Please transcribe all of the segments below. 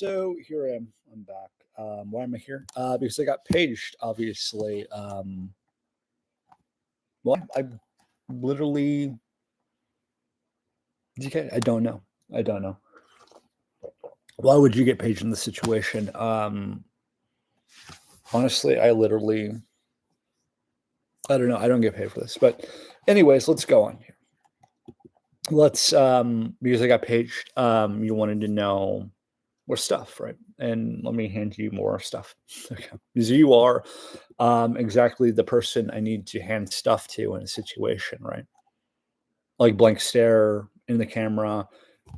So here I am. I'm back. Why am I here? Because I got paged, obviously. Well, I literally, okay, I don't know. I don't know. Why would you get paged in this situation? Honestly, I don't know. I don't get paid for this. But, anyways, let's go on here. Because I got paged, you wanted to know more stuff, right? And let me hand you more stuff. Okay. Because you are exactly the person I need to hand stuff to in a situation, right? Like blank stare in the camera.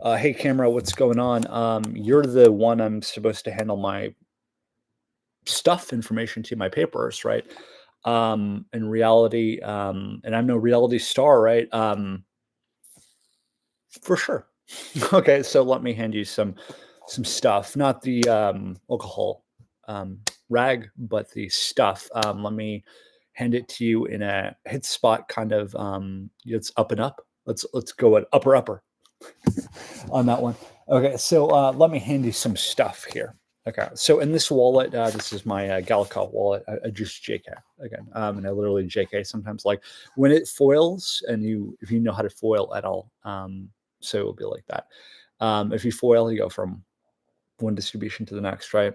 Hey, camera, what's going on? You're the one I'm supposed to handle my stuff information to, my papers, right? In reality, and I'm no reality star, right? For sure. Okay, so let me hand you some stuff, not the alcohol rag, but the stuff. Let me hand it to you in a hit spot kind of it's up and up. Let's go at upper on that one. Okay, so let me hand you some stuff here. Okay, so in this wallet, this is my Galco wallet. I just JK again, and I literally JK sometimes. Like when it foils, and if you know how to foil at all, so it will be like that. If you foil, you go from one distribution to the next, right?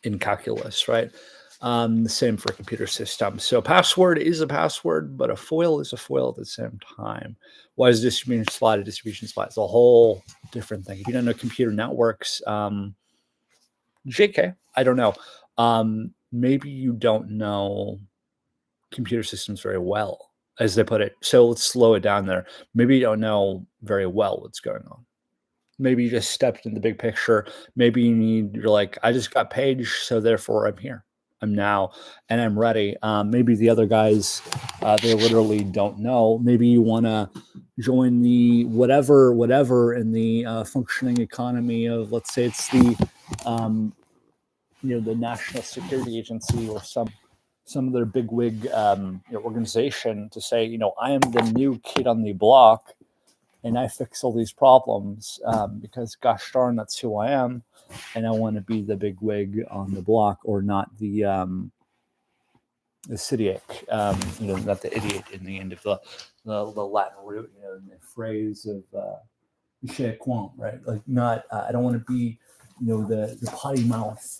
In calculus, right? The same for computer systems. So password is a password, but a foil is a foil at the same time. Why is distribution slot a distribution slot? It's a whole different thing. If you don't know computer networks, JK, I don't know. Maybe you don't know computer systems very well, as they put it. So let's slow it down there. Maybe you don't know very well what's going on. Maybe you just stepped in the big picture. Maybe you're like, I just got paged, so therefore I'm here. I'm now, and I'm ready. Maybe the other guys, they literally don't know. Maybe you want to join the whatever in the functioning economy of, let's say it's the, the National Security Agency or some of their bigwig organization to say, I am the new kid on the block and I fix all these problems because, gosh darn, that's who I am, and I want to be the big wig on the block, or not the acidic, not the idiot in the end of the Latin root, in the phrase of "chez quant," right? Like, not I don't want to be, the potty mouth.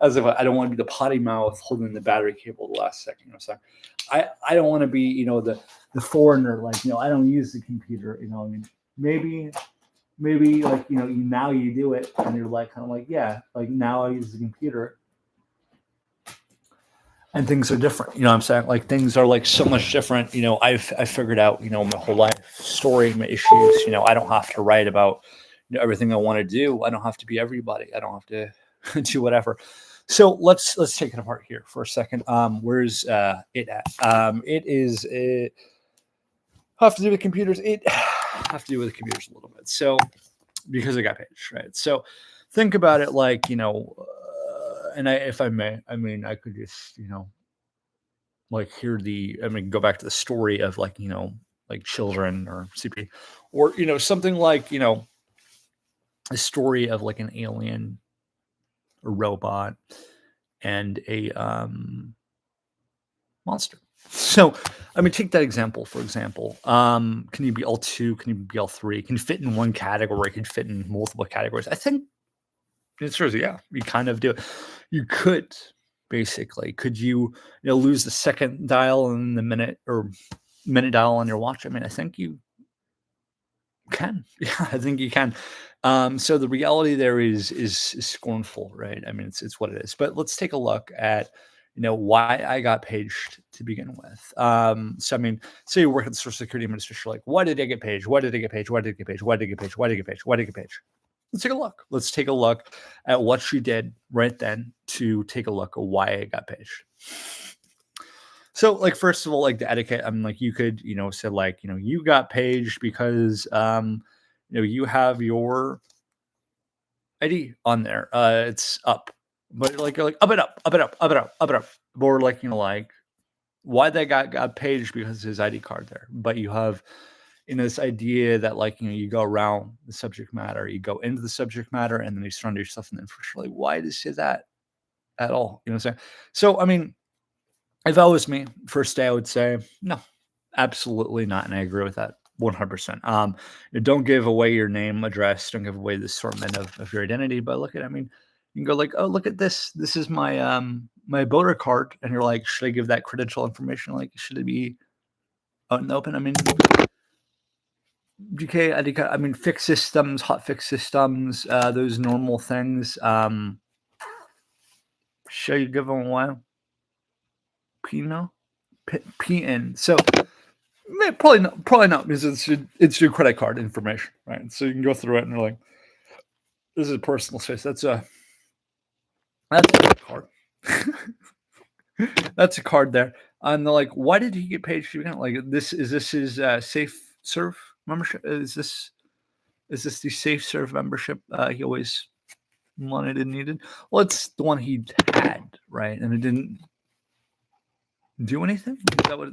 As if I don't want to be the potty mouth holding the battery cable the last second. So I don't want to be, the foreigner, like, I don't use the computer, I mean, maybe like, now you do it and you're like, kind of like, yeah, like now I use the computer and things are different. You know what I'm saying? Like things are like so much different. I've figured out, my whole life story, my issues, I don't have to write about everything I want to do. I don't have to be everybody. I don't have to do whatever. So let's take it apart here for a second. Where's it at? It is have to do with computers. It have to do with computers a little bit. So because I got paged, right? So think about it like, and if I may, I mean, I could just, like go back to the story of like, like children or CP, or, something like, a story of like an alien, a robot, and a monster. So, I mean, take that example, for example. Can you be L2? Can you be L3? Can you fit in one category? Can you fit in multiple categories? I think the answer is yeah, you kind of do. You could, basically. Could you, lose the second dial and the minute dial on your watch? I mean, I think you can. Yeah, I think you can. So the reality there is scornful, right? I mean, it's what it is. But let's take a look at why I got paged to begin with. So I mean, say you work at the Social Security Administration, like, why did I get paged? Why did I get paged? Why did I get paged? Why did I get paged? Why did I get paged? Why did I get paged? Let's take a look. Let's take a look at what she did right then to take a look at why I got paged. So, like, first of all, like the etiquette, I'm like, you could, say like, you got paged because, you have your ID on there. It's up, but like, you're like up and up, up and up, up and up, up and up, or like, like why that guy got paged because his ID card there, but you have this idea that like you go around the subject matter, you go into the subject matter, and then you surrender yourself in the information. Like, why does it say that at all? You know what I'm saying? So I mean, if that was me, first day I would say no, absolutely not, and I agree with that 100%. Don't give away your name, address. Don't give away the assortment of your identity. But look at, I mean, you can go like, oh, look at this. This is my my voter card, and you're like, should I give that credential information? Like, should it be out in the open? I mean, GK, I mean, fix systems, hot fix systems, those normal things. Should you give them away? Pino, PN. So probably not because it's your credit card information, right? So you can go through it and you're like, this is personal space. That's a card. That's a card there. And they're like, why did he get paid? Like, this is his safe serve membership? Is this the safe serve membership he always wanted and needed? Well, it's the one he had, right? And it didn't do anything.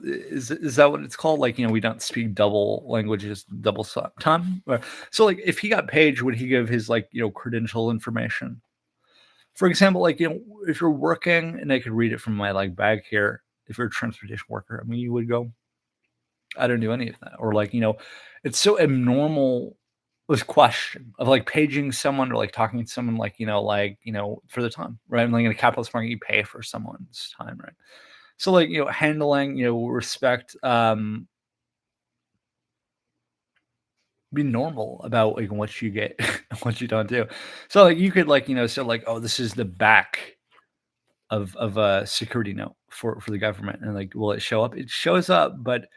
Is that what it's called? Like, we don't speak double languages, double time. So, like, if he got paid, would he give his like credential information? For example, like if you're working, and I could read it from my like bag here. If you're a transportation worker, I mean, you would go, I don't do any of that, or like it's so abnormal. This question of like paging someone or like talking to someone like for the time, right? Like in a capitalist market, you pay for someone's time, right? So like handling respect, be normal about like what you get and what you don't do. So like you could like so like, oh, this is the back of a security note for the government, and like, will it show up? It shows up, but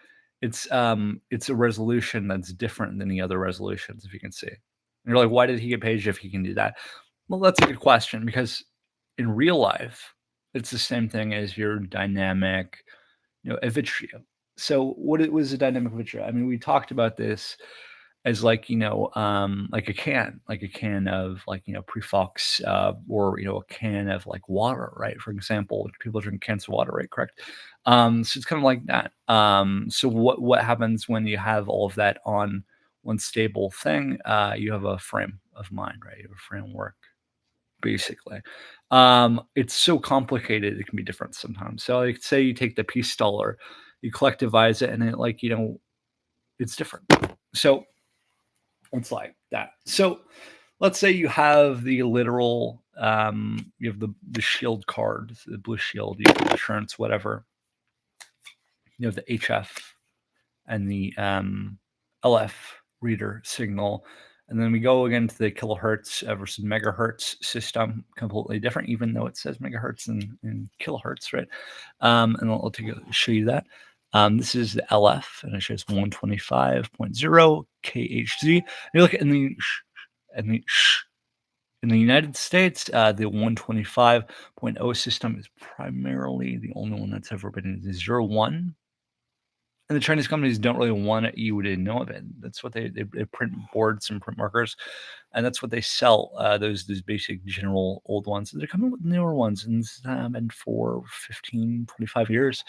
it's a resolution that's different than the other resolutions, if you can see. And you're like, why did he get paid if he can do that? Well, that's a good question, because in real life it's the same thing as your dynamic Evitria. So what it was a dynamic Evitria? I mean, we talked about this as like like a can of like Prefox, or a can of like water, right? For example, people drink cans of water, right? Correct. So it's kind of like that. So what happens when you have all of that on one stable thing? You have a frame of mind, right? You have a framework, basically. It's so complicated, it can be different sometimes. So like, say you take the peace dollar, you collectivize it, and it like it's different. So it's like that. So let's say you have the literal, you have the shield card, the blue shield, you have insurance, whatever. You have the HF and the LF reader signal. And then we go again to the kilohertz versus megahertz system, completely different, even though it says megahertz and kilohertz, right? And I'll show you that. This is the LF, and it shows 125.0 kHz. You look at in the United States, the 125.0 system is primarily the only one that's ever been in the 01. And the Chinese companies don't really want you to know of it. That's what they print boards and print markers, and that's what they sell. Those basic general old ones. They're coming with newer ones, and this has been for 15, 25 years.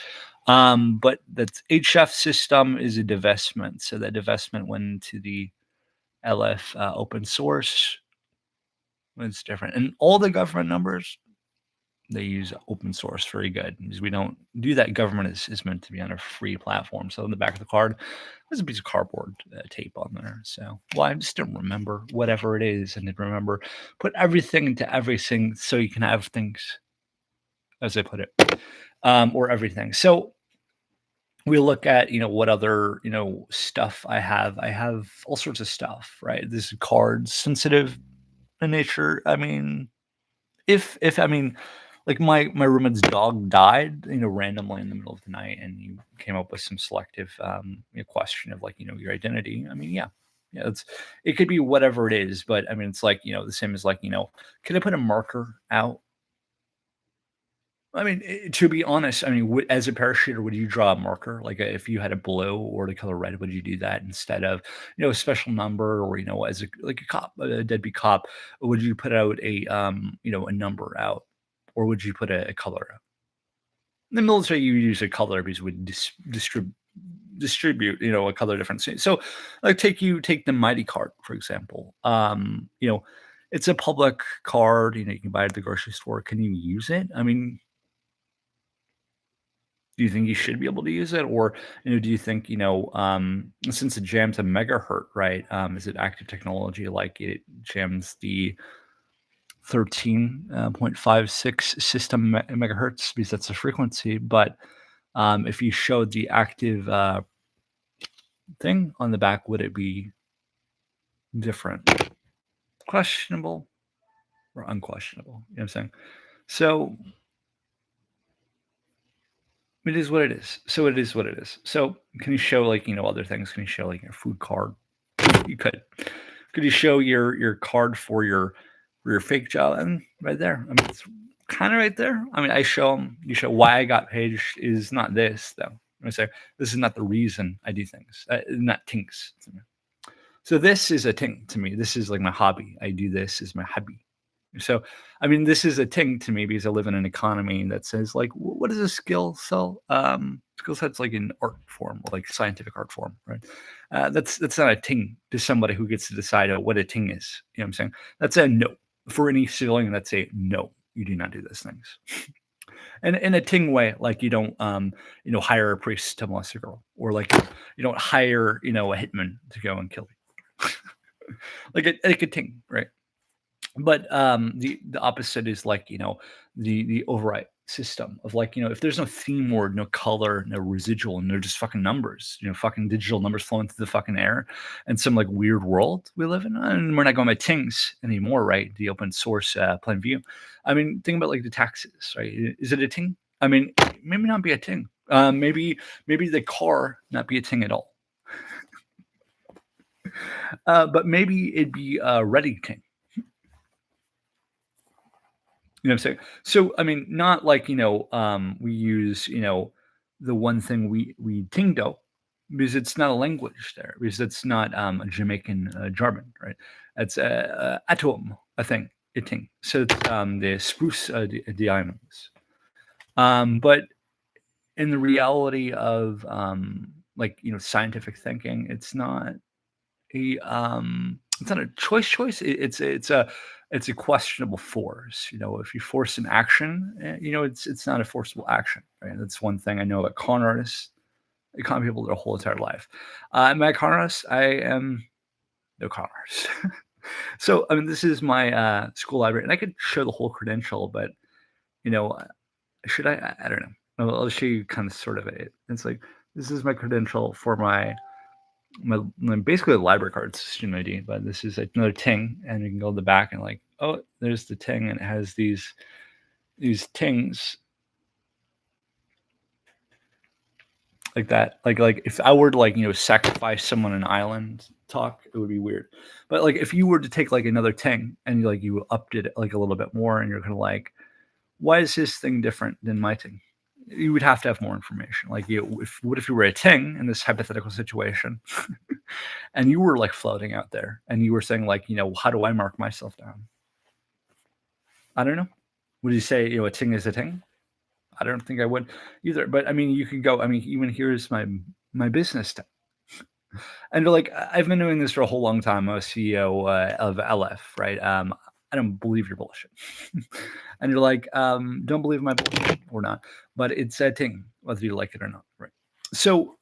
But that HF system is a divestment. So that divestment went into the LF open source. It's different, and all the government numbers, they use open source very good, because we don't do that. Government is meant to be on a free platform. So in the back of the card, there's a piece of cardboard tape on there. So, well, I just don't remember whatever it is, and then remember, put everything into everything so you can have things, as I put it, or everything. So we look at what other stuff I have. I have all sorts of stuff, right? This is cards, sensitive in nature. I mean, if I mean, like my roommate's dog died, randomly in the middle of the night, and you came up with some selective question of like your identity. I mean, yeah, it could be whatever it is, but I mean, it's like the same as like can I put a marker out? I mean, to be honest, I mean, as a parachuter, would you draw a marker? Like, if you had a blue or the color red, would you do that instead of, a special number, or, as a cop, a deadbeat cop, would you put out a number out, or would you put a color out? In the military, you use a color because it would distribute, a color difference. So, like, take the Mighty card, for example. It's a public card, you can buy it at the grocery store. Can you use it? I mean, do you think you should be able to use it? Or, do you think, since it jams a megahertz, right? Is it active technology like it jams the 13.56 system megahertz because that's the frequency? But if you showed the active thing on the back, would it be different? Questionable or unquestionable? You know what I'm saying? So it is what it is. So it is what it is. So can you show, like, other things? Can you show, like, your food card? You could. Could you show your card for your fake job? And right there. I mean, it's kind of right there. I mean, I show them. You show why I got paid is not this though. I say this is not the reason I do things. Not tinks. So this is a ting to me. This is like my hobby. I do this as my hobby. So, I mean, this is a ting to me because I live in an economy that says, like, what is a skill sell? Skill set's like in art form, or like scientific art form, right? That's not a ting to somebody who gets to decide what a ting is. You know what I'm saying? That's a no for any civilian. That's a no. You do not do those things. And in a ting way, like, you don't hire a priest to molest a girl, or like you don't hire a hitman to go and kill you. like a ting, right? But the opposite is, like, the override system of, like, if there's no theme word, no color, no residual, and they're just fucking numbers, fucking digital numbers flowing through the fucking air, and some, like, weird world we live in, and we're not going by tings anymore, right? The open source plain view. I mean, think about, like, the taxes, right? Is it a ting? I mean, maybe not be a ting. Maybe the car not be a ting at all. But maybe it'd be a ready ting. You know what I'm saying? So, I mean, not like, we use, the one thing we tingo, because it's not a language there, because it's not a Jamaican German, right? It's atom, I think, a ting. So it's the spruce the islands. But in the reality of like, scientific thinking, it's not a choice. It's a questionable force. If you force an action, it's not a forcible action. Right? That's one thing I know about con artists. They con people their whole entire life. Am I a con artist? I am no con artist. So, I mean, this is my school library, and I could show the whole credential, but you know, should I? I don't know. I'll show you kind of sort of it. It's like, this is my credential for my basically a library card, student ID, but this is like another ting, and you can go to the back and, like, oh, there's the ting, and it has these tings like that. Like if I were to, like, sacrifice someone on an island talk, it would be weird. But like if you were to take like another ting and you upped it like a little bit more, and you're kind of like, why is his thing different than my ting? You would have to have more information. Like, what if you were a ting in this hypothetical situation, and you were like floating out there, and you were saying, like, how do I mark myself down? I don't know. Would you say, a ting is a ting? I don't think I would either. But I mean, you could go. I mean, even here's my business ting. And like, I've been doing this for a whole long time. I'm a CEO of LF, right? I don't believe your bullshit. And you're like, don't believe my bullshit or not. But it's a ting, whether you like it or not, right? So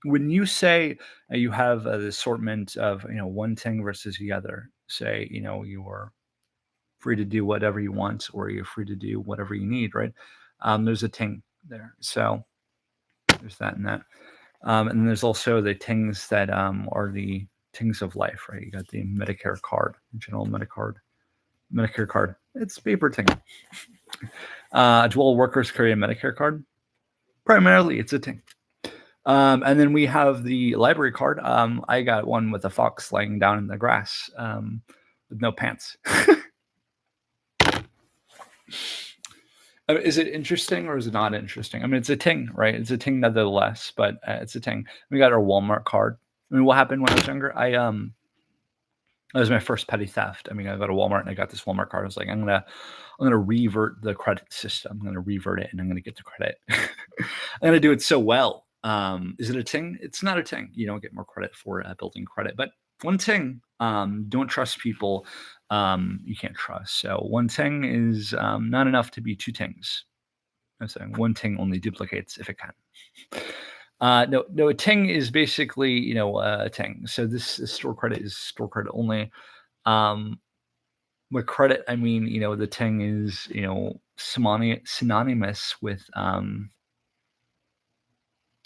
when you say you have the assortment of, one ting versus the other, say, you are free to do whatever you want, or you're free to do whatever you need, right? There's a ting there. So there's that and that. And then there's also the tings that are the tings of life, right? You got the Medicare card, general Medicare card. It's paper ting. Do all workers carry a Medicare card? Primarily, it's a ting. And then we have the library card. I got one with a fox laying down in the grass with no pants. I mean, is it interesting or is it not interesting? I mean, it's a ting, right? It's a ting nevertheless, but it's a ting. We got our Walmart card. I mean, what happened when I was younger? That was my first petty theft. I mean, I go to Walmart and I got this Walmart card. I was like, I'm gonna revert the credit system. I'm gonna revert it, and I'm gonna get the credit. I'm gonna do it so well Is it a ting? It's not a ting. You don't get more credit for building credit. But one ting, don't trust people you can't trust. So one ting is not enough to be two tings. I'm saying one ting only duplicates if it can. No, a ting is basically, a ting. So this store credit is store credit only. With credit, I mean, the ting is, synonymous with,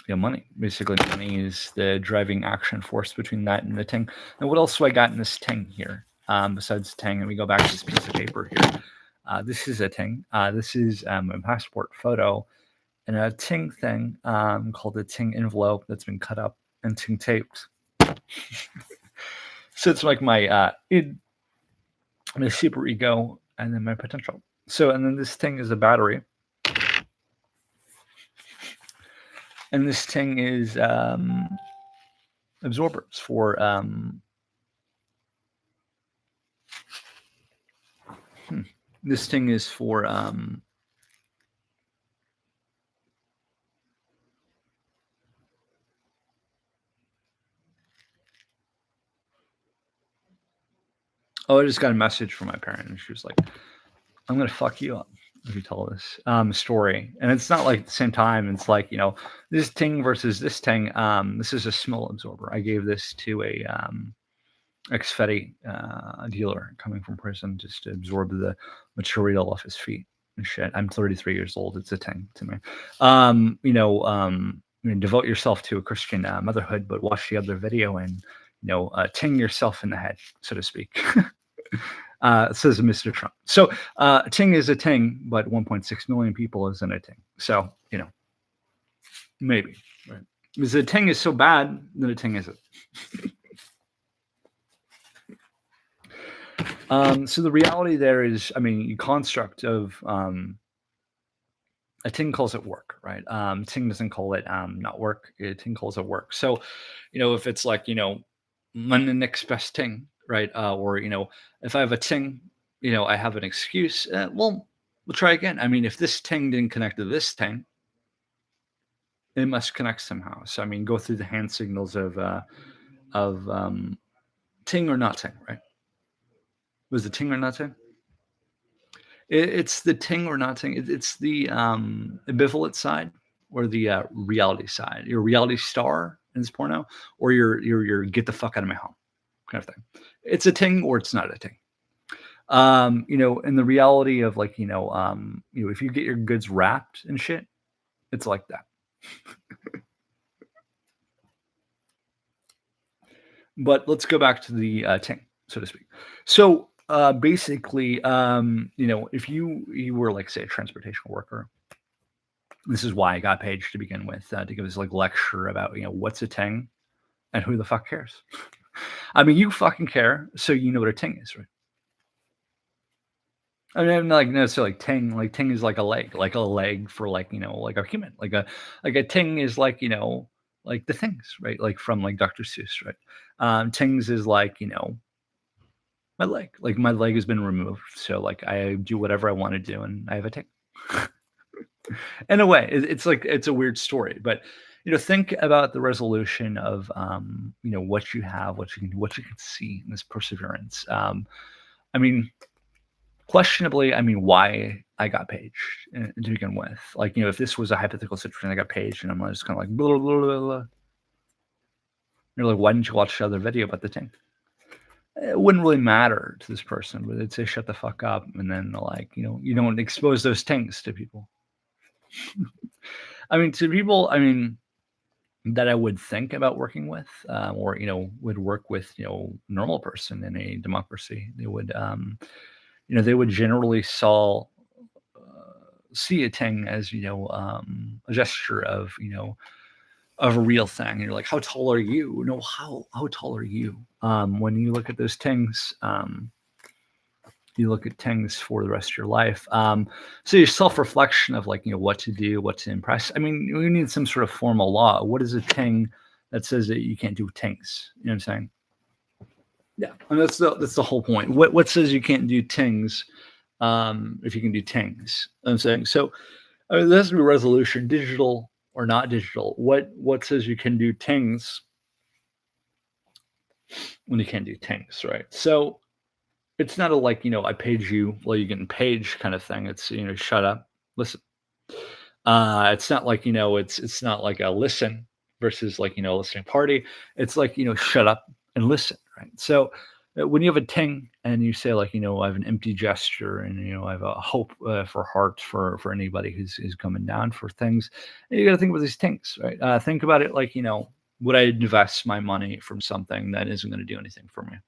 money. Basically, money is the driving action force between that and the ting. And what else do I got in this ting here? Besides ting, and we go back to this piece of paper here. This is a ting. This is a passport photo and a ting thing called a ting envelope that's been cut up and ting taped. So it's like my super ego and then my potential. So, and then this thing is a battery. And this thing is absorbers for this thing is for I just got a message from my parent, and she was like, "I'm gonna fuck you up if you tell this story." And it's not like at the same time. It's like this ting versus this ting. This is a smell absorber. I gave this to a ex-Fetty dealer coming from prison just to absorb the material off his feet and shit. I'm 33 years old. It's a ting to me. Devote yourself to a Christian motherhood, but watch the other video and ting yourself in the head, so to speak. Says Mr. Trump. So ting is a ting, but 1.6 million people isn't a ting. So maybe. Right. Because a ting is so bad that a ting isn't. So the reality there is, construct of a ting calls it work, right? Ting doesn't call it not work. Ting calls it work. So, if it's like, my next best ting, right? Or, if I have a ting, I have an excuse. Well, we'll try again. If this ting didn't connect to this ting, it must connect somehow. So, go through the hand signals of ting or not ting, right? Was the ting or not ting? It's the ting or not ting. It's the ambivalent side or the reality side. Your reality star in this porno, or your get the fuck out of my home kind of thing. It's a ting or it's not a ting. In the reality of like, if you get your goods wrapped and shit, it's like that. But let's go back to the ting, so to speak. So basically, if you were like, say, a transportation worker, this is why I got Paige to begin with, to give us like lecture about what's a ting and who the fuck cares. You fucking care, so you know what a ting is, right? I'm not like necessarily like ting. Like ting is like a leg for like like a human. Like a ting is like like the things, right? Like from like Dr. Seuss, right? Tings is like my leg. Like my leg has been removed, so like I do whatever I want to do, and I have a ting. In a way, it's like it's a weird story, but think about the resolution of what you have, what you can see in this perseverance. Questionably, why I got Paige to begin with. Like, if this was a hypothetical situation, I got Paige, and I'm just kind of like, blah, blah, blah, blah. You're like, why didn't you watch the other video about the ting? It wouldn't really matter to this person, but they'd say, shut the fuck up. And then, like, you don't expose those tings to people. To people, that I would think about working with, or, would work with, normal person in a democracy, they would, they would generally see a ting as a gesture of of a real thing. And you're like, how tall are you? No, how tall are you? When you look at those tings, you look at tings for the rest of your life. So your self-reflection of like what to do, what to impress. We need some sort of formal law. What is a ting that says that you can't do tings? You know what I'm saying? Yeah, and that's the whole point. What says you can't do tings if you can do tings? I'm saying so. There has to be a resolution. Digital or not digital? What says you can do things when you can't do things, right? So it's not a like, I paid you, well, you're getting paged kind of thing. It's, shut up, listen. It's not like, it's not like a listen versus like, a listening party. It's like, shut up and listen, right? So when you have a ting and you say like, I have an empty gesture and, I have a hope for heart for anybody who's coming down for things, you got to think about these things, right? Think about it like, would I invest my money from something that isn't going to do anything for me?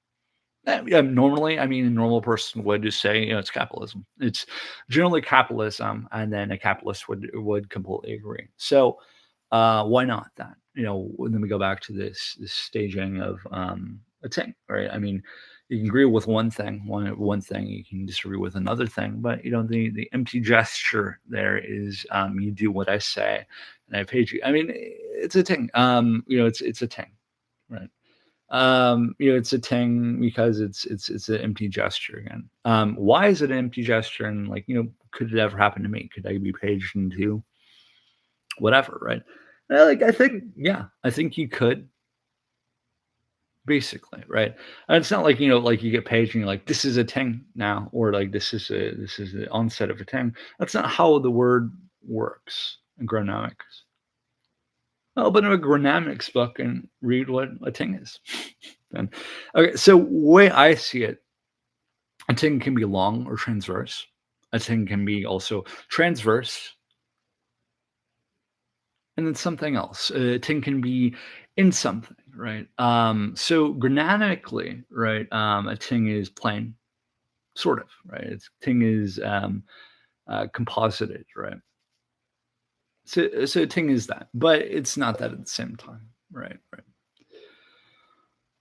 Yeah, normally, I mean, a normal person would just say, it's capitalism. It's generally capitalism, and then a capitalist would completely agree. So, why not that? Then we go back to this staging of a thing, right? I mean, you can agree with one thing, you can disagree with another thing, but the empty gesture there is you do what I say, and I paid you. I mean, it's a thing. It's a thing, right? It's a ting because it's an empty gesture again. Why is it an empty gesture? And like, could it ever happen to me? Could I be paged into whatever, right? Like I think, yeah, I think you could basically, right? And it's not like, like you get paged and you're like, this is a ting now, or like this is the onset of a ting. That's not how the word works in agronomics. Open a agronomics book and read what a ting is. Then, okay, so way I see it, a ting can be long or transverse. A ting can be also transverse, and then something else. A ting can be in something, right? So grammatically, right, a ting is plain, sort of, right? It's ting is composited, right? So a ting is that, but it's not that at the same time, right? Right.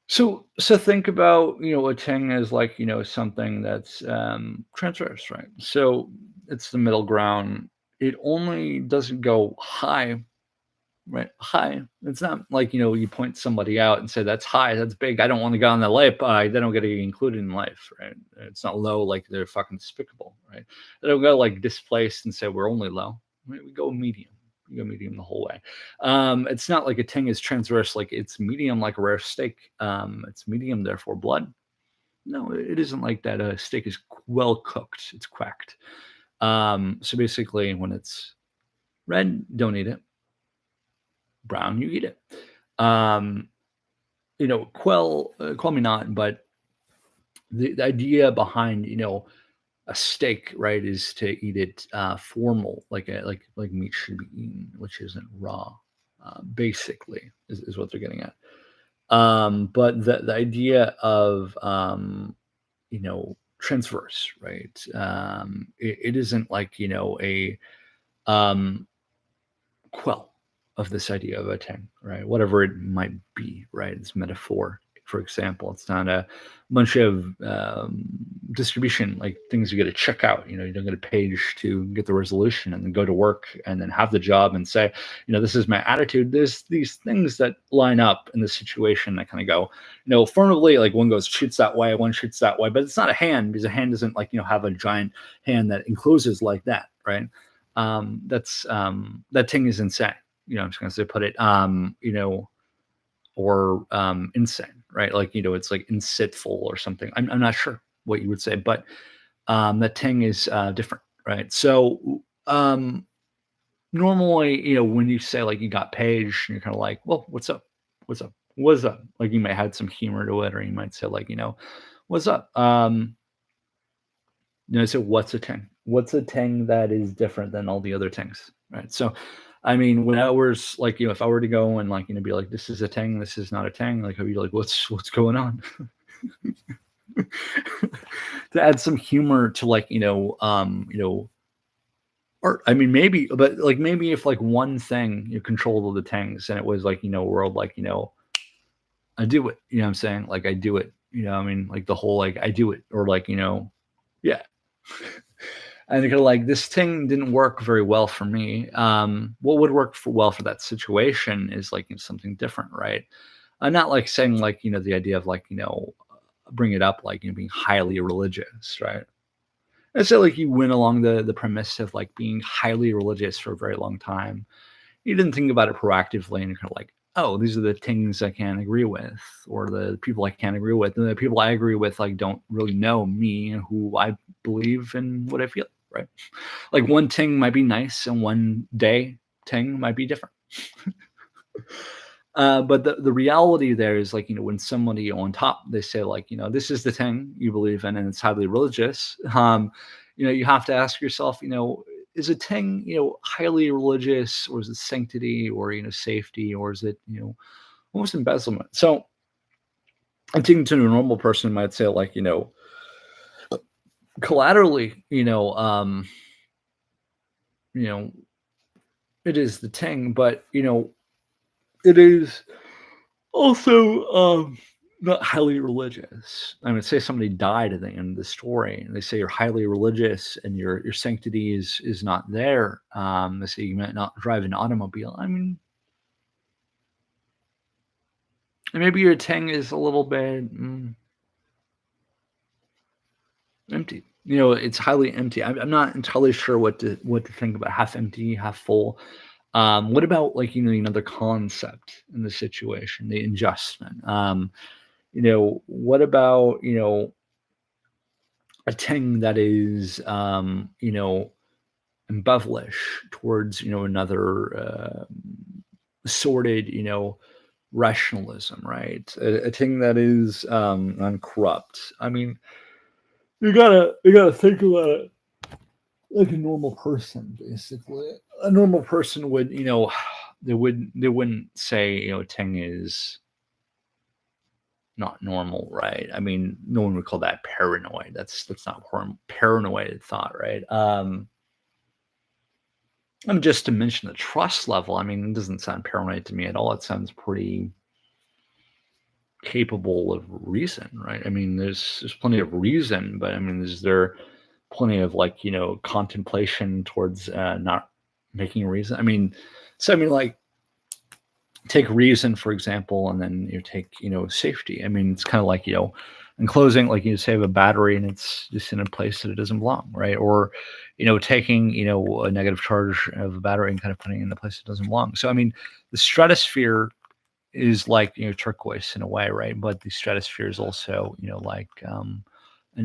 So think about, a ting as like, something that's transverse, right? So it's the middle ground. It only doesn't go high, right? High. It's not like, you point somebody out and say that's high, that's big. I don't want to go on the lip. They don't get to get included in life, right? It's not low like they're fucking despicable, right? They don't go like displaced and say we're only low. Right? We go medium. We go medium the whole way. It's not like a ting is transverse, like it's medium, like a rare steak. It's medium, therefore blood. No, it isn't like that. A steak is well cooked. It's cracked. So basically, when it's red, don't eat it. Brown, you eat it. Um, quell me not, but the idea behind a steak, right, is to eat it formal, like meat should be eaten, which isn't raw. Basically, is what they're getting at. But the idea of transverse, right? It isn't like a um, quell of this idea of a ting, right? Whatever it might be, right? It's metaphor, for example. It's not a bunch of distribution, like things you get to check out. You don't get a page to get the resolution and then go to work and then have the job and say, this is my attitude. There's these things that line up in the situation that kind of go, affirmatively, like one goes shoots that way, one shoots that way, but it's not a hand because a hand doesn't like, have a giant hand that encloses like that, right? That thing is insane. I'm just gonna say put it, or insane, right? Like, it's like insitful or something. I'm not sure what you would say, but that thing is different, right? So normally, when you say like you got paged, you're kind of like, well, what's up? What's up? What's up? Like you might add some humor to it, or you might say like, what's up? So what's a ting? What's a ting that is different than all the other tings, right? So, I mean, when I was like, if I were to go and like, be like, this is a ting, this is not a ting, like, I'd be like, what's going on? To add some humor to like, or I mean, maybe, but like maybe if like one thing you controlled all the tings and it was like, world, like, I do it, what I'm saying? Like I do it, what I mean, like the whole like I do it, or like, yeah. And kind of like this thing didn't work very well for me. What would work well for that situation is like something different, right? I'm not like saying like the idea of like bring it up like being highly religious, right? I say like you went along the premise of like being highly religious for a very long time, You didn't think about it proactively, and you're kind of like, oh, these are the things I can't agree with, or the people I can't agree with, and the people I agree with like don't really know me and who I believe and what I feel, right? Like one thing might be nice, and one day thing might be different. But the reality there is like, when somebody on top, they say like, this is the thing you believe in and it's highly religious. You have to ask yourself, is a thing, highly religious, or is it sanctity, or, safety, or is it, almost embezzlement? So I think to a normal person might say like, collaterally, you know, it is the thing, but it is also, not highly religious. I mean, say somebody died at the end of the story, and they say you're highly religious and your sanctity is not there. They say you might not drive an automobile. I mean, maybe your tank is a little bit empty. It's highly empty. I'm not entirely sure what to think about half empty, half full. What about like another concept in the situation, the adjustment? What about a thing that is embellish towards another sorted rationalism, right? A thing that is uncorrupt. I mean, you gotta think about it like a normal person, basically. A normal person would, they wouldn't say, Ting is not normal, right? I mean, no one would call that paranoid. That's not paranoid thought, right? And just to mention the trust level, I mean, it doesn't sound paranoid to me at all. It sounds pretty capable of reason, right? I mean, there's plenty of reason, but I mean, is there plenty of like contemplation towards not making reason? I mean, so I mean, like take reason for example, and then you take safety. I mean, it's kind of like in closing, like you save a battery and it's just in a place that it doesn't belong, right? Or taking a negative charge of a battery and kind of putting it in a place it doesn't belong. So I mean, the stratosphere is like turquoise in a way, right? But the stratosphere is also like an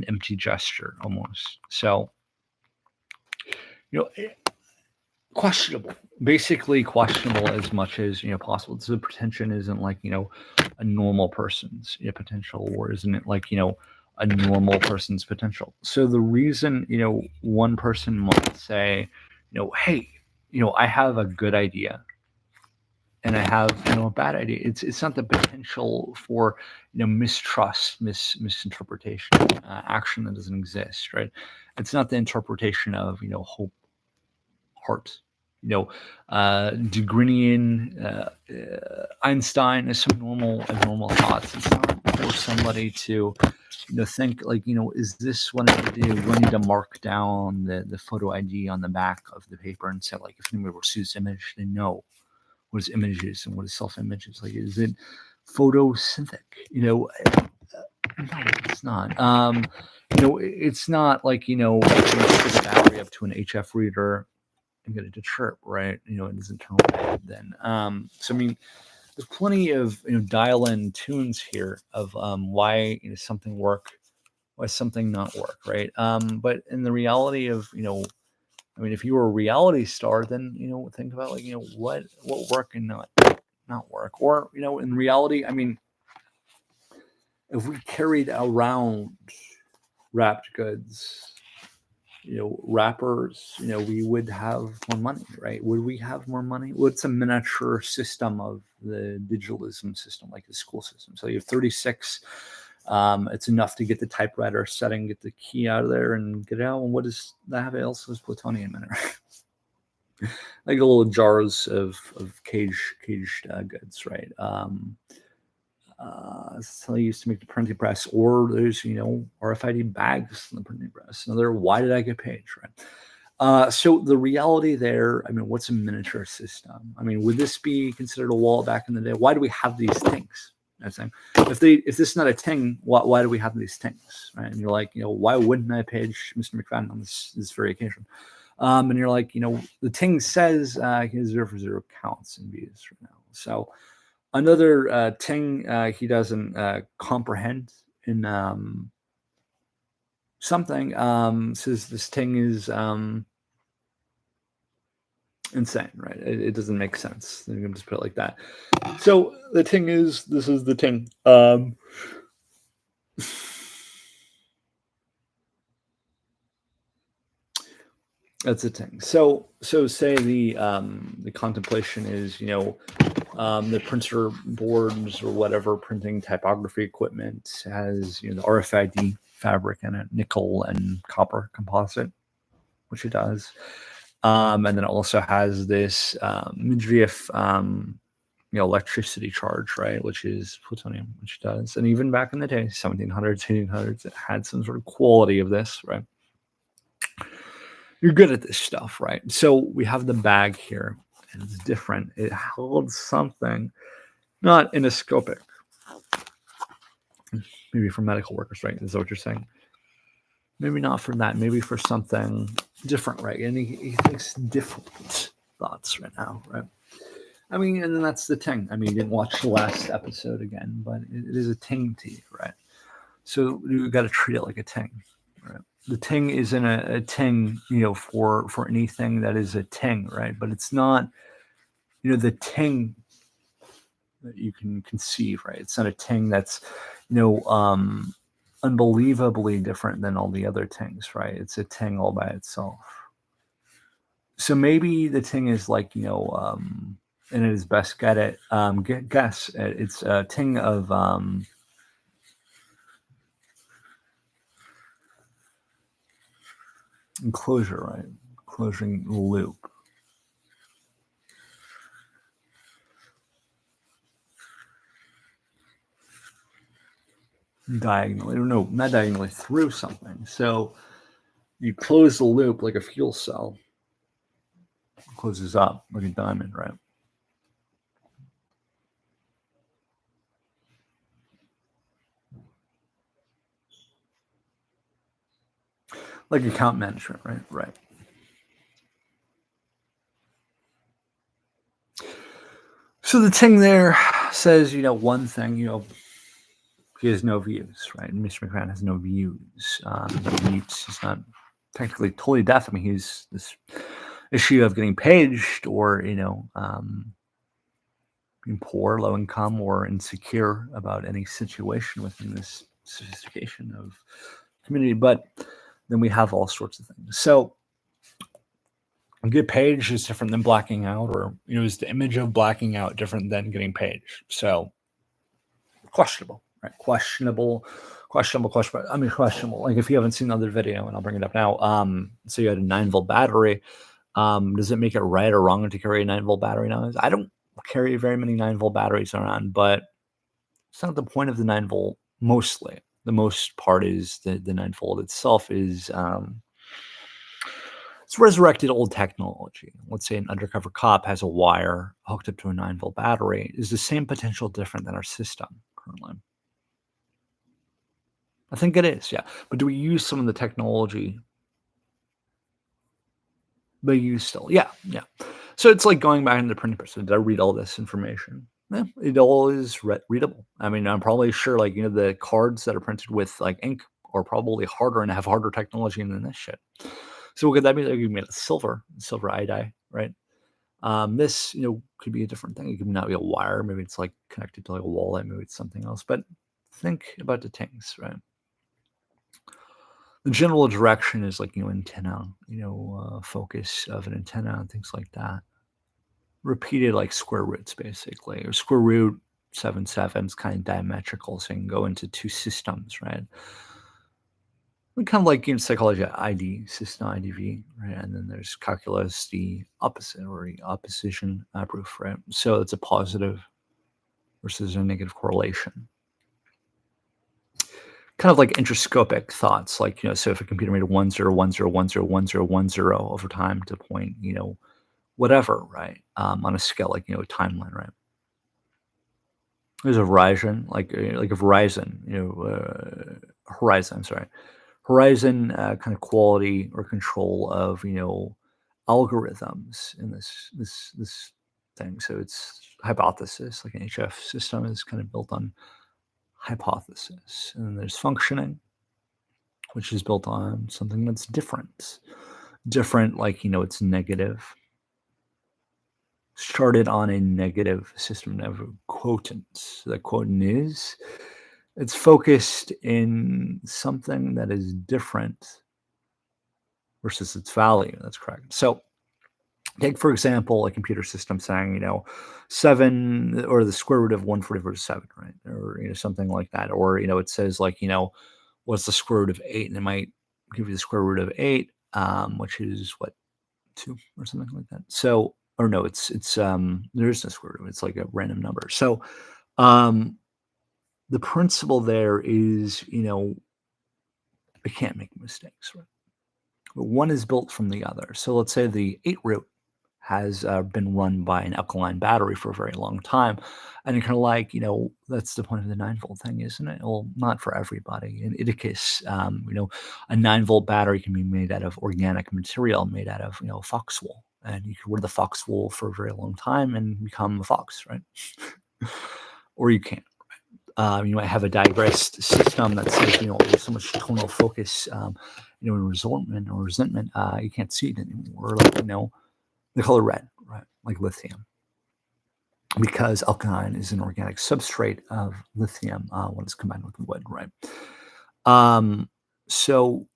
empty gesture almost. So you know questionable, basically questionable as much as possible. So the pretension isn't like a normal person's potential, or isn't it like a normal person's potential? So the reason one person might say hey, I have a good idea and I have a bad idea. It's not the potential for mistrust, misinterpretation, action that doesn't exist, right? It's not the interpretation of hope, heart. De Green, Einstein is some abnormal thoughts. It's not for somebody to think like is this what I need to do? Do I need to mark down the photo ID on the back of the paper and say like if anybody were to see this image, they know what is images and what is self-image is. Like, is it photosynthetic? No, it's not. It's not like you stick a battery up to an HF reader and get it to chirp, right? It doesn't turn on then. So I mean, there's plenty of dial-in tunes here of why something work, why something not work, right? But in the reality of I mean, if you were a reality star, then think about like what work and not work, or in reality, I mean, if we carried around wrapped goods, wrappers, we would have more money, right? Would we have more money? Well, it's a miniature system of the digitalism system, like the school system. So you have 36. It's enough to get the typewriter setting, get the key out of there, and get it out. And what does that have else? Is plutonium in it, like the little jars of caged goods, right? So they used to make the printing press, or there's RFID bags in the printing press. Another, why did I get page, right? So the reality there, I mean, what's a miniature system? I mean, would this be considered a wallet back in the day? Why do we have these things? I'm saying, if this is not a thing, why do we have these things, right? And you're like, why wouldn't I page Mr. McFadden on this very occasion? And you're like, the Ting says he has 0 for 0 counts and views right now. So another Ting he doesn't comprehend in something says this Ting is insane, right? It doesn't make sense. You can just put it like that. So the Ting is, this is the Ting. That's the thing. So say the contemplation is, the printer boards or whatever printing typography equipment has, the RFID fabric in it, nickel and copper composite, which it does. And then it also has this Midriff, electricity charge, right, which is plutonium, which does. And even back in the day, 1700s, 1800s, it had some sort of quality of this, right? You're good at this stuff, right? So we have the bag here, and it's different. It holds something not inoscopic. Maybe for medical workers, right? Is that what you're saying? Maybe not for that. Maybe for something different, right? And he thinks different thoughts right now, right? I mean, and then that's the Ting. I mean, you didn't watch the last episode again, but it is a Ting to you, right? So you got to treat it like a Ting, right? The Ting isn't a Ting, for anything that is a Ting, right? But it's not, the Ting that you can conceive, right? It's not a Ting that's, unbelievably different than all the other Tings, right? It's a Ting all by itself. So maybe the Ting is like, and it is best guess it's a Ting of enclosure, right? Closing loop. Diagonally, no, not diagonally, through something. So you close the loop like a fuel cell. It closes up like a diamond, right? Like account management, right? Right. So the Ting there says, one thing, he has no views, right? And Mr. McMahon has no views. He's not technically totally deaf. I mean, he's this issue of getting paged or, being poor, low income, or insecure about any situation within this sophistication of community. But then we have all sorts of things. So get paged is different than blacking out, or, is the image of blacking out different than getting paged? So questionable. Right, questionable. I mean, questionable. Like if you haven't seen the other video, and I'll bring it up now. So you had a 9-volt battery. Does it make it right or wrong to carry a 9-volt battery now? I don't carry very many 9-volt batteries around, but it's not the point of the 9-volt. Mostly, the most part is the 9-volt itself is it's resurrected old technology. Let's say an undercover cop has a wire hooked up to a 9-volt battery. Is the same potential different than our system currently? I think it is, yeah. But do we use some of the technology they use still? Yeah. So it's like going back into the printing press. So did I read all this information? Yeah, it all is readable. I mean, I'm probably sure, like, the cards that are printed with like ink are probably harder and have harder technology than this shit. So what could that be? Like, you made a silver iodide, right? This, could be a different thing. It could not be a wire. Maybe it's like connected to like a wallet. Maybe it's something else. But think about the things, right? The general direction is like, antenna, focus of an antenna and things like that. Repeated like square roots, basically, or square root 7 is kind of diametrical, so you can go into two systems, right? Kind of like in psychology, ID system, IDV, right? And then there's calculus, the opposite or the opposition proof, right? So it's a positive versus a negative correlation. Kind of like introscopic thoughts, like, so if a computer made a 1 0 1 0 1 0 1 0 1 0 over time to point, whatever, right? On a scale like, a timeline, right? There's a Verizon, like a Verizon, Horizon, I'm sorry. Horizon kind of quality or control of, algorithms in this thing. So it's hypothesis, like an HF system is kind of built on hypothesis. And then there's functioning, which is built on something that's different. Different, like, it's negative. Started on a negative system of quotient. The quotient is it's focused in something that is different versus its value. That's correct. So take, for example, a computer system saying, 7 or the square root of 144 is 7, right? Or, something like that. Or, it says like, what's the square root of 8? And it might give you the square root of 8, which is what, 2 or something like that. So, or no, it's there is no square root. It's like a random number. So, the principle there is, it can't make mistakes, right? But one is built from the other. So let's say the 8 root has been run by an alkaline battery for a very long time. And you're kind of like, that's the point of the 9-volt thing, isn't it? Well, not for everybody. In Idicus, a 9-volt battery can be made out of organic material, made out of, foxwool. And you can wear the foxwool for a very long time and become a fox, right? Or you can't. You might have a digressed system that says, there's so much tonal focus, in resentment, you can't see it anymore. Like, the color red, right? Like lithium. Because alkaline is an organic substrate of lithium when it's combined with wood, right? So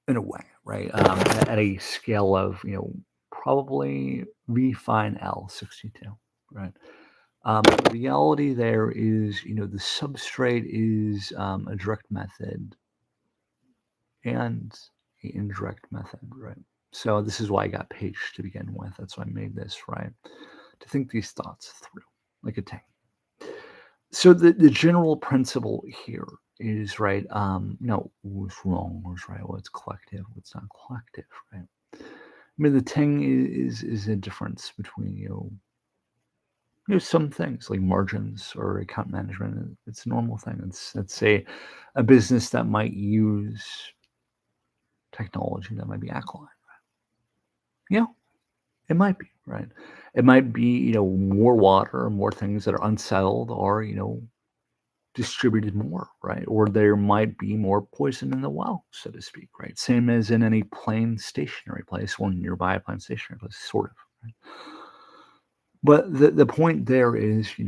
in a way, right? At a scale of, probably V fine L 62, right? The reality there is, the substrate is a direct method and an indirect method, right? So this is why I got Page to begin with. That's why I made this, right? To think these thoughts through, like a tank. So the general principle here is, right, what's wrong, what's right, what's collective, what's not collective, right? I mean, the thing is a difference between, some things like margins or account management. It's a normal thing. It's a business that might use technology that might be alkaline. Yeah, it might be, right? It might be, more water, more things that are unsettled or, distributed more, right? Or there might be more poison in the well, so to speak, right? Same as in any plain stationary place, or nearby a plain stationary place, sort of. Right? But the point there is, you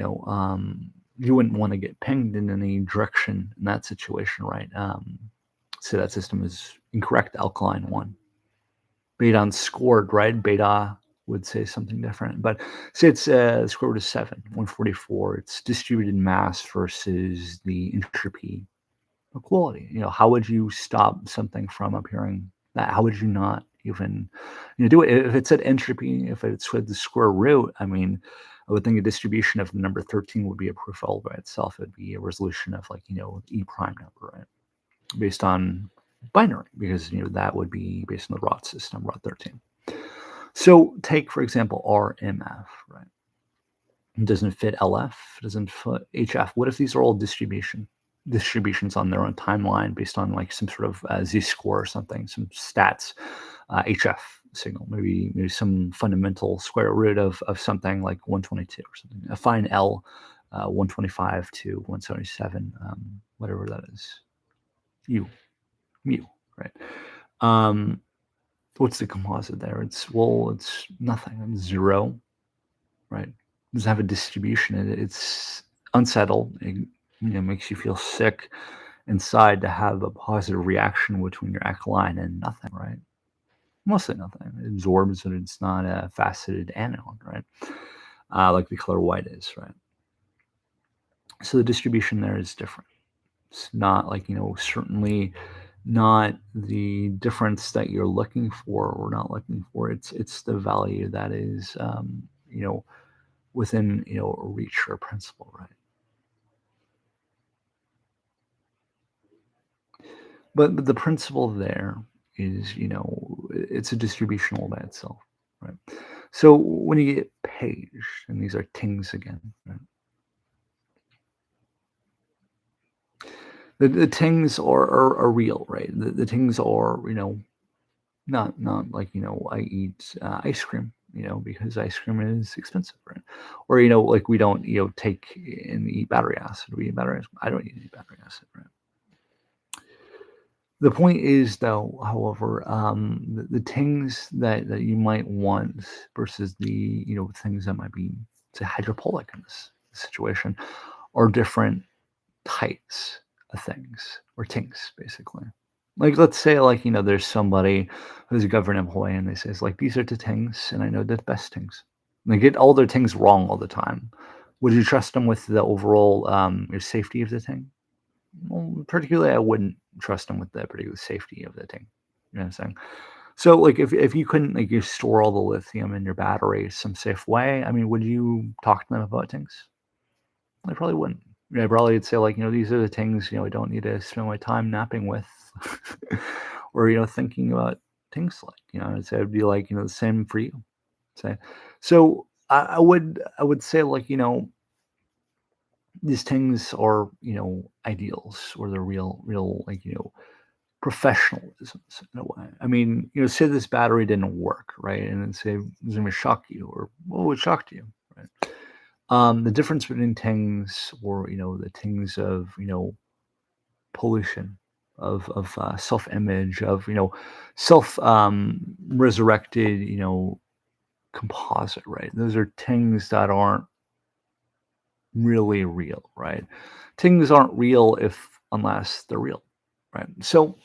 wouldn't want to get pinged in any direction in that situation, right? So that system is incorrect, alkaline one. Beta scored, right? Beta would say something different. But say it's square root of 7, 144. It's distributed mass versus the entropy equality. How would you stop something from appearing that? How would you not even do it? If it said entropy, if it said the square root, I mean, I would think a distribution of the number 13 would be a proof all by itself. It'd be a resolution of like, E prime number, right? Based on binary, because that would be based on the Roth system, Roth 13. So take, for example, RMF, right? It doesn't fit LF, doesn't fit HF. What if these are all distributions on their own timeline based on like some sort of z-score or something, some stats, HF signal, maybe some fundamental square root of something like 122 or something, a fine L, 125 to 177, whatever that is, mu, right? What's the composite there? It's nothing. It's 0, right? It doesn't have a distribution. It's unsettled. It makes you feel sick inside to have a positive reaction between your alkaline and nothing, right? Mostly nothing. It absorbs and it's not a faceted anion, right? Like the color white is, right? So the distribution there is different. It's not like, certainly not the difference that you're looking for or not looking for. It's the value that is, within, a reach or a principle, right? But the principle there is, it's a distribution all by itself, right? So when you get Page, and these are things again, right? The things are real, right? The things are, Not like, I eat, ice cream, because ice cream is expensive, right? Or, like we don't, take and eat battery acid. We eat battery acid. I don't eat any battery acid, right? The point is, though, however, the things that you might want versus the, things that might be, say, hydropolic in this situation are different types of things or things, basically. Like, let's say, like, there's somebody who's a government employee and they say, it's like, these are the things, and I know the best things. And they get all their things wrong all the time. Would you trust them with the overall safety of the thing? Well, particularly, I wouldn't trust them with the particular safety of the thing. You know what I'm saying? So, like, if you couldn't, like, you store all the lithium in your battery some safe way, I mean, would you talk to them about things? I probably wouldn't. Yeah, I probably would say, like, these are the things, I don't need to spend my time napping with or, thinking about things like, I'd say it'd be like, the same for you. Say, so I would say, like, these things are, ideals or the real, like, professionalisms in a way. I mean, say this battery didn't work, right? And then say it's gonna shock you, or what would shock you, right? The difference between things or, the things of, pollution, of self-image, of, self resurrected, composite, right? Those are things that aren't really real, right? Things aren't real if unless they're real, right? So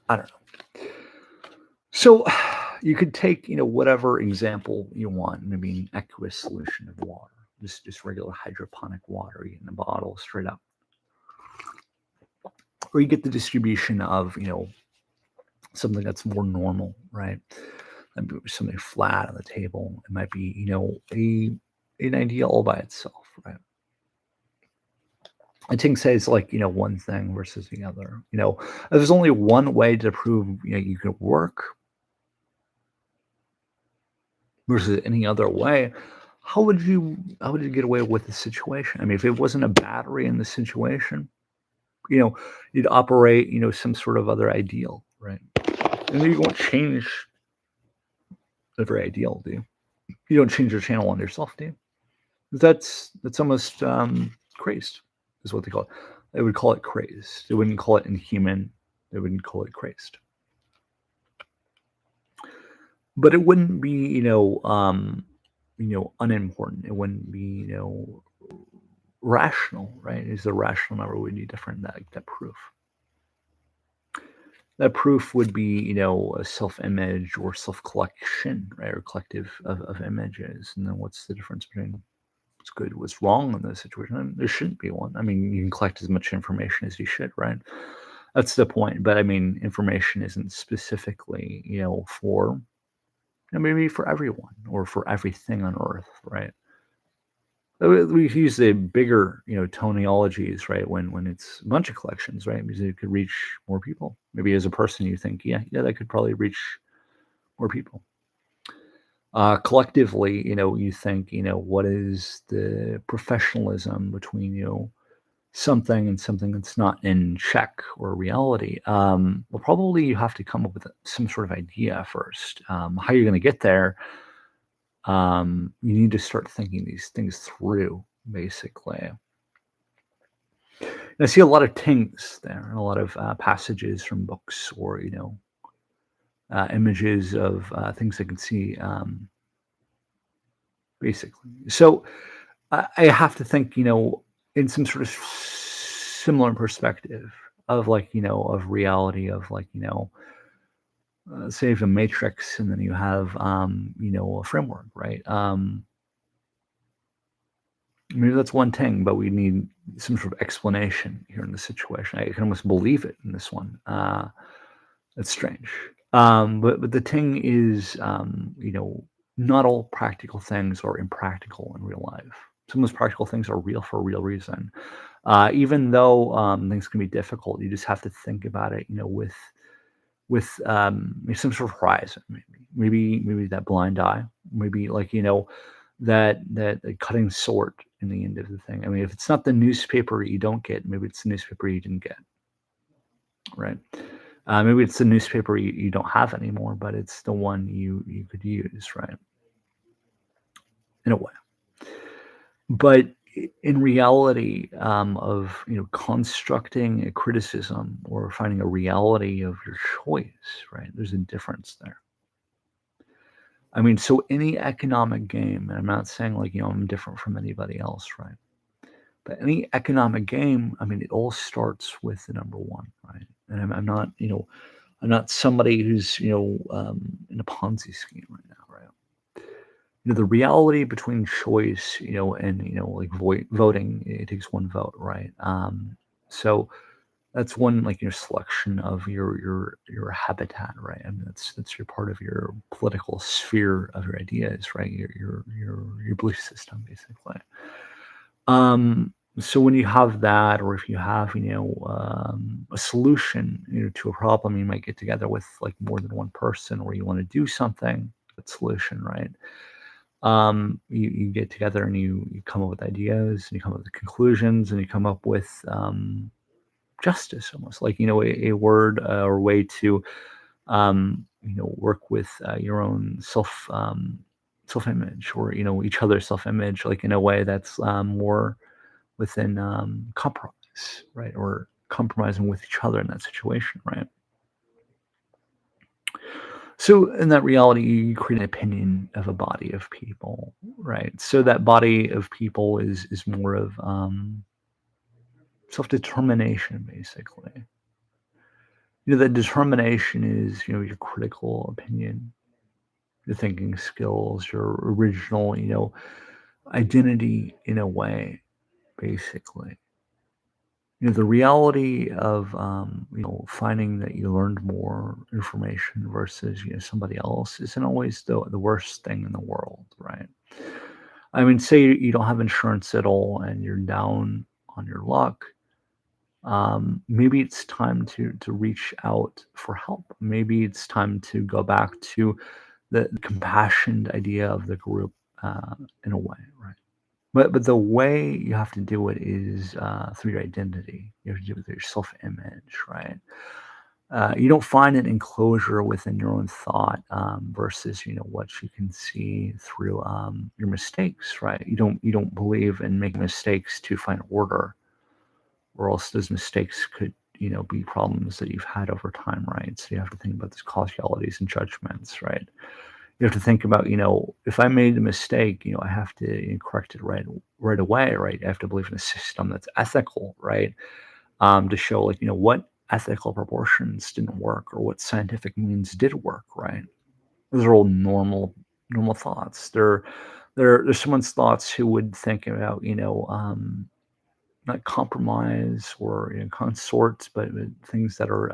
I don't know. So you could take, whatever example you want, maybe an aqueous solution of water, just regular hydroponic water in a bottle straight up. Or you get the distribution of, something that's more normal, right? Something flat on the table. It might be, an idea all by itself, right? I think says like, one thing versus the other. If there's only one way to prove, you can work versus any other way, how would you get away with the situation? I mean, if it wasn't a battery in the situation, you know, you'd operate, some sort of other ideal, right? And then you won't change the very ideal, do you? You don't change your channel on yourself, do you? That's almost crazed, is what they call it. They would call it crazed. They wouldn't call it inhuman. They wouldn't call it crazed. But it wouldn't be, unimportant. It wouldn't be, rational, right? Is the rational number would be different that proof. That proof would be, a self-image or self-collection, right? Or collective of images. And then what's the difference between what's good, what's wrong in this situation? And there shouldn't be one. I mean, you can collect as much information as you should, right? That's the point. But I mean, information isn't specifically, for maybe for everyone or for everything on Earth, right? We use the bigger, toneologies, right? When it's a bunch of collections, right? Because it could reach more people. Maybe as a person, you think, yeah, that could probably reach more people. Collectively, you think, what is the professionalism between, something and something that's not in check or reality? Well, probably you have to come up with some sort of idea first. How you're going to get there, you need to start thinking these things through, basically. And I see a lot of things there, and a lot of passages from books or images of things I can see, basically. So I have to think, in some sort of similar perspective of like, of reality of like, say if a matrix and then you have, a framework, right? Maybe that's one thing, but we need some sort of explanation here in this situation. I can almost believe it in this one. That's strange. But the thing is, not all practical things are impractical in real life. Some of those practical things are real for a real reason. Even though things can be difficult, you just have to think about it, with some sort of horizon, maybe that blind eye, maybe like that cutting sword in the end of the thing. I mean, if it's not the newspaper you don't get, maybe it's the newspaper you didn't get, right? Maybe it's the newspaper you don't have anymore, but it's the one you could use, right? In a way. But in reality, of constructing a criticism or finding a reality of your choice, right? There's a difference there. I mean, so any economic game, and I'm not saying like I'm different from anybody else, right? But any economic game, I mean, it all starts with the number one, right? And I'm not, I'm not somebody who's in a Ponzi scheme right now, right? The reality between choice, and like voting, it takes one vote, right? So that's one like your selection of your habitat, right? I mean, that's your part of your political sphere of your ideas, right? Your belief system, basically. So when you have that, or if you have, a solution, to a problem, you might get together with like more than one person, or you want to do something, that solution, right? You get together and you come up with ideas, and you come up with conclusions, and you come up with justice, almost like a word, or way to work with your own self image, or each other's self image, like in a way that's more within compromise, right? Or compromising with each other in that situation, right? So in that reality, you create an opinion of a body of people, right? So that body of people is more of self determination, basically. That determination is your critical opinion, your thinking skills, your original identity in a way, basically. The reality of finding that you learned more information versus somebody else isn't always the worst thing in the world, right? I mean, say you don't have insurance at all and you're down on your luck. Maybe it's time to reach out for help. Maybe it's time to go back to the compassionate idea of the group, in a way, right? But the way you have to do it is through your identity. You have to do it with your self-image, right? You don't find an enclosure within your own thought, versus what you can see through your mistakes, right? You don't believe in making mistakes to find order, or else those mistakes could be problems that you've had over time, right? So you have to think about these causalities and judgments, right? You have to think about, if I made a mistake, I have to correct it right away, right? I have to believe in a system that's ethical, right? To show like, what ethical proportions didn't work, or what scientific means did work, right? Those are all normal thoughts. There's someone's thoughts who would think about, not compromise or consorts, but things that are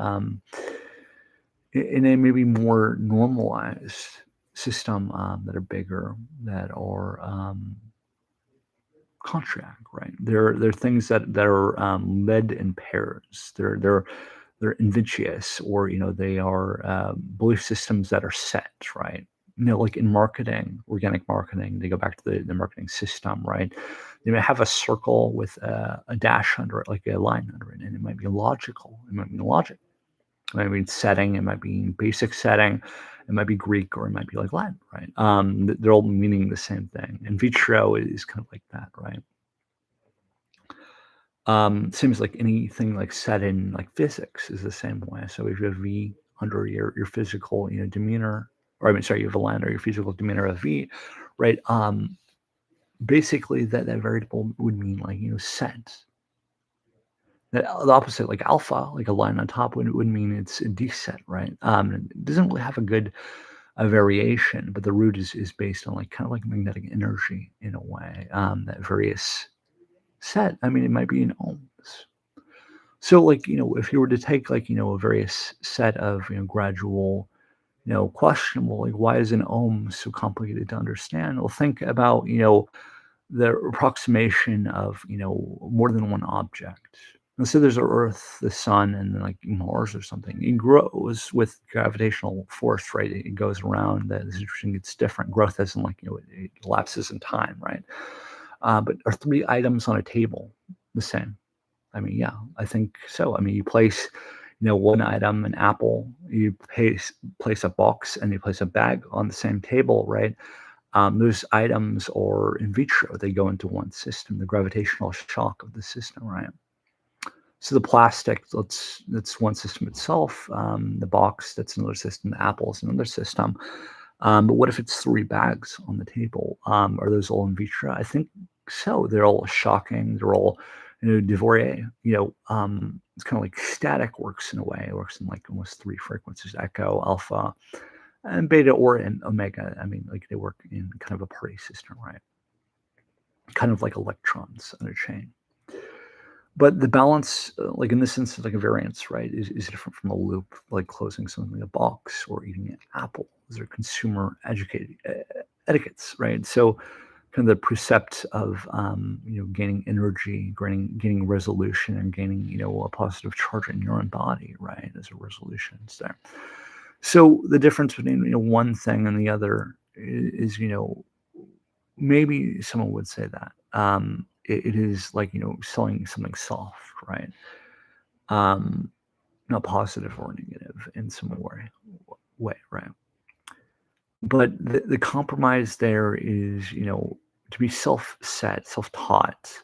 in a maybe more normalized system, that are bigger, that are contract, right? They're things that are led in pairs. They're invicious, or they are belief systems that are set, right? Like in marketing, organic marketing, they go back to the marketing system, right? They may have a circle with a dash under it, like a line under it, and it might be logical. It might be logic. It might be setting. It might be basic setting. It might be Greek, or it might be like Latin, right? They're all meaning the same thing. In vitro is kind of like that, right? Seems like anything like set in like physics is the same way. So if you have V under your physical, demeanor, or I mean, sorry, you have a line or your physical demeanor of V, right? Basically that variable would mean like set. The opposite, like alpha, like a line on top would mean it's a deset, right? It doesn't really have a good a variation, but the root is based on like kind of like magnetic energy in a way. That various set. I mean, it might be in ohms. So, like, if you were to take like, a various set of, gradual, questionable, like, why is an ohm so complicated to understand? Well, think about, the approximation of, more than one object. And so there's Earth, the sun, and then like Mars or something. It grows with gravitational force, right? It goes around. That is interesting. It's different. Growth isn't like, it elapses in time, right? But are three items on a table the same? I mean, yeah, I think so. I mean, one item, an apple, you place a box and you place a bag on the same table, right? Those items are in vitro. They go into one system, the gravitational shock of the system, right? So the plastic, that's one system itself. The box, that's another system. The apple is another system. But what if it's three bags on the table? Are those all in vitro? I think so. They're all shocking. They're all, Dvorak, it's kind of like static works in a way. It works in like almost three frequencies: echo, alpha, and beta, or in omega. I mean, like they work in kind of a party system, right? Kind of like electrons on a chain. But the balance, like in this instance, like a variance, right, is different from a loop, like closing something like a box or eating an apple. Those are consumer educated etiquettes, right? So, kind of the precept of gaining energy, gaining resolution, and gaining a positive charge in your own body, right, as a resolution. There. So the difference between one thing and the other is maybe someone would say that it is like selling something soft, right? Um, Not positive or negative in some way, right? But the compromise there is to be self-set, self-taught.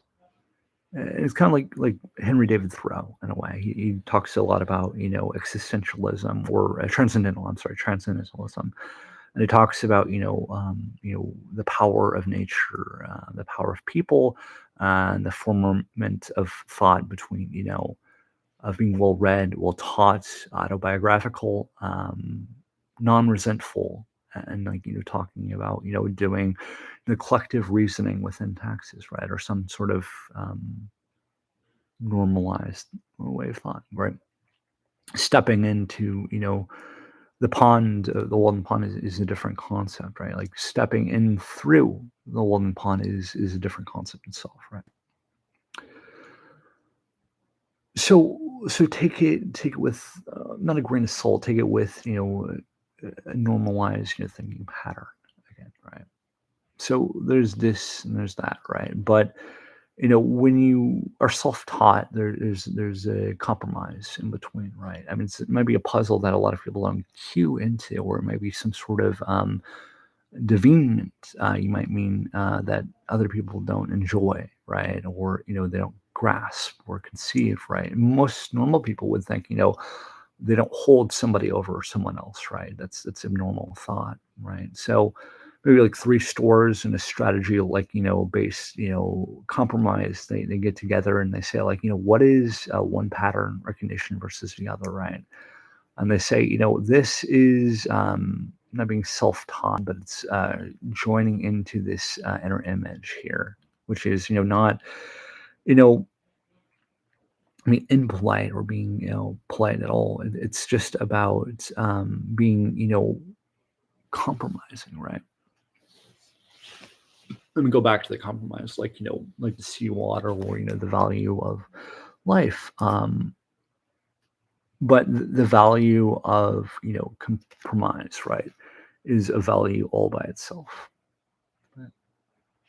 It's kind of like Henry David Thoreau in a way. He talks a lot about existentialism or transcendental. I'm sorry, transcendentalism, and he talks about the power of nature, the power of people, and the formament of thought between of being well read, well taught, autobiographical, non-resentful, and like talking about doing the collective reasoning within taxes, right, or some sort of normalized way of thought, right? Stepping into the pond, the Walden Pond is a different concept, right? Like stepping in through the Walden Pond is a different concept itself, right? So take it with not a grain of salt. Take it with a normalized thinking pattern again, right? So there's this and there's that, right? But when you are self-taught, there's a compromise in between, right? I mean, it might be a puzzle that a lot of people don't cue into, or it might be some sort of deviant, you might mean, that other people don't enjoy, right? Or they don't grasp or conceive, right? Most normal people would think, they don't hold somebody over someone else, right? That's a normal thought, right? So maybe like three stores and a strategy like based compromise. They get together and they say like what is one pattern recognition versus the other, right? And they say this is not being self-taught, but it's joining into this inner image here, which is not you know I mean, impolite or being, polite at all. It's just about being, compromising, right? Let me go back to the compromise, like like the seawater or the value of life. But the value of compromise, right, is a value all by itself, right?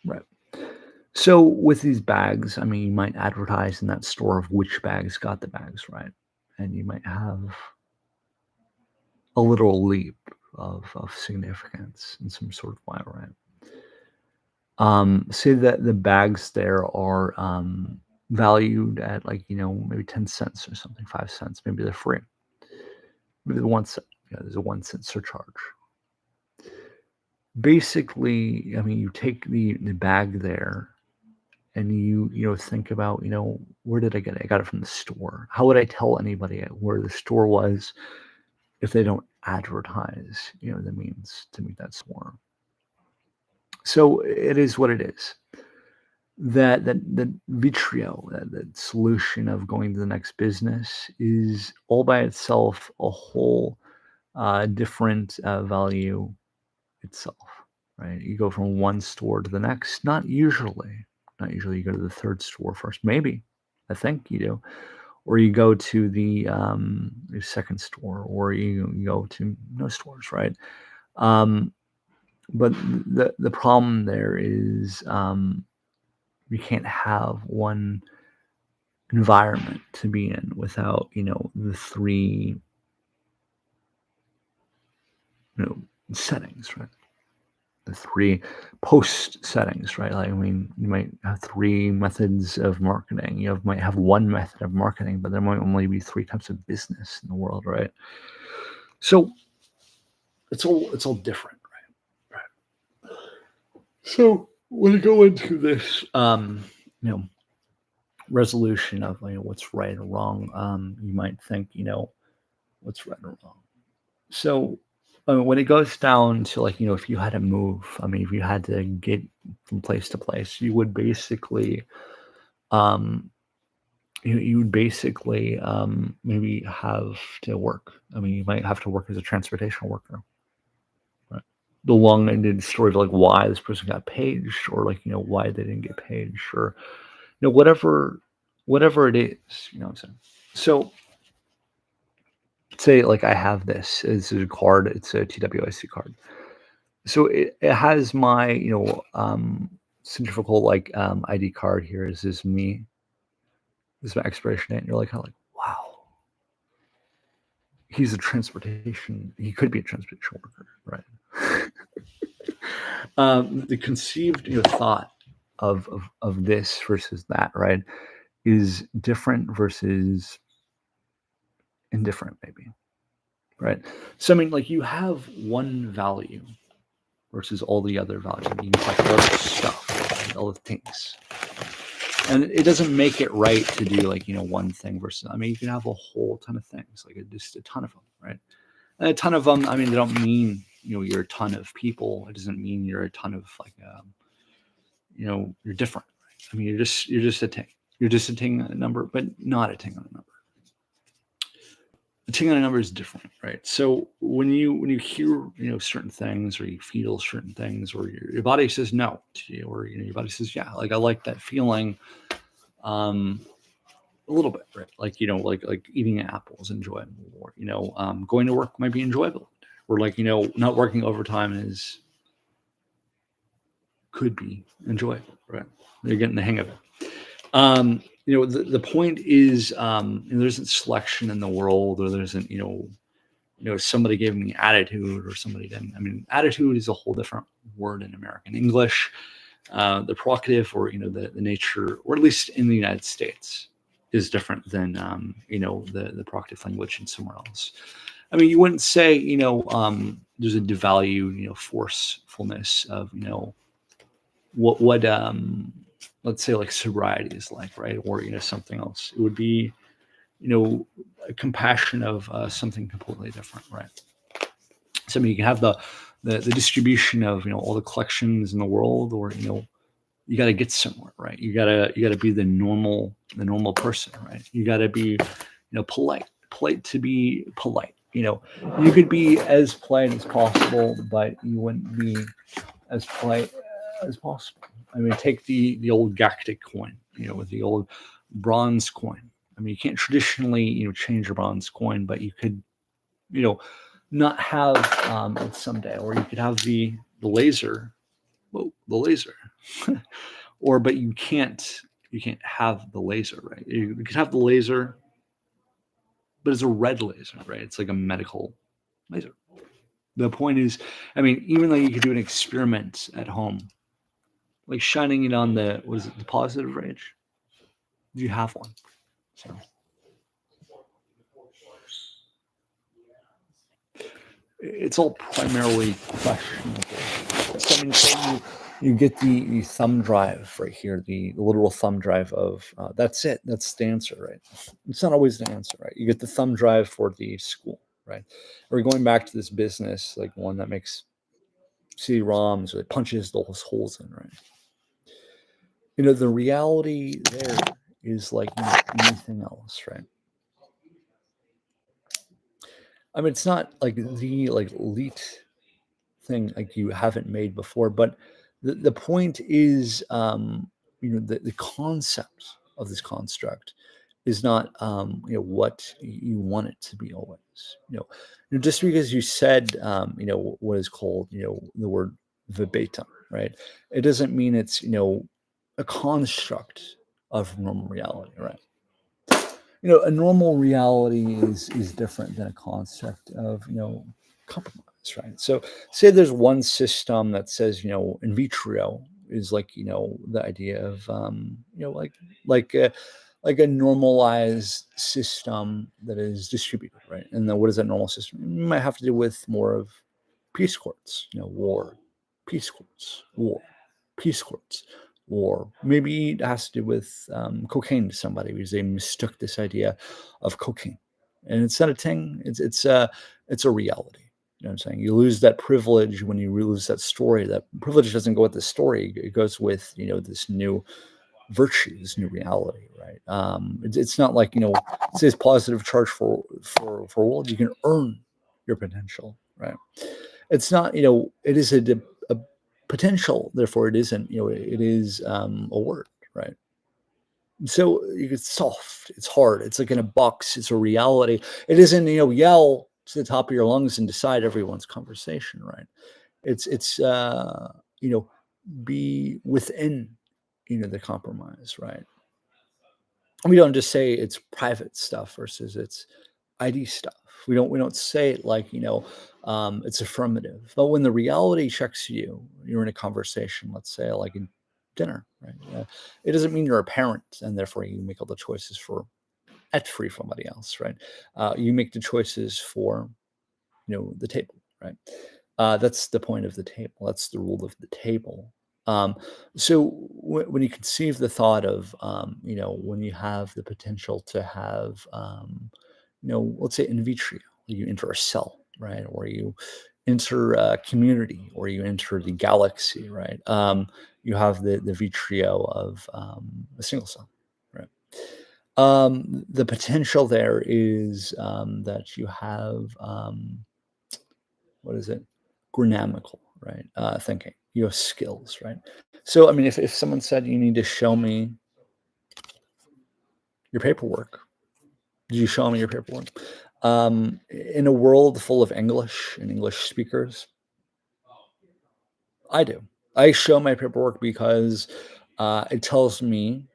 Right. So with these bags, I mean, you might advertise in that store of which bags got the bags, right? And you might have a literal leap of significance in some sort of way, right? Say that the bags there are valued at like, maybe 10 cents or something, 5 cents. Maybe they're free. Maybe the 1 cent, there's a 1 cent surcharge. Basically, I mean, you take the bag there and you think about, where did I get it? I got it from the store. How would I tell anybody where the store was if they don't advertise, the means to meet that store? So it is what it is. That vitriol, that solution of going to the next business is all by itself a whole different value itself, right? You go from one store to the next. Not usually. You go to the third store first. Maybe, I think you do, or you go to the second store, or you go to no stores, right? Um, but the problem there is you can't have one environment to be in without, the three, settings, right? The three post settings, right? Like, I mean, you might have three methods of marketing. Might have one method of marketing, but there might only be three types of business in the world, right? So it's all different, right? Right. So when you go into this, you know, resolution of what's right or wrong, you might think, what's right or wrong. So when it goes down to, like, if you had to move, I mean, if you had to get from place to place, you would basically, um, you would basically maybe have to work. I mean, you might have to work as a transportation worker. Right? The long-ended story of, like, why this person got paged, or, like, why they didn't get paged, or whatever it is. You know what I'm saying? So say, like, I have this as a card. It's a TWIC card. So it has my, centrifugal, like, ID card here. Is this me? This is my expiration date. And you're like, kind of like, wow, he could be a transportation worker, right? The conceived, thought of this versus that, right, is different versus indifferent, maybe, right? So I mean, like, you have one value versus all the other values. I mean, like, all the stuff, right? All the things. And it doesn't make it right to do, like, one thing versus, I mean, you can have a whole ton of things, like, just a ton of them, right? And a ton of them, I mean, they don't mean, you're a ton of people. It doesn't mean you're a ton of, like, you're different, right? I mean, you're just a ting. You're just a ting on a number, but not a ting on a number. A ting on a number is different, right? So when you hear, certain things, or you feel certain things, or your body says no to you, or your body says, yeah, like, I like that feeling, um a little bit, right? Like, like eating an apple is enjoyable, or going to work might be enjoyable, or, like, not working overtime is could be enjoyable, right? You're getting the hang of it. The point is, there isn't selection in the world, or there isn't, somebody gave me attitude or somebody didn't. I mean, attitude is a whole different word in American English. The provocative, or the nature, or at least in the United States, is different than, the provocative language in somewhere else. I mean, you wouldn't say, there's a devalued, forcefulness of, what let's say, like, sobriety is like, right? Or, something else. It would be, a compassion of, something completely different, right? So I mean, you can have the distribution of, all the collections in the world, or, you got to get somewhere, right? You got to be the normal person, right? You got to be, polite to be polite. You could be as polite as possible, but you wouldn't be as polite as possible. I mean, take the old Galactic coin, with the old bronze coin. I mean, you can't traditionally, change your bronze coin, but you could, you know, not have, it someday, or you could have the laser, the laser, or but you can't have the laser, right? You could have the laser, but it's a red laser, right? It's like a medical laser. The point is, I mean, even though you could do an experiment at home, like shining it on the, what is it, the positive range? Do you have one? So it's all primarily questionable. So I mean, say you get the thumb drive right here, the literal thumb drive of, that's it. That's the answer, right? It's not always the answer, right? You get the thumb drive for the school, right? Or going back to this business, like one that makes CD-ROMs, or it punches those holes in, right? The reality there is like, anything else, right? I mean, it's not like the, like, elite thing, like, you haven't made before, but the point is, the concept of this construct is not, what you want it to be always. Just because you said, what is called, the word verbatim, right? It doesn't mean it's, a construct of normal reality, right? A normal reality is different than a concept of compromise, right? So say there's one system that says in vitro is like the idea of like a like a normalized system that is distributed, right? And then what is that normal system? You might have to do with more of peace courts, war, peace courts, war, peace courts, war. Maybe it has to do with cocaine to somebody because they mistook this idea of cocaine, and it's not a thing. It's a reality. You know what I'm saying? You lose that privilege when you lose that story. That privilege doesn't go with the story; it goes with this new virtue, this new reality, right? It's not like it says positive charge for world. You can earn your potential, right? It's not it is a potential, therefore it isn't it is a word, right? So it's soft, it's hard, it's like in a box, it's a reality. It isn't yell to the top of your lungs and decide everyone's conversation, right? It's you know be within the compromise, right? We don't just say it's private stuff versus it's ID stuff. We don't say it like it's affirmative. But when the reality checks you, you're in a conversation. Let's say like in dinner, right? It doesn't mean you're a parent and therefore you make all the choices for free from somebody else, right? You make the choices for the table, right? That's the point of the table. That's the rule of the table. Um, so when you conceive the thought of, when you have the potential to have, let's say in vitro, you enter a cell, right, or you enter a community, or you enter the galaxy, right? You have the vitrio of a single cell, right? The potential there is that you have. What is it? Grammatical, right? Thinking. You have skills, right? So, I mean, if someone said you need to show me your paperwork, did you show me your paperwork? In a world full of English and English speakers, I do. I show my paperwork because it tells me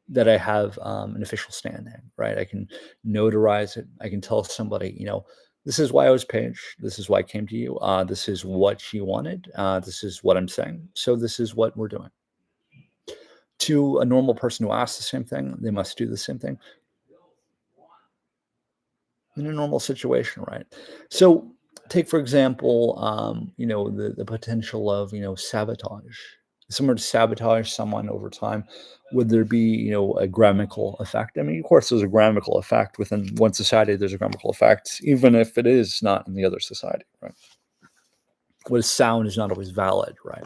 that I have an official standing, right? I can notarize it. I can tell somebody, this is why I was paged. This is why I came to you. This is what you wanted. This is what I'm saying. So this is what we're doing. To a normal person who asks the same thing, they must do the same thing in a normal situation, right? So take for example, the potential of sabotage. If someone were to sabotage someone over time, would there be a grammatical effect? I mean, of course, there's a grammatical effect within one society. There's a grammatical effect, even if it is not in the other society, right? What is sound is not always valid, right?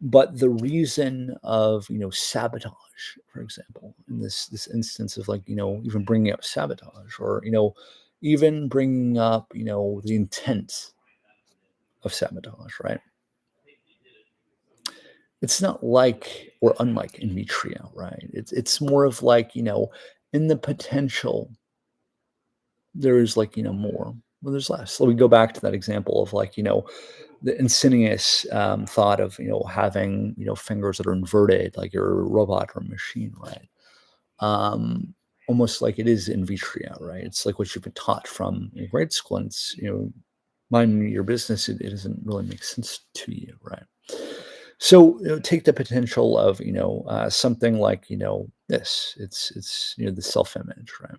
But the reason of sabotage, for example, in this instance of like even bringing up sabotage, or even bringing up the intent of sabotage, right? It's not like or unlike in vitrio, right? It's more of like in the potential there is like more. Well, there's less. So we go back to that example of like the insidious thought of having fingers that are inverted, like you're a robot or a machine, right? um, Almost like it is in vitrio, right? It's like what you've been taught from grade school, and it's mind your business. It doesn't really make sense to you, right? So take the potential of something like this. It's the self image, right?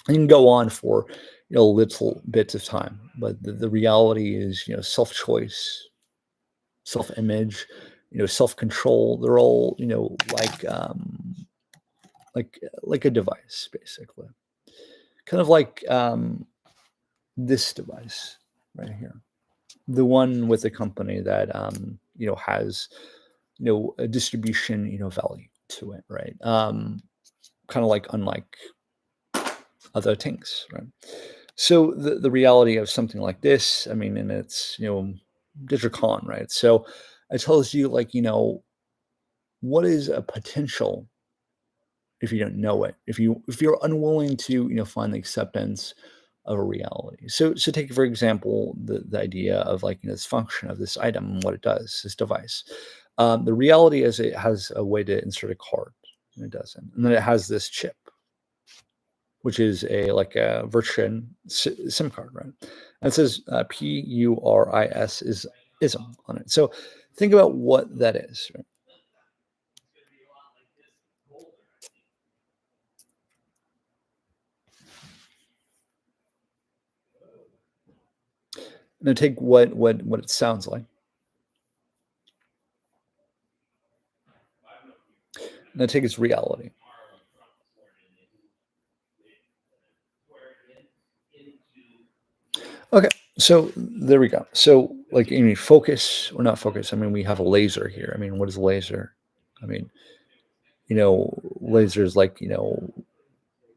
You can go on for little bits of time, but the reality is self choice, self image, self control. They're all like a device, basically, kind of like this device right here, the one with the company that has a distribution value to it, right? Kind of like unlike other things, right? So the reality of something like this, I mean, and it's Digicon, right? So it tells you like what is a potential if you don't know it, if you're unwilling to find the acceptance of a reality. So take for example the idea of like this function of this item and what it does, this device. The reality is it has a way to insert a card, and it doesn't, and then it has this chip. which is a like a Virtual SIM card, right? And it says PURIS is ism on it. So think about what that is. Right? Now take what it sounds like. Now take its reality. Okay, so there we go. So like, I mean, focus or not focus. I mean, we have a laser here. I mean, what is a laser? I mean, laser is like a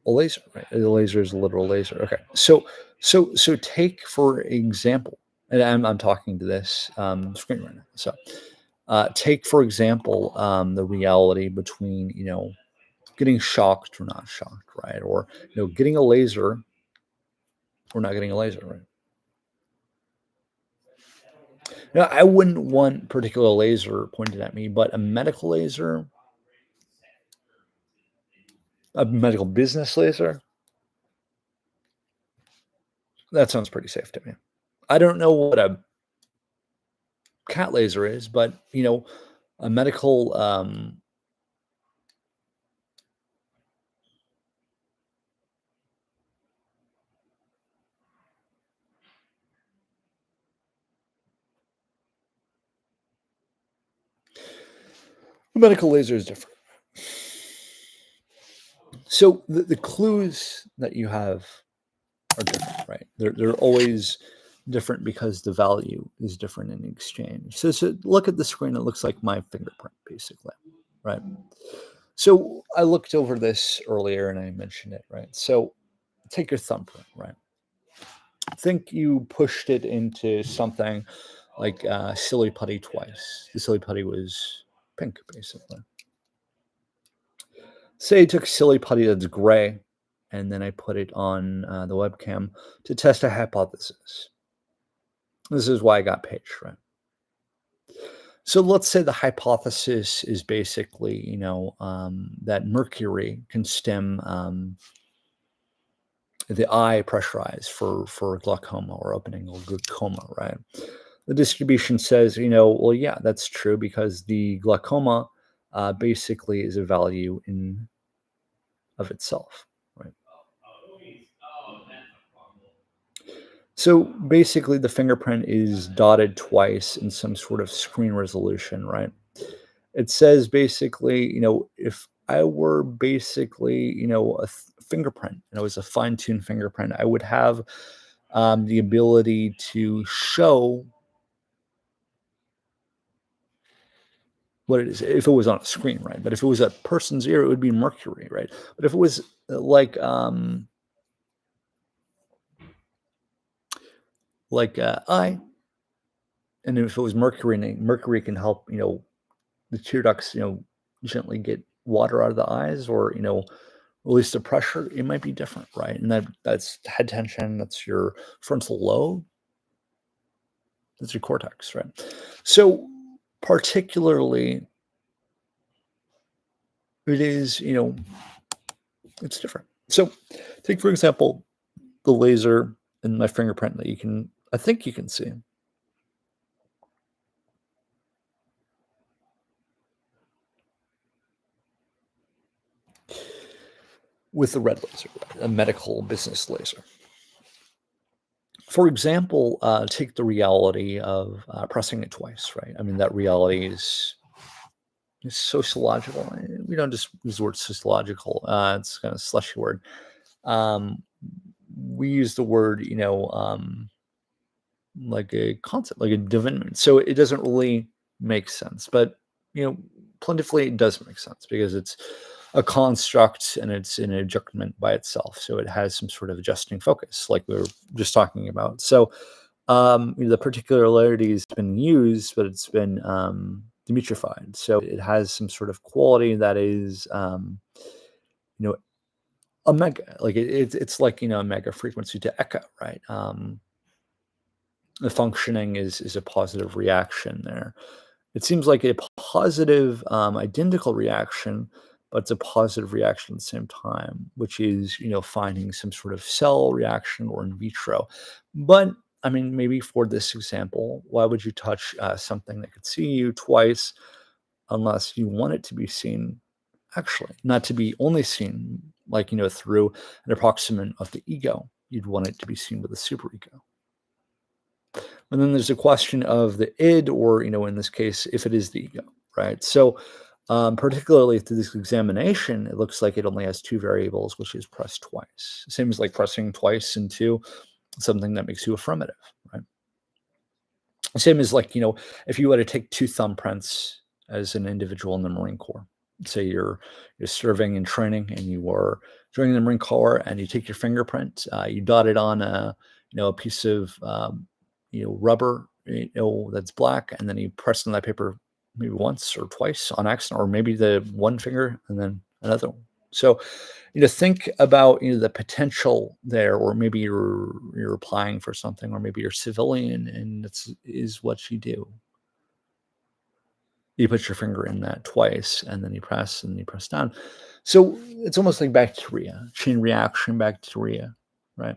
laser, right? A laser is a literal laser. Okay, so take for example, and I'm talking to this screen right now. So take for example the reality between getting shocked or not shocked, right? Or getting a laser or not getting a laser, right? Now, I wouldn't want particular laser pointed at me, but a medical laser, a medical business laser, that sounds pretty safe to me. I don't know what a cat laser is, but a medical laser is different. So the clues that you have are different, right? They're always different because the value is different in exchange. So look at the screen. It looks like my fingerprint, basically, right? So I looked over this earlier and I mentioned it, right? So take your thumbprint, right? Think you pushed it into something like silly putty twice. The silly putty was pink, basically. Say I took silly putty that's gray, and then I put it on the webcam to test a hypothesis. This is why I got paged, right? So let's say the hypothesis is basically, that mercury can stem the eye pressurized for glaucoma or opening or glaucoma, right? The distribution says, well, yeah, that's true because the glaucoma basically is a value in of itself, right? So basically, the fingerprint is dotted twice in some sort of screen resolution, right? It says basically, if I were basically, fingerprint and it was a fine tuned fingerprint, I would have the ability to show what it is if it was on a screen, right? But if it was a person's ear, it would be mercury, right? But if it was eye, and if it was mercury, and mercury can help, the tear ducts, gently get water out of the eyes, or release the pressure. It might be different, right? And that's head tension. That's your frontal lobe. That's your cortex, right? So particularly, it is, it's different. So take for example the laser in my fingerprint that I think you can see. With the red laser, a medical business laser. For example, take the reality of pressing it twice, right? I mean, that reality is sociological. We don't just use the word sociological. It's kind of a slushy word. We use the word, like a concept, like a divinity. So it doesn't really make sense, but plentifully it does make sense because it's a construct and it's an adjustment by itself. So it has some sort of adjusting focus, like we were just talking about. So the particularity has been used, but it's been demystified. So it has some sort of quality that is, you know, a mega, like it's like a mega frequency to echo, right? The functioning is a positive reaction there. It seems like a positive identical reaction, but it's a positive reaction at the same time, which is, finding some sort of cell reaction or in vitro. But I mean, maybe for this example, why would you touch something that could see you twice unless you want it to be seen actually, not to be only seen like, through an approximant of the ego? You'd want it to be seen with a superego. And then there's a question of the id, or, in this case, if it is the ego, right? So, particularly through this examination, it looks like it only has two variables, which is press twice. Same as like pressing twice into something that makes you affirmative, right? Same as like, if you were to take two thumbprints as an individual in the Marine Corps, say you're serving and training and you were joining the Marine Corps, and you take your fingerprint, you dot it on a piece of rubber, that's black, and then you press on that paper maybe once or twice on accident, or maybe the one finger and then another one. So, think about the potential there, or maybe you're applying for something, or maybe you're civilian, and is what you do. You put your finger in that twice, and then you press, and you press down. So it's almost like bacteria, chain reaction bacteria, right?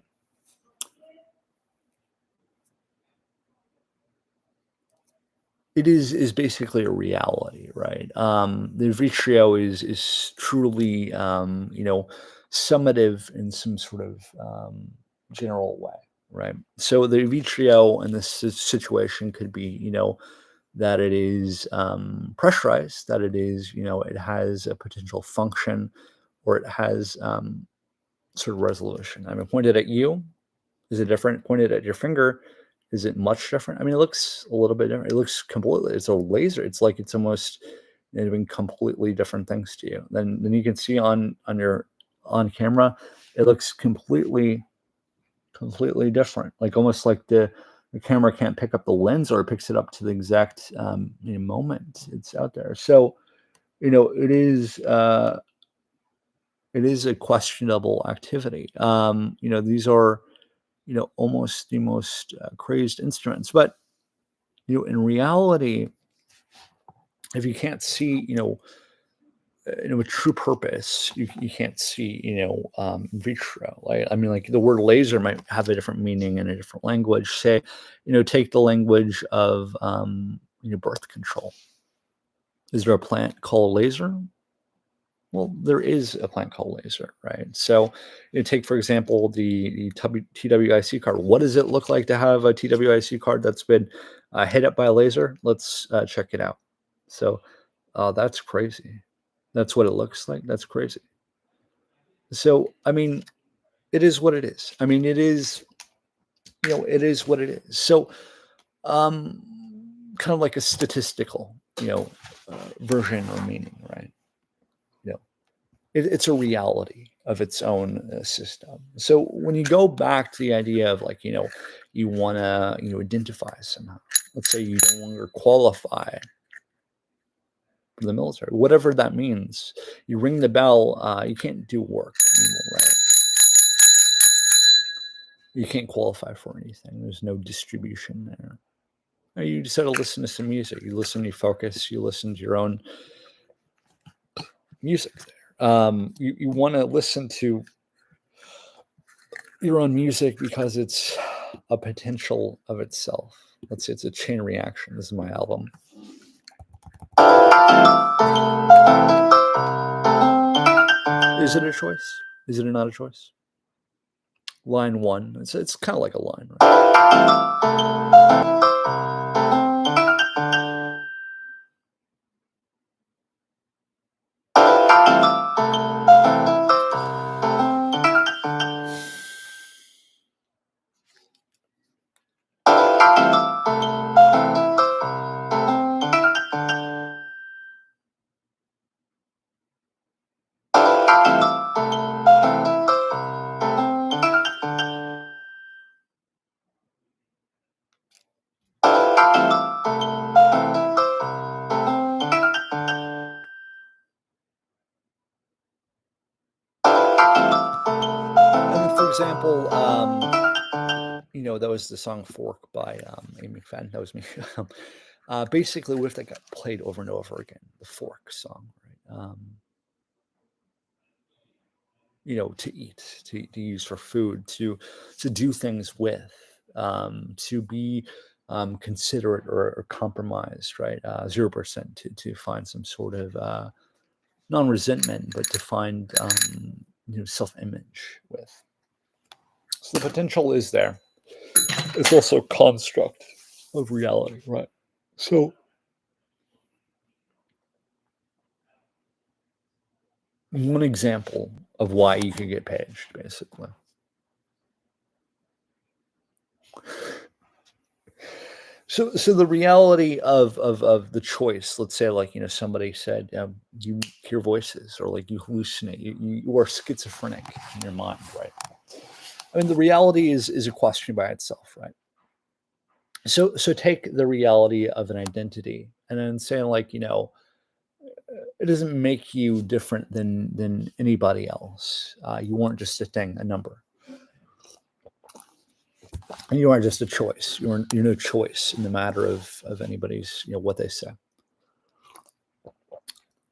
It is basically a reality, right? The vitrio is truly, summative in some sort of general way, right? So the vitrio in this situation could be, that it is pressurized, that it is, it has a potential function, or it has sort of resolution. I mean, pointed at you, is it different? Pointed at your finger, is it much different? I mean, it looks a little bit different. It looks completely, it's a laser. It's like it's almost doing completely different things to you. Then you can see on your on camera, it looks completely different. Like almost like the camera can't pick up the lens, or it picks it up to the exact moment it's out there. So it is a questionable activity. These are almost the most crazed instruments. But in reality, if you can't see, a true purpose, you can't see, vitro. Like, I mean, like the word laser might have a different meaning in a different language. Say, take the language of, birth control. Is there a plant called laser? Well, there is a plant called laser, right? So, take, for example, the TWIC card. What does it look like to have a TWIC card that's been hit up by a laser? Let's check it out. So, that's crazy. That's what it looks like. That's crazy. So, I mean, it is what it is. I mean, it is, it is what it is. So, kind of like a statistical, version or meaning, right? It's a reality of its own system. So when you go back to the idea of like, you want to, identify somehow, let's say you no longer qualify for the military, whatever that means, you ring the bell, you can't do work anymore, right? You can't qualify for anything. There's no distribution there. You just had to listen to some music. You listen, you focus, you listen to your own music there. You want to listen to your own music because it's a potential of itself. Let's say it's a chain reaction. This is my album. Is it a choice? Is it not a choice? Line one. It's kind of like a line, right? I mean, for example, that was the song "Fork" by Amy McFadden. That was me. Basically, what if that got played over and over again? The Fork song, right? to eat, to use for food, to do things with, to be considerate or compromised, right? 0% to find some sort of non-resentment, but to find self-image with. So the potential is there. It's also a construct of reality, right? So one example of why you could get paged, basically. So the reality of the choice, let's say, like, somebody said, you hear voices, or like you hallucinate, you are schizophrenic in your mind, right? I mean, the reality is a question by itself, right? So take the reality of an identity, and then saying, like, it doesn't make you different than anybody else. You weren't just a thing, a number. And you aren't just a choice. You're no choice in the matter of anybody's, what they say,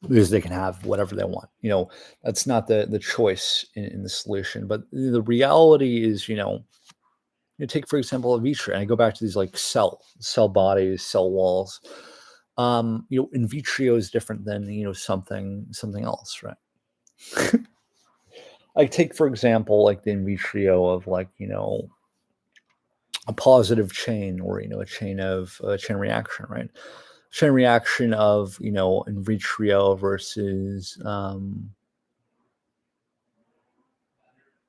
because they can have whatever they want. That's not the choice in the solution. But the reality is, you take, for example, a vitro, and I go back to these, like, cell bodies, cell walls. In vitro is different than something else, right? Like, take, for example, like the in vitro of, like, a positive chain, or a chain reaction, right? Chain reaction of in vitro versus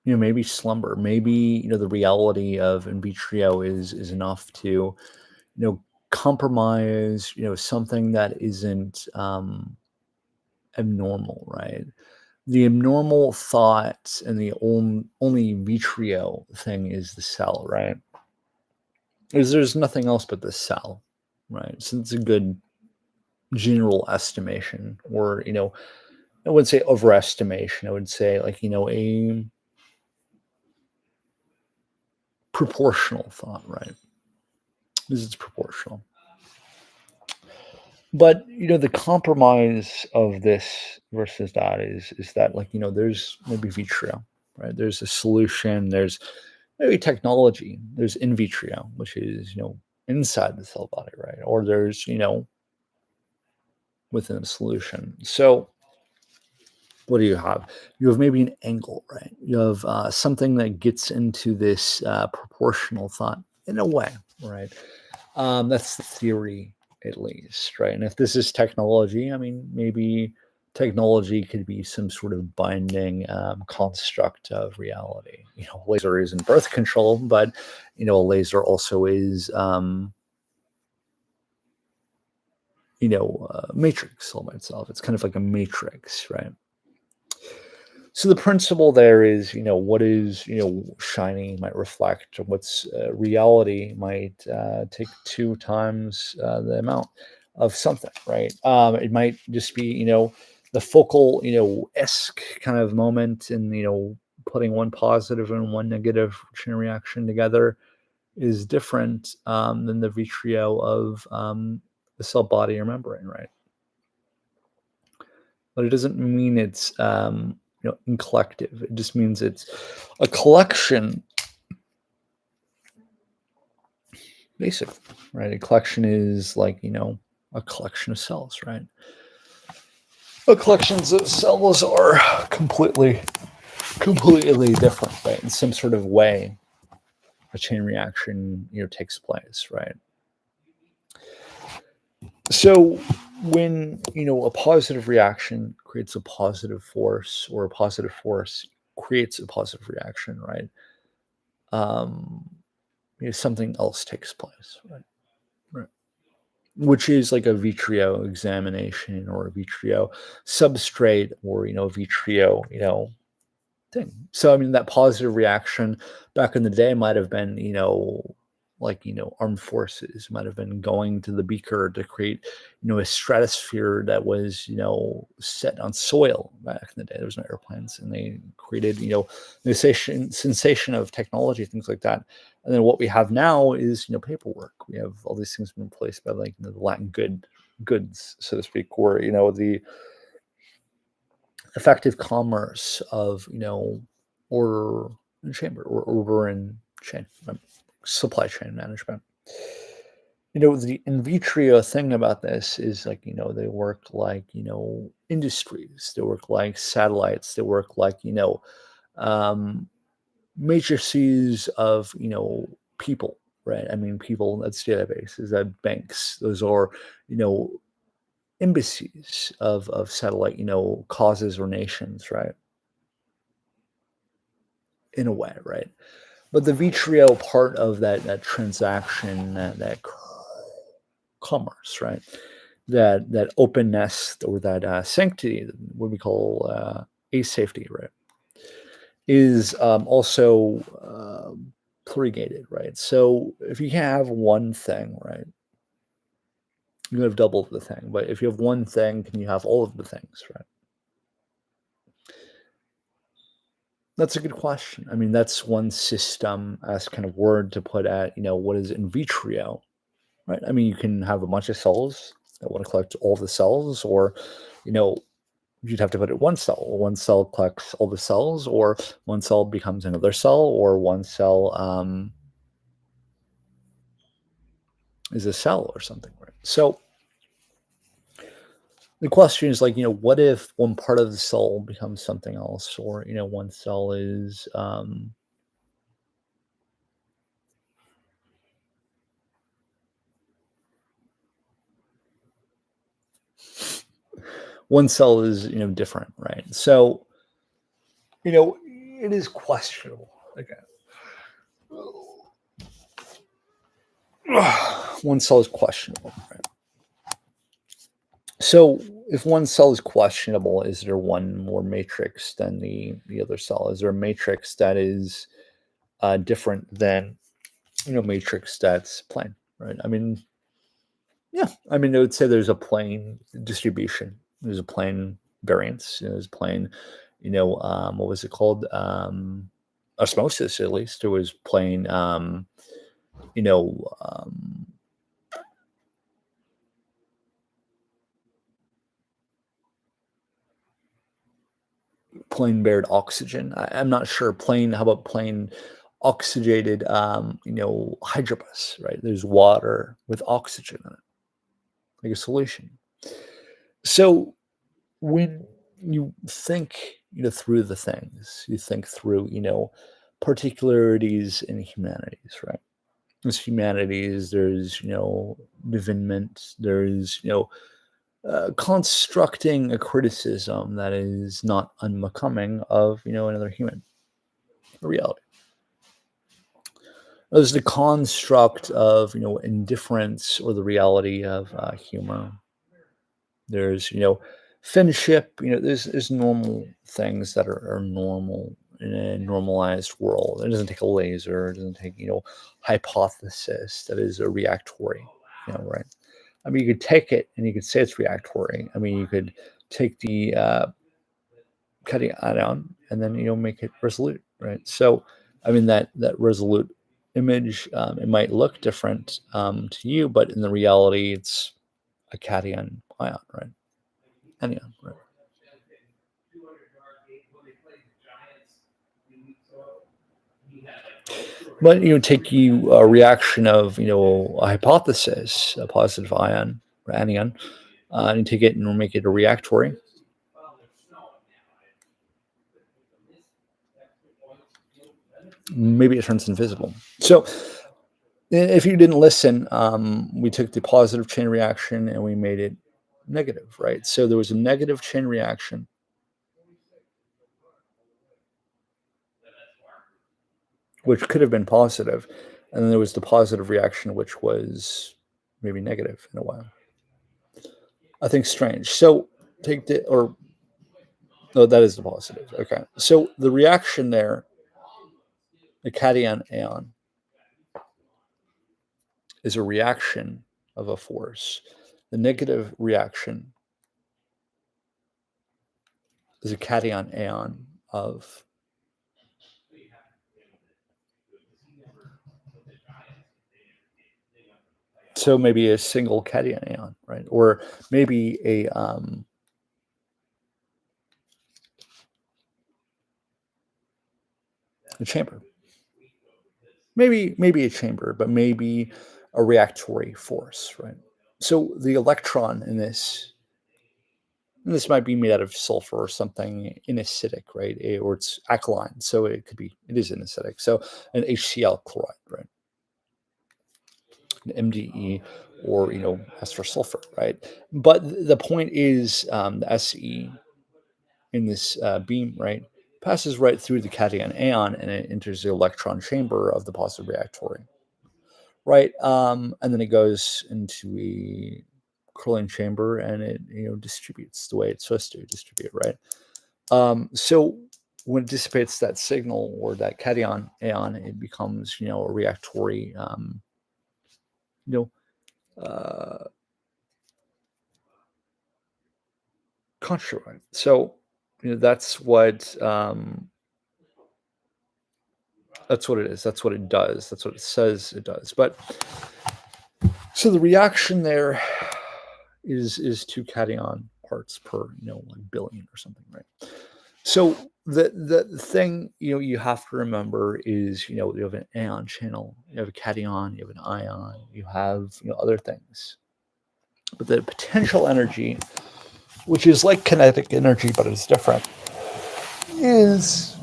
maybe slumber, maybe the reality of in vitro is enough to compromise something that isn't abnormal, right? The abnormal thought and the only vitro thing is the cell, right? There's nothing else but the cell, right? So it's a good general estimation, or I wouldn't say overestimation. I would say, like, a proportional thought, right? Because it's proportional. But the compromise of this versus that is that, like, there's maybe vitro, right? There's a solution. There's maybe technology. There's in vitro, which is inside the cell body, right? Or there's within a solution. So what do you have? You have maybe an angle, right? You have something that gets into this proportional thought in a way, right? That's the theory, at least, right? And if this is technology, I mean, maybe technology could be some sort of binding construct of reality. Laser isn't birth control, but a laser also is, matrix all by itself. It's kind of like a matrix, right? So the principle there is, what is, shiny might reflect, what's reality might take 2 times the amount of something, right? It might just be, the focal, esque kind of moment, and, putting one positive and one negative chain reaction together is different than the vitro of the cell body or membrane, right? But it doesn't mean it's collective. It just means it's a collection, basically, right? A collection is like a collection of cells, right? But collections of cells are completely different, right? In some sort of way, a chain reaction takes place, right? So when a positive reaction creates a positive force, or a positive force creates a positive reaction, right? um Something else takes place, right? Right. Which is like a vitro examination, or a vitro substrate, or a vitro thing. So I mean, that positive reaction back in the day might have been like armed forces might have been going to the beaker to create a stratosphere that was set on soil. Back in the day, there was no airplanes, and they created the sensation of technology, things like that. And then what we have now is paperwork. We have all these things been replaced by, like, the Latin goods, so to speak, or the effective commerce of, order and chamber, or order and chain, supply chain management. The in vitro thing about this is, like, they work like, industries, they work like satellites, they work like, um, matrices of, people, right? I mean, people, that's databases, banks, those are, you know, embassies of satellite, causes or nations, right? In a way, right? But the Vitrio part of that transaction, that commerce, right? That openness, or that sanctity, what we call a safety, right? Is also plurigated, right? So if you have one thing, right, you have double the thing. But if you have one thing, can you have all of the things, right? That's a good question. I mean, that's one system as kind of word to put at, what is in vitro, right? I mean, you can have a bunch of cells that want to collect all the cells, or, you know, you'd have to put it one cell. One cell collects all the cells, or one cell becomes another cell, or one cell is a cell or something, right? So the question is, like, what if one part of the cell becomes something else, or, one cell is one cell is, different, right? So, it is questionable. Again, one cell is questionable, right? So if one cell is questionable, is there one more matrix than the other cell? Is there a matrix that is different than, matrix that's plain, right? I mean, yeah, I mean, I would say there's a plane distribution. There's a plane variance. There's plane, what was it called? Osmosis, at least. There was plane, you know, um, plane bared oxygen. I'm not sure. Plane, how about plane oxygenated, hydrobus, right? There's water with oxygen in it, like a solution. So when you think, through the things, you think through, particularities in humanities, right? There's humanities, there's, divinement, there's, constructing a criticism that is not unbecoming of, another human, a reality. There's the construct of, indifference, or the reality of humor. There's, kinship. There's normal things that are normal in a normalized world. It doesn't take a laser. It doesn't take, hypothesis that is a reactory, right? I mean, you could take it and you could say it's reactory. I mean, you could take the cutting ion and then, make it resolute, right? So, I mean, that resolute image, it might look different to you, but in the reality, it's a cation ion, right? Anion, right? But, take you a reaction of, a hypothesis, a positive ion or anion, and you take it and make it a reactory. Maybe it turns invisible. So if you didn't listen, we took the positive chain reaction and we made it negative, right? So there was a negative chain reaction, which could have been positive, and then there was the positive reaction, which was maybe negative in a way. I think strange. So take the, or no, that is the positive. Okay. So the reaction there, the cation ion, is a reaction of a force. The negative reaction is a cation ion of, so maybe a single cation ion, right? Or maybe a A chamber. Maybe a chamber, but maybe a reactory force, right? So the electron in this, and this might be made out of sulfur or something inacidic, right? Or it's alkaline, so it is inacidic. So an HCl chloride, right? An MDE, or as for sulfur, right? But the point is, the Se in this beam, right, passes right through the cation ion and it enters the electron chamber of the positive reactory, right? And then it goes into a curling chamber and it distributes the way it's supposed to distribute, right? So when it dissipates that signal or that cation ion, it becomes a reactory you know uh, construct. So that's what it is. That's what it does. That's what it says it does. But so the reaction there is 2 cation parts per 1 billion or something, right? So the thing you have to remember is you have an anion channel, you have a cation, you have an ion, you have other things. But the potential energy, which is like kinetic energy but it's different, is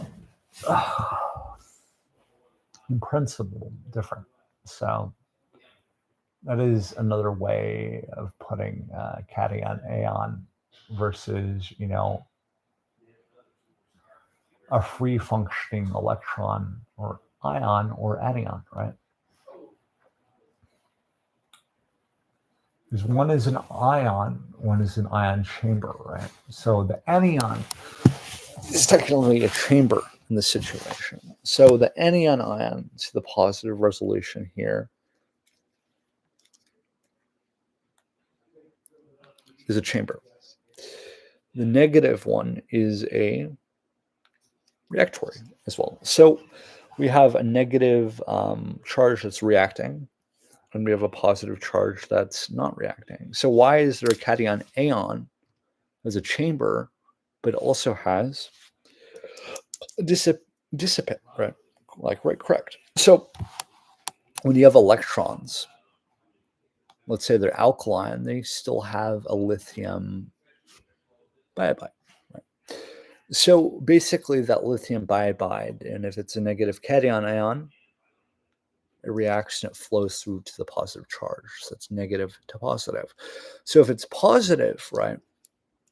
in principle different. So that is another way of putting cation aeon versus a free functioning electron or ion or anion, right? Because one is an ion, one is an ion chamber, right? So the anion is technically a chamber in this situation. So the anion ion to the positive resolution here is a chamber. The negative one is a reactory as well. So we have a negative charge that's reacting, and we have a positive charge that's not reacting. So why is there a cation aeon as a chamber, but also has a dissipate, right? Right, correct. So when you have electrons, let's say they're alkaline, they still have a lithium biobide. Right? So basically, that lithium biobide, and if it's a negative cation ion, it reacts and it flows through to the positive charge. So it's negative to positive. So if it's positive, right,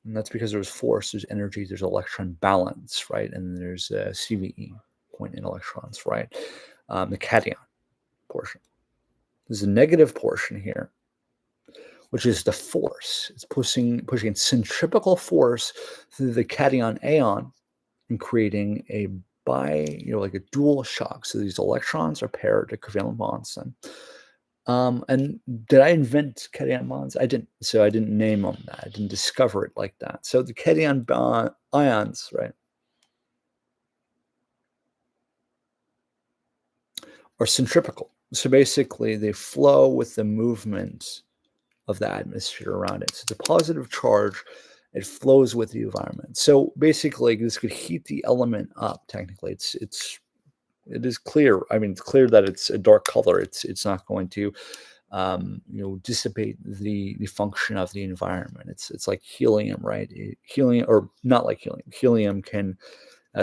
and that's because there's force, there's energy, there's electron balance, right, and there's a CVE, point in electrons, right, the cation portion. There's a negative portion here, which is the force. It's pushing centripetal force through the cation aeon and creating a like a dual shock. So these electrons are paired to covalent bonds. And did I invent cation bonds? I didn't. So I didn't name them that. I didn't discover it like that. So the cation ions, right, are centripetal. So basically, they flow with the movement of the atmosphere around it. So the positive charge, it flows with the environment. So basically, this could heat the element up. Technically, it is clear. I mean, it's clear that it's a dark color. It's not going to dissipate the function of the environment. It's like helium, right? Helium, or not like helium. Helium can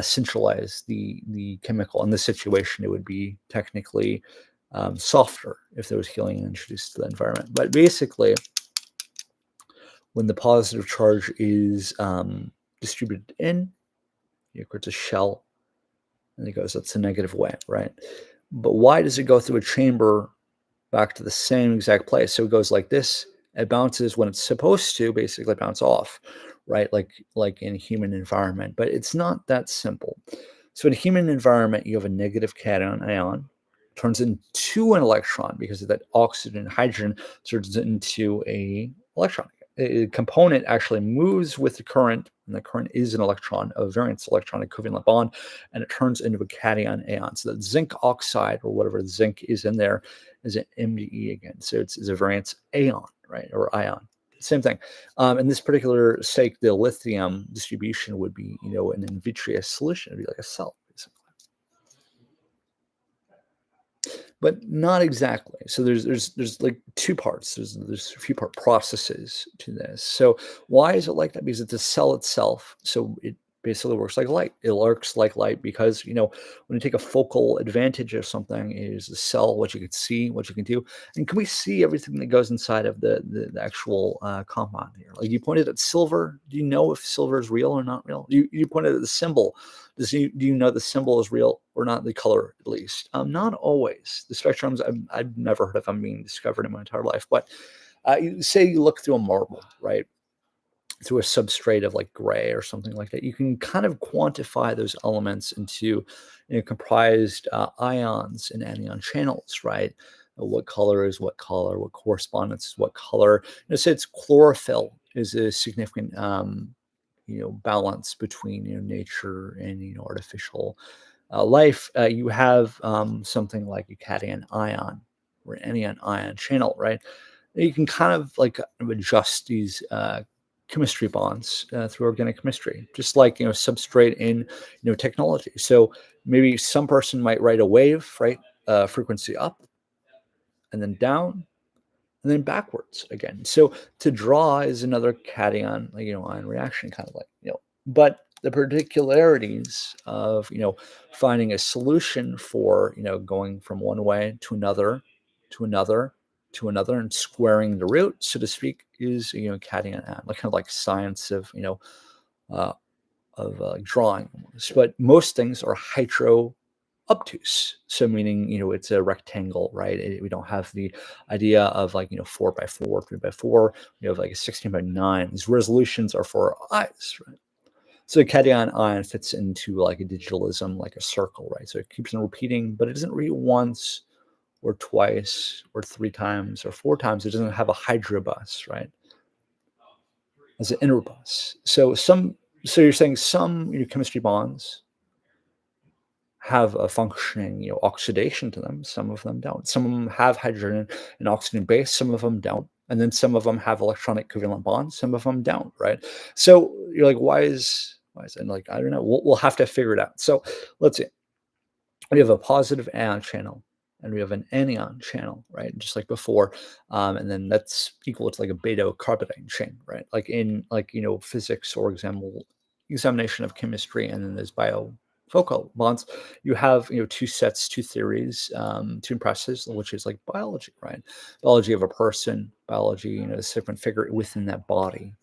centralize the chemical. In this situation, it would be technically softer if there was helium introduced to the environment. But basically, when the positive charge is distributed in, it creates a shell, and it goes, that's a negative way, right? But why does it go through a chamber back to the same exact place? So it goes like this. It bounces when it's supposed to basically bounce off, right? Like in human environment. But it's not that simple. So in a human environment, you have a negative cation ion, turns into an electron because of that oxygen and hydrogen turns into a electron. A component actually moves with the current, and the current is an electron, a variance electronic covalent bond, and it turns into a cation aeon. So that zinc oxide, or whatever the zinc is in there, is an MDE again. So it's a variance aeon, right, or ion. Same thing. In this particular sake, the lithium distribution would be, an in vitreous solution. It'd be like a cell, basically. but not exactly. So there's like two parts. There's a few part processes to this. So why is it like that? Because it's a cell itself. So it basically works like light. It works like light because when you take a focal advantage of something, is the cell, what you can see, what you can do, and can we see everything that goes inside of the actual compound here? Like you pointed at silver. Do you know if silver is real or not real? You pointed at the symbol. Do you know the symbol is real or not? The color, at least. Not always. The spectrums, I've never heard of them being discovered in my entire life. But say you look through a marble, right? Through a substrate of like gray or something like that, you can kind of quantify those elements into comprised ions and anion channels, right? What color is what color, what correspondence is what color. Say it's chlorophyll is a significant balance between nature and artificial life. You have something like a cation ion or an anion ion channel, right? You can kind of like adjust these chemistry bonds through organic chemistry, just like substrate in technology. So maybe some person might write a wave, right? Frequency up and then down and then backwards again. So to draw is another cation, like ion reaction, kind of like but the particularities of finding a solution for going from one way to another, to another, to another, and squaring the root, so to speak, is cation ion, like kind of like science of uh, drawing. But most things are hydro obtuse. So meaning, it's a rectangle, right? We don't have the idea of like, 4 by 4, 3 by 4. We have like a 16 by 9. These resolutions are for our eyes, right? So cation ion fits into like a digitalism, like a circle, right? So it keeps on repeating, but it doesn't repeat once or twice or 3 times or 4 times. It doesn't have a hydrobus, right? As an inner bus. So you're saying some chemistry bonds have a functioning, oxidation to them. Some of them don't. Some of them have hydrogen and oxygen base. Some of them don't. And then some of them have electronic covalent bonds. Some of them don't. Right. So you're like, why is it? Like, I don't know. We'll have to figure it out. So let's see. We have a positive anion channel and we have an anion channel, right? Just like before. And then that's equal to like a beta carbonate chain, right? Like in like, physics or examination of chemistry, and then there's biofocal bonds. You have, two sets, two theories, two processes, which is like biology, right? Biology of a person, biology, this different figure within that body,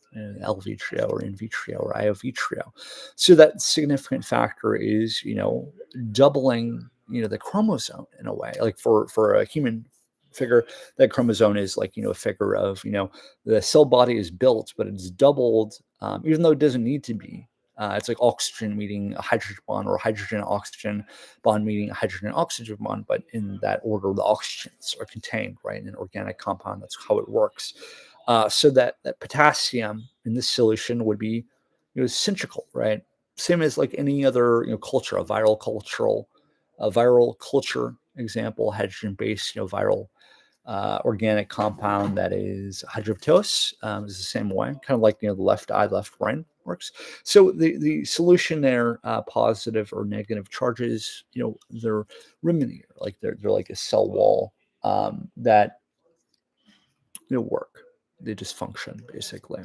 L vitro or in vitro or io vitro. So that significant factor is, doubling, the chromosome in a way. Like for a human figure, that chromosome is like, a figure of, the cell body is built, but it's doubled, even though it doesn't need to be. It's like oxygen meeting a hydrogen bond, or hydrogen oxygen bond meeting a hydrogen oxygen bond, but in that order, the oxygens are contained, right, in an organic compound. That's how it works. So that potassium in this solution would be, symmetrical, right? Same as like any other culture, a viral culture example, hydrogen based viral organic compound that is hydroptose, is the same way, kind of like the left eye, left brain works. So the solution there, positive or negative charges, they're linear, like they're like a cell wall that work. They just function basically.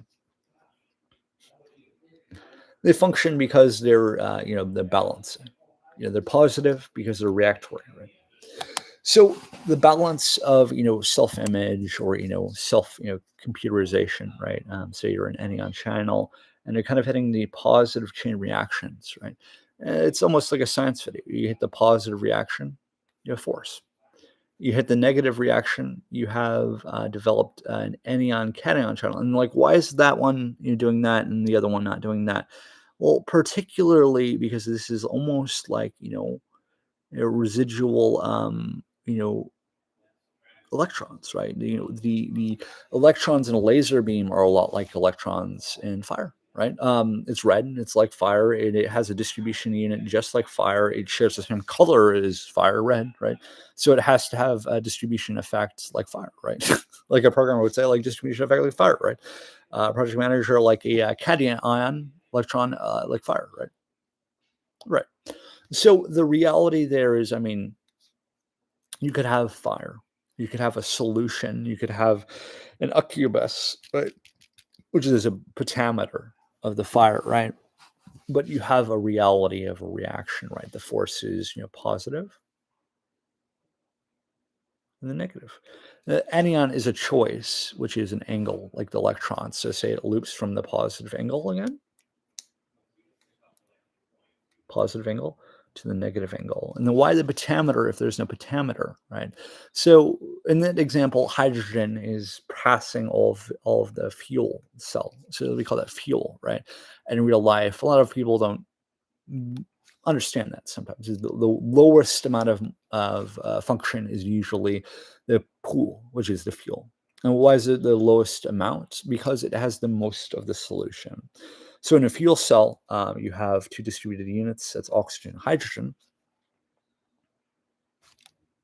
They function because they're they're balancing. They're positive because they're reactory, right? So the balance of self-image or self computerization, right? Say you're an anion channel and you're kind of hitting the positive chain reactions, right? It's almost like a science video. You hit the positive reaction, you have force. You hit the negative reaction, you have developed an anion cation channel. And like, why is that one doing that and the other one not doing that? Well, particularly because this is almost like a residual electrons, right? The electrons in a laser beam are a lot like electrons in fire, right? It's red, it's like fire, it has a distribution unit just like fire, it shares the same color as fire, red, right? So it has to have a distribution effect like fire, right? Like a programmer would say, like distribution effect like fire, right? Project manager like a cation ion electron, like fire, right? Right. So the reality there is, I mean, You could have fire. You could have a solution. You could have an incubus, right? Which is a pentameter of the fire, right? But you have a reality of a reaction, right? The force is, positive and the negative. The anion is a choice, which is an angle, like the electron. So say it loops from the positive angle again, positive angle to the negative angle. And then why the pentameter if there's no pentameter, right? So in that example, hydrogen is passing all of the fuel cell. So we call that fuel, right? And in real life, a lot of people don't understand that sometimes. The lowest amount of function is usually the pool, which is the fuel. And why is it the lowest amount? Because it has the most of the solution. So in a fuel cell, you have two distributed units. That's oxygen and hydrogen.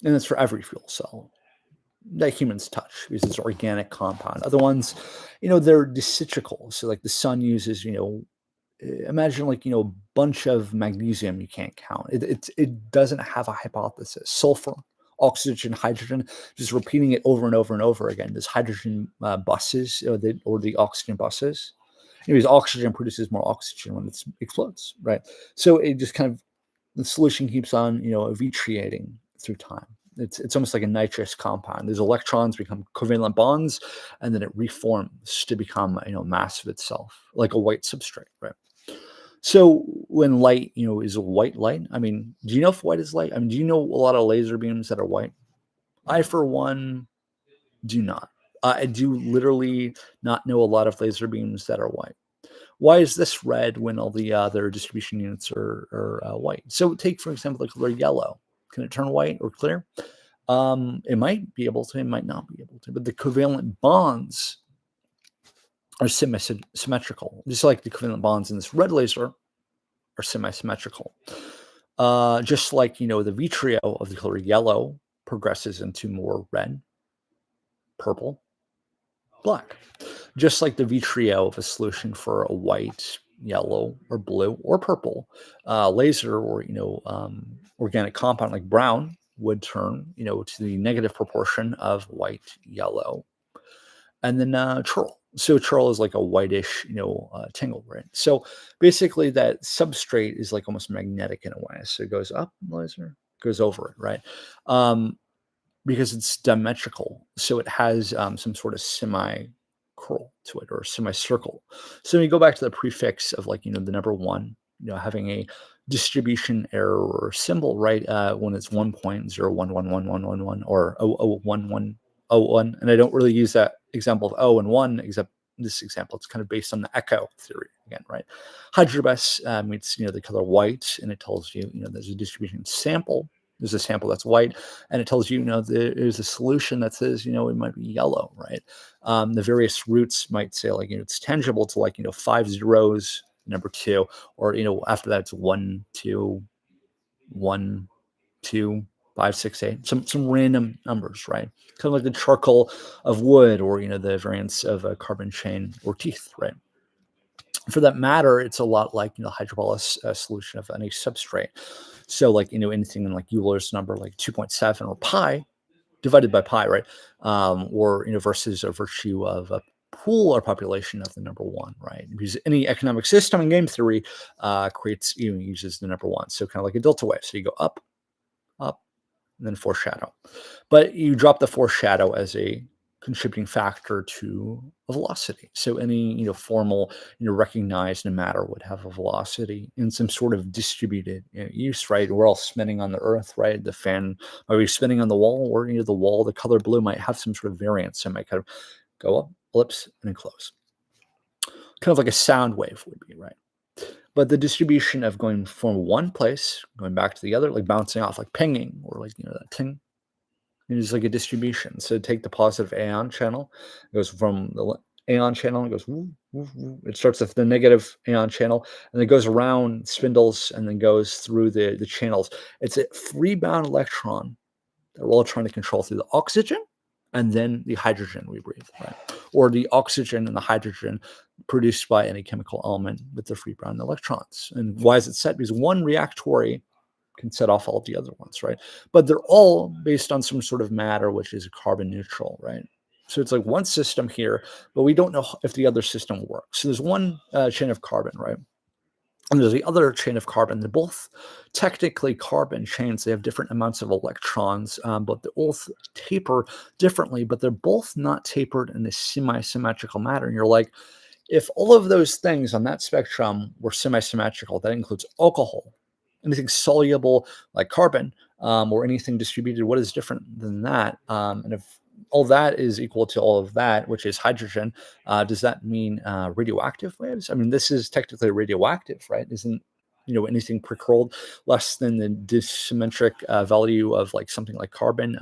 And that's for every fuel cell that humans touch because it's an organic compound. Other ones, they're dicyclical. So like the sun uses, imagine like, a bunch of magnesium you can't count. It doesn't have a hypothesis. Sulfur, oxygen, hydrogen, just repeating it over and over and over again. There's hydrogen buses or the oxygen buses. Anyways, oxygen produces more oxygen when it explodes, right? So it just kind of, the solution keeps on, vitiating through time. It's almost like a nitrous compound. These electrons become covalent bonds, and then it reforms to become, mass of itself, like a white substrate, right? So when light, is a white light, I mean, do you know if white is light? I mean, do you know a lot of laser beams that are white? I, for one, do not. I do literally not know a lot of laser beams that are white. Why is this red when all the other distribution units are white? So take, for example, the color yellow. Can it turn white or clear? It might be able to, it might not be able to, but the covalent bonds are symmetrical, just like the covalent bonds in this red laser are semi-symmetrical. Just like, the vitrio of the color yellow progresses into more red, purple, black. Just like the vitrio of a solution for a white, yellow, or blue, or purple laser, or, organic compound like brown would turn, to the negative proportion of white, yellow, and then churl. So churl is like a whitish, tingle, right? So basically, that substrate is like almost magnetic in a way. So it goes up, laser goes over it, right? Because it's diametrical, so it has some sort of semi curl to it or semicircle. So when you go back to the prefix of like the number one, having a distribution error or symbol, right? When it's 1.0111111 or 0.01101, and I don't really use that example of 0 and 1, except in this example, it's kind of based on the echo theory again, right? Hydrobus means the color white, and it tells you there's a distribution sample. There's a sample that's white, and it tells you, there's a solution that says, it might be yellow, right? The various roots might say like, it's tangible to like, 5 zeros, number 2, or, after that it's 1, 2, 1, 2, 5, 6, 8, some random numbers, right? Kind of like the charcoal of wood, or, the variance of a carbon chain or teeth, right? For that matter, it's a lot like the hydrobolus solution of any substrate. So like anything in like Euler's number like 2.7 or pi divided by pi, right? Or versus a virtue of a pool or population of the number one, right? Because any economic system in game theory creates uses the number one. So kind of like a delta wave. So you go up, up, and then foreshadow. But you drop the foreshadow as a contributing factor to a velocity. So any formal recognized matter would have a velocity in some sort of distributed use, right? We're all spinning on the Earth, right? The fan might be spinning on the wall, or the wall, the color blue might have some sort of variance. So it might kind of go up, ellipse, and then close. Kind of like a sound wave would be, right? But the distribution of going from one place, going back to the other, like bouncing off, like pinging, or like that ting. It is like a distribution. So take the positive ion channel, it goes from the ion channel, it goes woo, woo, woo. It starts with the negative ion channel, and it goes around spindles, and then goes through the channels. It's a free bound electron that we're all trying to control through the oxygen and then the hydrogen we breathe, right? Or the oxygen and the hydrogen produced by any chemical element with the free bound electrons. And why is it set? Because one reactory can set off all the other ones, right? But they're all based on some sort of matter which is carbon neutral, right? So it's like one system here, but we don't know if the other system works. So there's one chain of carbon, right? And there's the other chain of carbon. They're both technically carbon chains. They have different amounts of electrons, but they both taper differently, but they're both not tapered in a semi-symmetrical manner. And you're like, if all of those things on that spectrum were semi-symmetrical, that includes alcohol, anything soluble like carbon, or anything distributed, what is different than that? And if all that is equal to all of that, which is hydrogen, does that mean radioactive waves? I mean, this is technically radioactive, right? Isn't anything pre-curled less than the dissymmetric value of like something like carbon,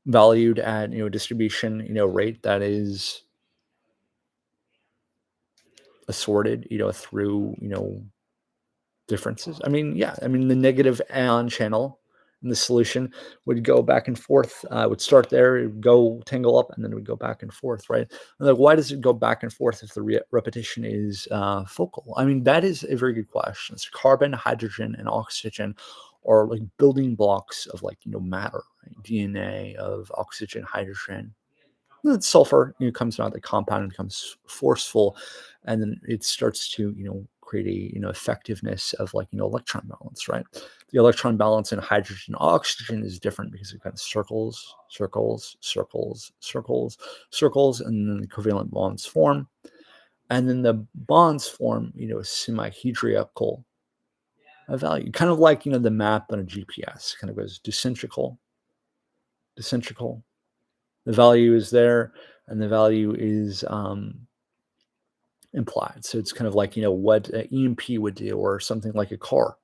valued at distribution rate that is assorted through differences. I mean, yeah, I mean the negative ion channel in the solution would go back and forth. Would start there, it would go tangle up, and then it would go back and forth, right? And like, why does it go back and forth if the repetition is focal? I mean, that is a very good question. So carbon, hydrogen, and oxygen are like building blocks of like matter, right? DNA of oxygen, hydrogen. And then sulfur comes out of the compound and becomes forceful, and then it starts to create a effectiveness of like electron balance, right? The electron balance in hydrogen oxygen is different because it kind of circles, circles, circles, circles, circles, and then the covalent bonds form, and then the bonds form a semi-hedrical value, kind of like the map on a GPS kind of goes decentrical, decentrical. The value is there, and the value is implied. So it's kind of like what an EMP would do, or something like a car.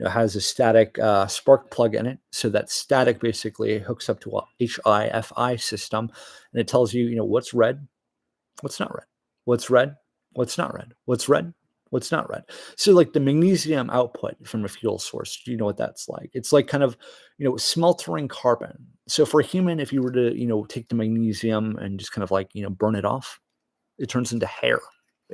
Has a static spark plug in it. So that static basically hooks up to a HIFI system, and it tells you what's red, what's not red, what's red, what's not red, what's red, what's not red. So like the magnesium output from a fuel source, do you know what that's like? It's like kind of smeltering carbon. So for a human, if you were to take the magnesium and just kind of like burn it off, it turns into hair.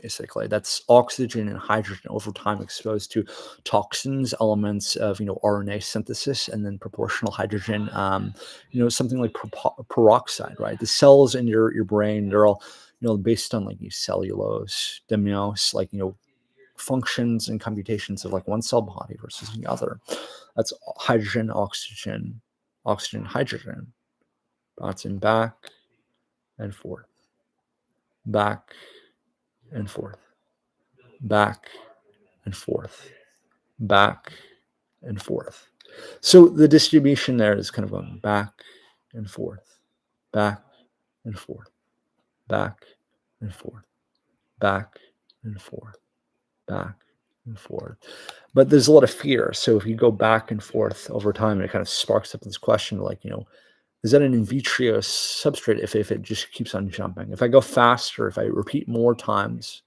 Basically, that's oxygen and hydrogen over time exposed to toxins, elements of RNA synthesis, and then proportional hydrogen. Something like peroxide, right? The cells in your brain, they're all based on like cellulose, dimose, like functions and computations of like one cell body versus the other. That's hydrogen, oxygen, oxygen, hydrogen. Bouncing back and forth, back and forth, back and forth, back and forth. So the distribution there is kind of going back and forth, back and forth, back and forth, back and forth, back and forth. But there's a lot of fear. So if you go back and forth over time, it kind of sparks up this question like, is that an in vitro substrate if it just keeps on jumping? If I go faster, if I repeat more times,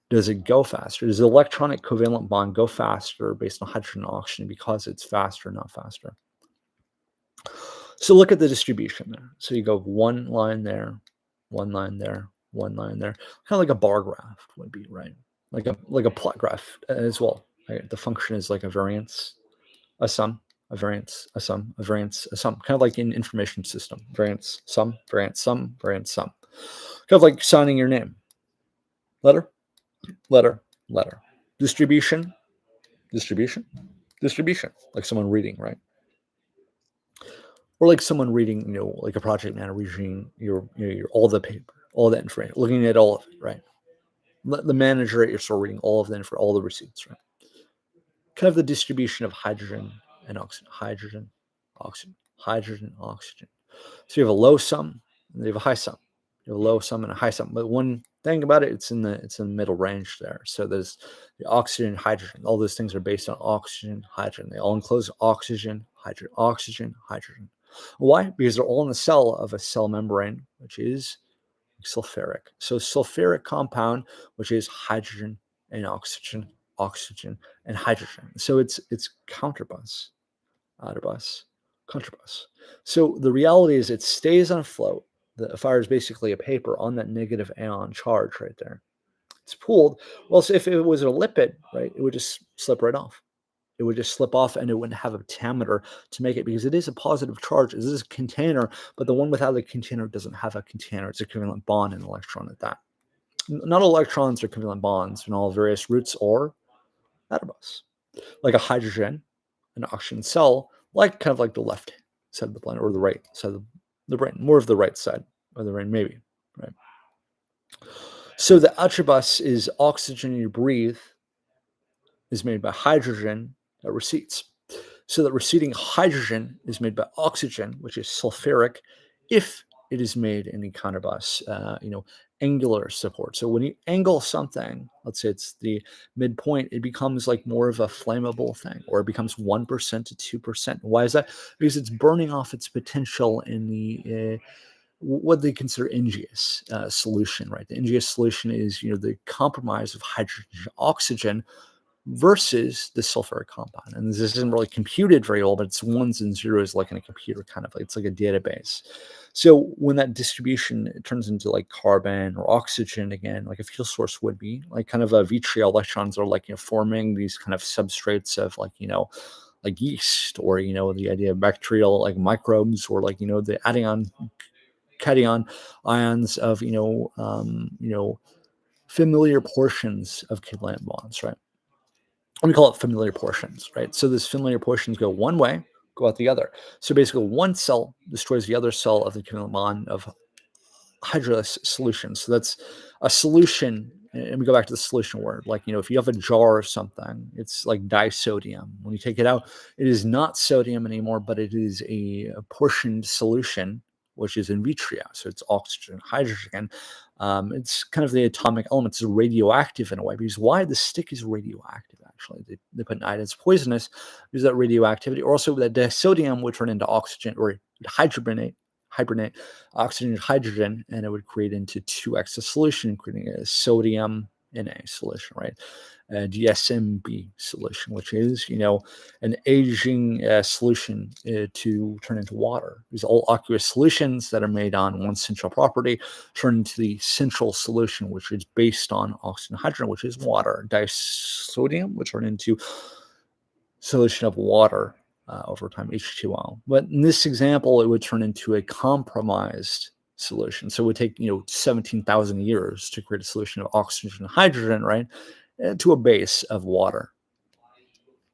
does it go faster? Does the electronic covalent bond go faster based on hydrogen and oxygen because it's faster, not faster? So look at the distribution there. So you go one line there, one line there, one line there, kind of like a bar graph would be, right? Like a plot graph as well. Right? The function is like a variance, a sum, a variance, a sum, a variance, a sum. Kind of like in information system, variance, sum, variance, sum, variance, sum. Kind of like signing your name. Letter, letter, letter. Distribution, distribution, distribution. Like someone reading, right? Or like someone reading, like a project manager reading your all the paper, all that information, looking at all of it, right? The manager at your store reading all of them for all the receipts, right? Kind of the distribution of hydrogen and oxygen, hydrogen, oxygen, hydrogen, oxygen. So you have a low sum and you have a high sum. You have a low sum and a high sum. But one thing about it, it's in the middle range there. So there's the oxygen, hydrogen. All those things are based on oxygen, hydrogen. They all enclose oxygen, hydrogen, oxygen, hydrogen. Why? Because they're all in the cell of a cell membrane, which is sulfuric. So sulfuric compound, which is hydrogen and oxygen, oxygen and hydrogen. So it's counterbus, outer bus, contrabus. So the reality is it stays on float. The fire is basically a paper on that negative ion charge right there. It's pooled. Well, so if it was a lipid, right, it would just slip right off. It would just slip off and it wouldn't have a diameter to make it because it is a positive charge. It is a container, but the one without a container doesn't have a container. It's a covalent bond and electron at that. Not all electrons are covalent bonds in all various roots or atomos. Like a hydrogen, an oxygen cell, like kind of like the left side of the planet or the right side of the brain, more of the right side of the brain, maybe, right? So the atribus is oxygen you breathe is made by hydrogen that recedes. So that receding hydrogen is made by oxygen, which is sulfuric, if it is made in the counterbus, angular support. So when you angle something, let's say it's the midpoint, it becomes like more of a flammable thing, or it becomes 1% to 2%. Why is that? Because it's burning off its potential in the what they consider NGS solution, right? The NGS solution is the compromise of hydrogen to oxygen versus the sulfuric compound. And this isn't really computed very well, but it's ones and zeros like in a computer, kind of like it's like a database. So when that distribution it turns into like carbon or oxygen again, like a fuel source would be, like kind of a vitreo electrons are like forming these kind of substrates of like yeast, or the idea of bacterial like microbes, or like the anion cation ions of familiar portions of covalent bonds, right? We call it familiar portions, right? So these familiar portions go one way, go out the other. So basically, one cell destroys the other cell of the covalent bond of hydroless solution. So that's a solution. And we go back to the solution word. Like, if you have a jar of something, it's like disodium. When you take it out, it is not sodium anymore, but it is a portioned solution, which is in vitro. So it's oxygen, hydrogen. It's kind of the atomic element. It's radioactive in a way. Because why the stick is radioactive, actually. They put in it's poisonous because that radioactivity, or also that disodium would turn into oxygen, or hybridate oxygen and hydrogen, and it would create into 2x a solution, creating a sodium Na solution, right? A DSMB solution, which is an aging solution to turn into water. These all aqueous solutions that are made on one central property turn into the central solution, which is based on oxygen and hydrogen, which is water. Disodium would turn into solution of water over time, H2O. But in this example, it would turn into a compromised solution. So it would take 17,000 years to create a solution of oxygen and hydrogen, right, to a base of water,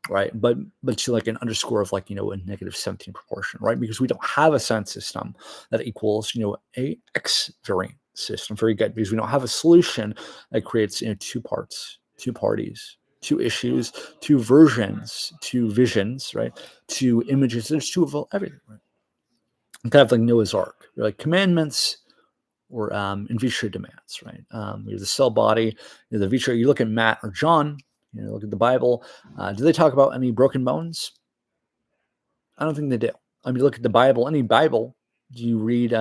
right? But to like an underscore of like a -17 proportion, right? Because we don't have a sign system that equals a X variant system. Very good, because we don't have a solution that creates two parts, two parties, two issues, two versions, two visions, right? Two images. There's two of everything, right? Kind of like Noah's Ark, like commandments or in vitro demands, right? You have the cell body, the vitro. You look at Matt or John, look at the Bible. Do they talk about any broken bones? I don't think they do. I mean, look at the Bible. Any Bible, do you read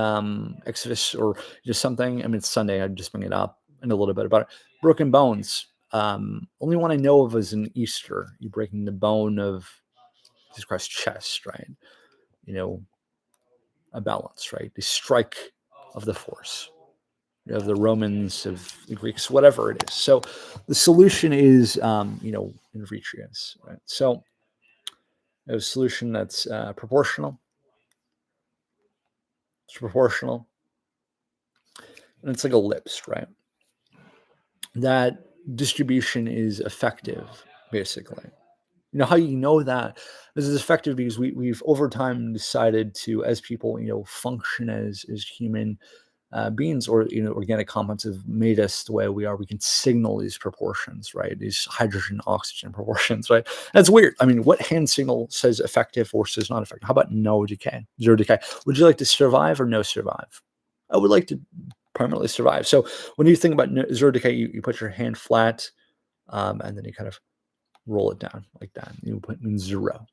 Exodus or just something? I mean, it's Sunday. I just bring it up and a little bit about it. Broken bones. Only one I know of is in Easter. You breaking the bone of Jesus Christ's chest, right? A balance, right? The strike of the force of the Romans, of the Greeks, whatever it is. So the solution is, in vitreous, right? So a solution that's proportional. It's proportional, and it's like ellipse, right? That distribution is effective, basically. How you know that this is effective because we've over time decided to, as people, function as human beings, or organic compounds have made us the way we are. We can signal these proportions, right? These hydrogen oxygen proportions, right? That's weird. I mean, what hand signal says effective or says not effective? How about no decay, zero decay? Would you like to survive or no survive? I would like to primarily survive. So when you think about zero decay, you put your hand flat, and then you kind of roll it down like that. You put mean zero.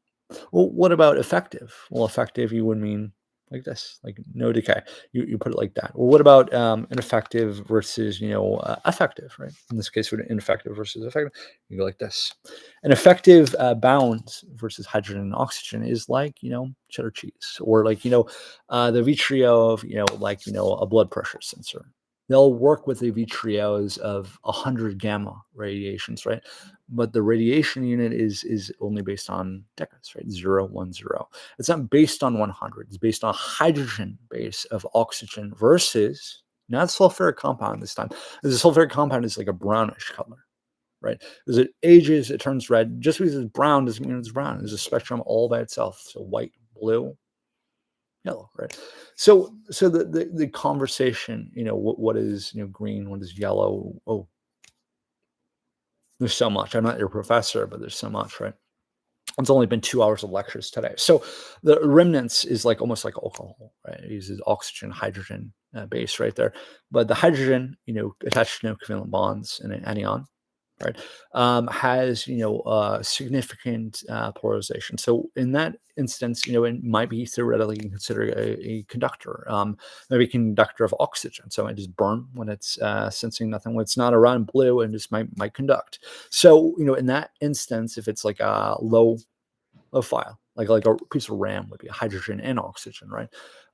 Well, what about effective? Well, effective you would mean like this, like no decay. You put it like that. Well, what about ineffective versus effective, right? In this case, ineffective versus effective, you go like this. An effective bound versus hydrogen and oxygen is like cheddar cheese, or like the vitrio of like a blood pressure sensor. they'll work with AV trios of 100 gamma radiations, right? But the radiation unit is only based on decas, right? 0, 1, 0. It's not based on 100. It's based on a hydrogen base of oxygen versus not sulfuric compound this time. The sulfuric compound is like a brownish color, right? As it ages, it turns red. Just because it's brown doesn't mean it's brown. There's a spectrum all by itself. So white, blue, yellow, right? So the conversation, what is green, what is yellow? Oh, there's so much. I'm not your professor, but there's so much, right? It's only been 2 hours of lectures today. So the remnants is like almost like alcohol, right? It uses oxygen, hydrogen base right there. But the hydrogen, attached to no covalent bonds in an anion, right, has significant polarization. So in that instance, it might be theoretically considered a conductor, maybe a conductor of oxygen. So it might just burn when it's sensing nothing. When it's not around blue, and just might conduct. So in that instance, if it's like a low file, like a piece of RAM would be hydrogen and oxygen, right?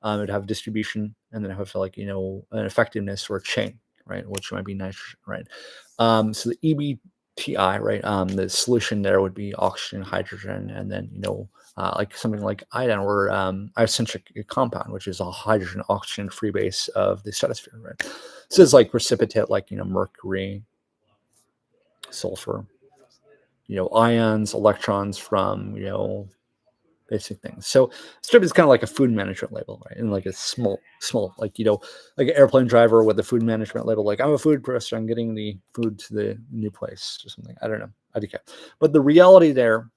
It'd have distribution, and then have like an effectiveness or a chain, right, which might be nitrogen, right? So the EBTI, right, the solution there would be oxygen, hydrogen, and then like something like iodine or isocentric compound, which is a hydrogen oxygen free base of the stratosphere, right? So it's like precipitate, like mercury, sulfur, ions, electrons from basic things. So strip is kind of like a food management label, right? And like a small, like like an airplane driver with a food management label, like I'm a food professor, I'm getting the food to the new place or something. I don't know. I don't care. But the reality there,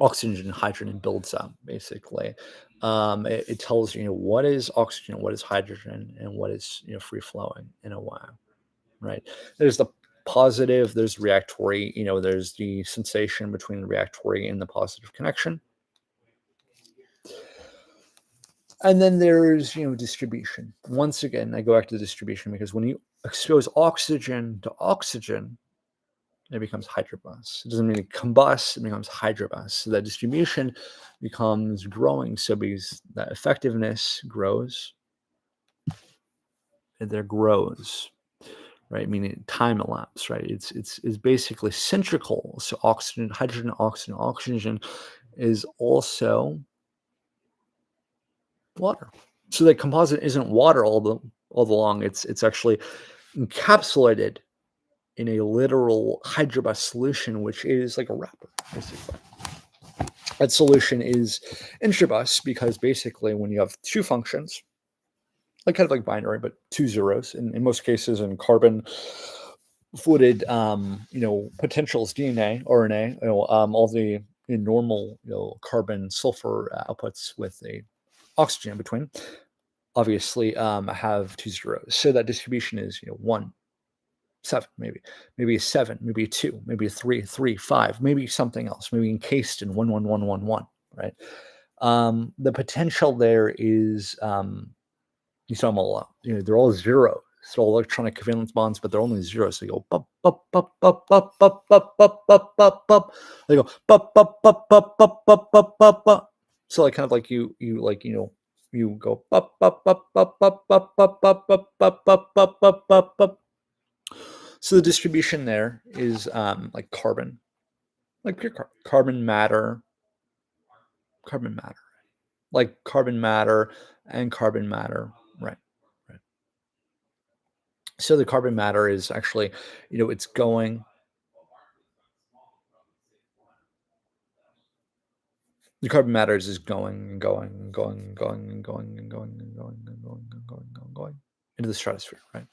oxygen and hydrogen builds up basically. It tells you what is oxygen, what is hydrogen, and what is free flowing in a while, right? There's the positive, there's reactory, there's the sensation between the reactory and the positive connection. And then there's, distribution. Once again, I go back to distribution because when you expose oxygen to oxygen, it becomes hydrobus. It doesn't mean it combusts, it becomes hydrobus. So that distribution becomes growing. So because that effectiveness grows, there grows, right? Meaning time elapse, right? It's basically centrical. So oxygen, hydrogen, oxygen, oxygen is also water. So the composite isn't water all along. It's actually encapsulated in a literal hydrobus solution, which is like a wrapper, basically. That solution is intrabus because basically when you have two functions, like kind of like binary, but two zeros, in most cases in carbon fluid, potentials, DNA, RNA, all the normal, carbon sulfur outputs with a oxygen in between, obviously have two zeros. So that distribution is 1, 7, maybe a 7, maybe a 2, maybe a 3, 3, 5, maybe something else, maybe encased in 1, 1, 1, 1, 1, right? The potential there is you saw them all out. They're all zeros. It's all electronic covalence bonds, but they're only zeros. So they go bup, bup, bup, bup, bup, bup, bup, bup, bup, bup, bup. They go bup, bup, bup, bup, bup, bup, bup, bup, bup. So like kind of like you like you go bup, bup, bup, bup, bup, bup, bup, bup, bup, bup, bup, bup, bup, bup, bup. So the distribution there is like carbon, like pure carbon matter, like carbon matter and carbon matter, right? Right. So the carbon matter is actually, it's going. The carbon matter is just going and going and going and going and going and going and going and going and going and going into the stratosphere, right?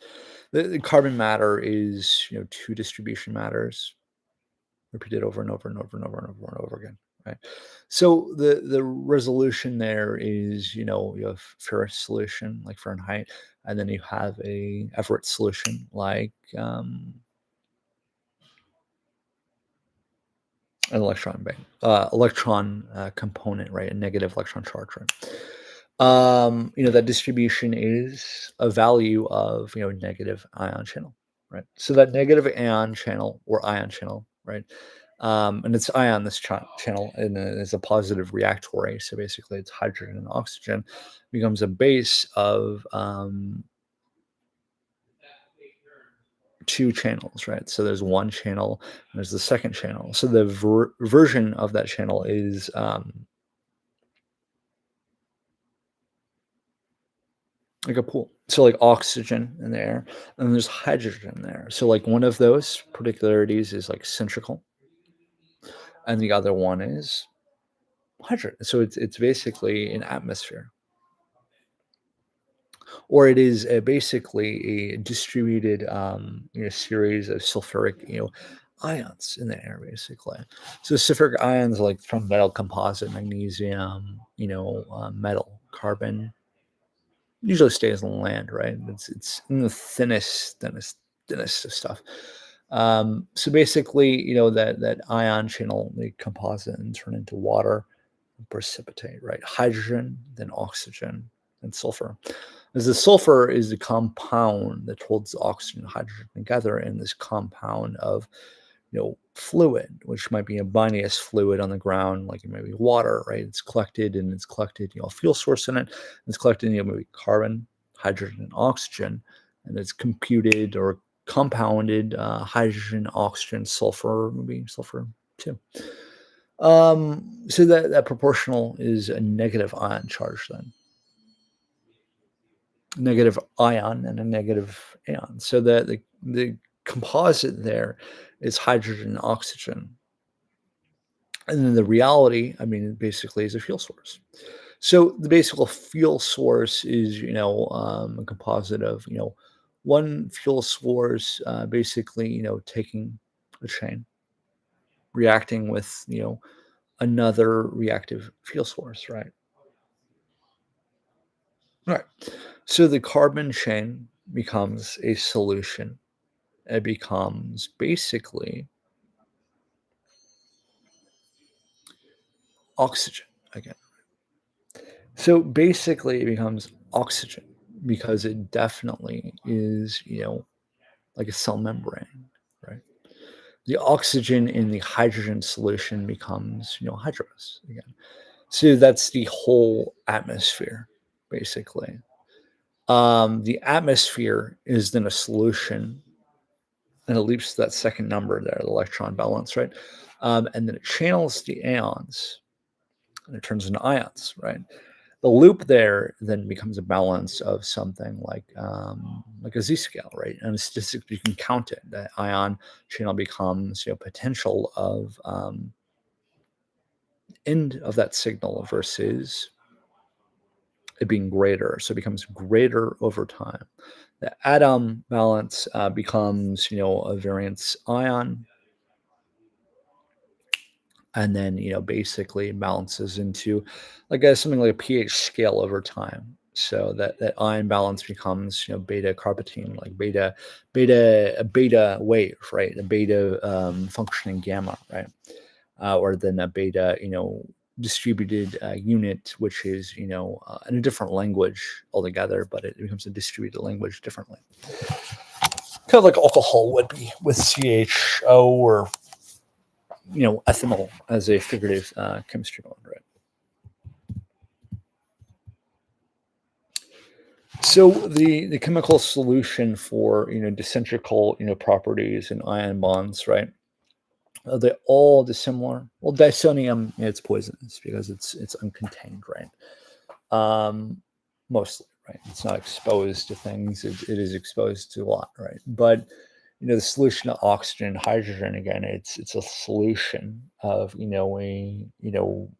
The carbon matter is, two distribution matters repeated over and over and over and over and over and over again, right? So the resolution there is, you have Ferris solution like Fahrenheit, and then you have a Everett solution like an electron component, right? A negative electron charge, right? That distribution is a value of negative ion channel, right? So that negative ion channel or ion channel, right? And it's ion this channel, and it's a positive reactory. So basically, it's hydrogen and oxygen becomes a base of two channels, right? So there's one channel and there's the second channel. So the version of that channel is like a pool. So like oxygen in the air, and there's hydrogen there. So like one of those particularities is like centrical, and the other one is hydrogen. So it's basically an atmosphere, or it is basically a distributed series of sulfuric ions in the air basically. So sulfuric ions like from metal composite, magnesium, metal, carbon, usually stays on land, right? It's in the thinnest of stuff. So basically, that ion channel they composite and turn into water and precipitate, right? Hydrogen, then oxygen, and sulfur. As the sulfur is the compound that holds the oxygen and hydrogen together in this compound of fluid, which might be a binous fluid on the ground, like it might be water, right? It's collected a fuel source in it. It's collected, maybe carbon, hydrogen, and oxygen, and it's computed or compounded hydrogen, oxygen, sulfur, maybe sulfur too. So that proportional is a negative ion charge then. Negative ion and a negative ion. So that the composite there is hydrogen and oxygen. And then the reality, I mean, basically is a fuel source. So the basic fuel source is, a composite of, one fuel source, basically, taking a chain, reacting with, another reactive fuel source, right? Right. So the carbon chain becomes a solution. It becomes basically oxygen again. So basically, it becomes oxygen because it definitely is, like a cell membrane, right? The oxygen in the hydrogen solution becomes, hydrous again. So that's the whole atmosphere, basically. The atmosphere is then a solution, and it leaps to that second number there, the electron balance, right? And then it channels the ions, and it turns into ions, right? The loop there then becomes a balance of something like a z-scale, right? And statistically, you can count it. The ion channel becomes potential of end of that signal versus it being greater. So it becomes greater over time. The atom balance becomes a variance ion, and then basically balances into something like a pH scale over time. So that ion balance becomes beta carpatine, like a beta wave, right? A beta functioning gamma, right? Or then a beta distributed unit, which is in a different language altogether, but it becomes a distributed language differently, kind of like alcohol would be with CHO or ethanol as a figurative chemistry bond, right? So the chemical solution for dissentrical properties and ion bonds, right? They're all dissimilar. Well, disonium, it's poisonous because it's uncontained, right? Mostly, right? It's not exposed to things. It is exposed to a lot, right? But the solution of oxygen and hydrogen, again, it's a solution of a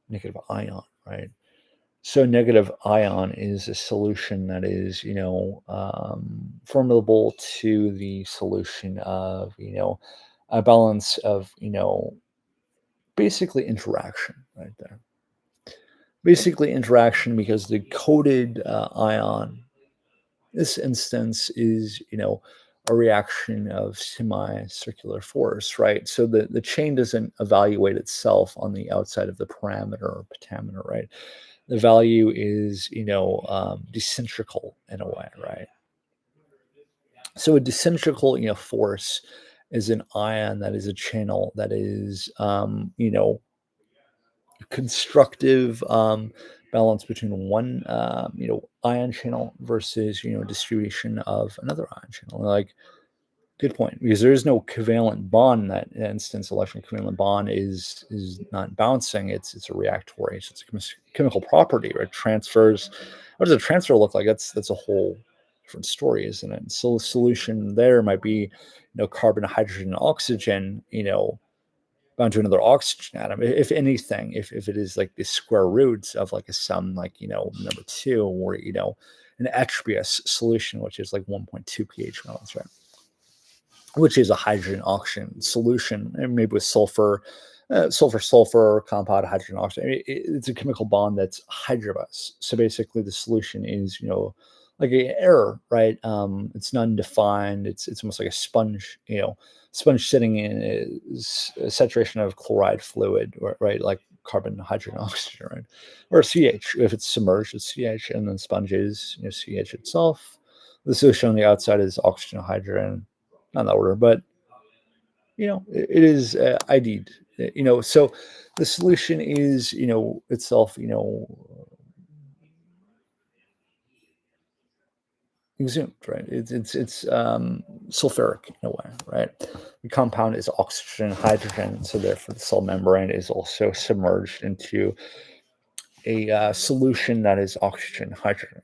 negative ion, right? So negative ion is a solution that is formidable to the solution of a balance of basically interaction right there. Basically interaction because the coded ion, this instance is a reaction of semicircular force, right? So the chain doesn't evaluate itself on the outside of the parameter or pentameter, right? The value is decentrical in a way, right? So a decentrical force is an ion that is a channel that is constructive balance between one ion channel versus distribution of another ion channel. Like Good point, because there is no covalent bond in that instance. Electron covalent bond is not bouncing; it's a reactory, so it's a chemical property, right? Transfers. What does a transfer look like? That's a whole different story, isn't it? So the solution there might be, carbon, hydrogen, oxygen, bound to another oxygen atom. If anything, if it is like the square roots of like a sum, like number two, or an aqueous solution, which is like 1.2 pH balance, right? Which is a hydrogen oxygen solution, and maybe with sulfur, sulfur compound hydrogen oxygen. It's a chemical bond that's hydrobus. So basically, the solution is like an error, right? It's non-defined. It's almost like a sponge, sponge sitting in a saturation of chloride fluid, right? Like carbon, hydrogen, oxygen, right? Or CH. If it's submerged, it's CH, and then sponge is CH itself. The solution on the outside is oxygen, hydrogen, not in that order, but it is ID'd. So the solution is itself exhumed, right? It's sulfuric in a way, right? The compound is oxygen, hydrogen, so therefore the cell membrane is also submerged into a solution that is oxygen, hydrogen,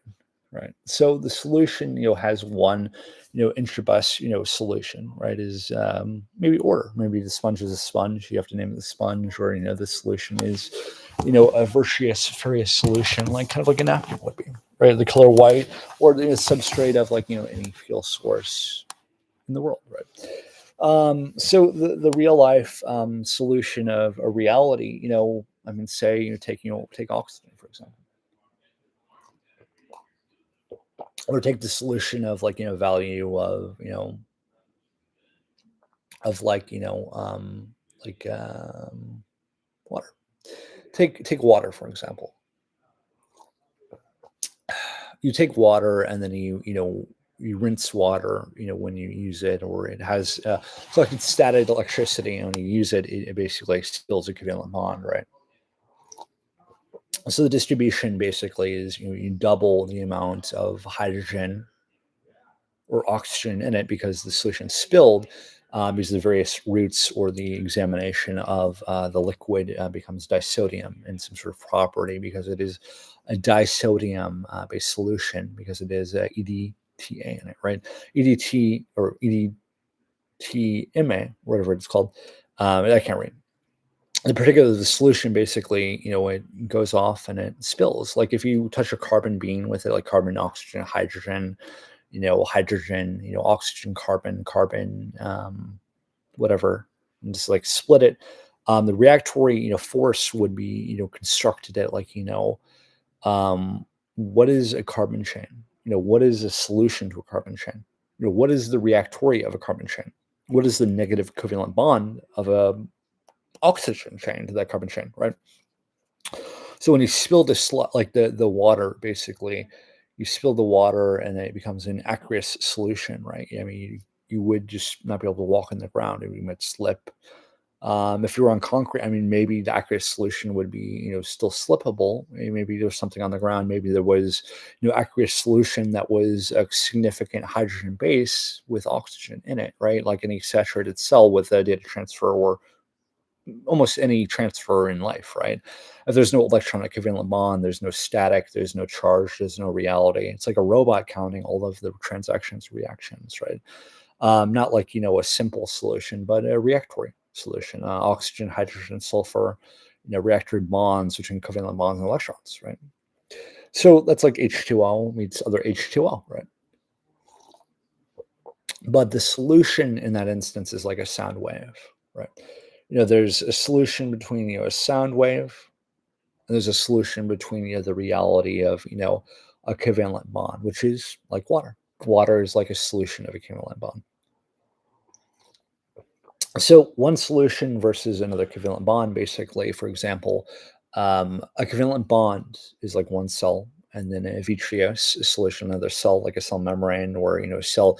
right? So the solution, has one, intrabus, solution, right? Is maybe order. Maybe the sponge is a sponge. You have to name it the sponge, or the solution is, a vitreous ferrous solution, like kind of like a napkin would be, right? The color white, or the substrate of like any fuel source in the world, right? So the real life solution of a reality, I mean, say take oxygen for example, or take the solution of like value of like like water. Take water for example. You take water and then you rinse water when you use it, or it has collected static electricity, and when you use it, it basically spills a covalent bond, right? So the distribution basically is you double the amount of hydrogen or oxygen in it because the solution spilled, because the various routes or the examination of the liquid becomes disodium in some sort of property, because it is a disodium based solution, because it is EDTA in it, right? EDT or EDTMA, whatever it's called. I can't read. In particular, the solution basically, it goes off and it spills. Like if you touch a carbon bean with it, like carbon, oxygen, hydrogen, hydrogen, oxygen, carbon, carbon, whatever, and just like split it. The reactory, force would be, constructed at like, what is a carbon chain? What is a solution to a carbon chain? What is the reactory of a carbon chain? What is the negative covalent bond of a oxygen chain to that carbon chain, right? So when you spill like the water, basically, you spill the water and then it becomes an aqueous solution, right? I mean, you would just not be able to walk on the ground. You might slip. If you were on concrete, I mean, maybe the aqueous solution would be, still slippable. Maybe there was something on the ground. Maybe there was, aqueous solution that was a significant hydrogen base with oxygen in it, right? Like any saturated cell with a data transfer, or almost any transfer in life, right? If there's no electronic covalent bond, there's no static, there's no charge, there's no reality. It's like a robot counting all of the transactions, reactions, right? Not like a simple solution, but a reactory solution. Oxygen, hydrogen, sulfur, reactory bonds between covalent bonds and electrons, right? So that's like H2O meets other H2O, right? But the solution in that instance is like a sound wave, right? There's a solution between a sound wave, and there's a solution between the reality of a covalent bond, which is like water. Water is like a solution of a covalent bond. So one solution versus another covalent bond, basically, for example, a covalent bond is like one cell, and then a vitreous solution, another cell, like a cell membrane, or cell,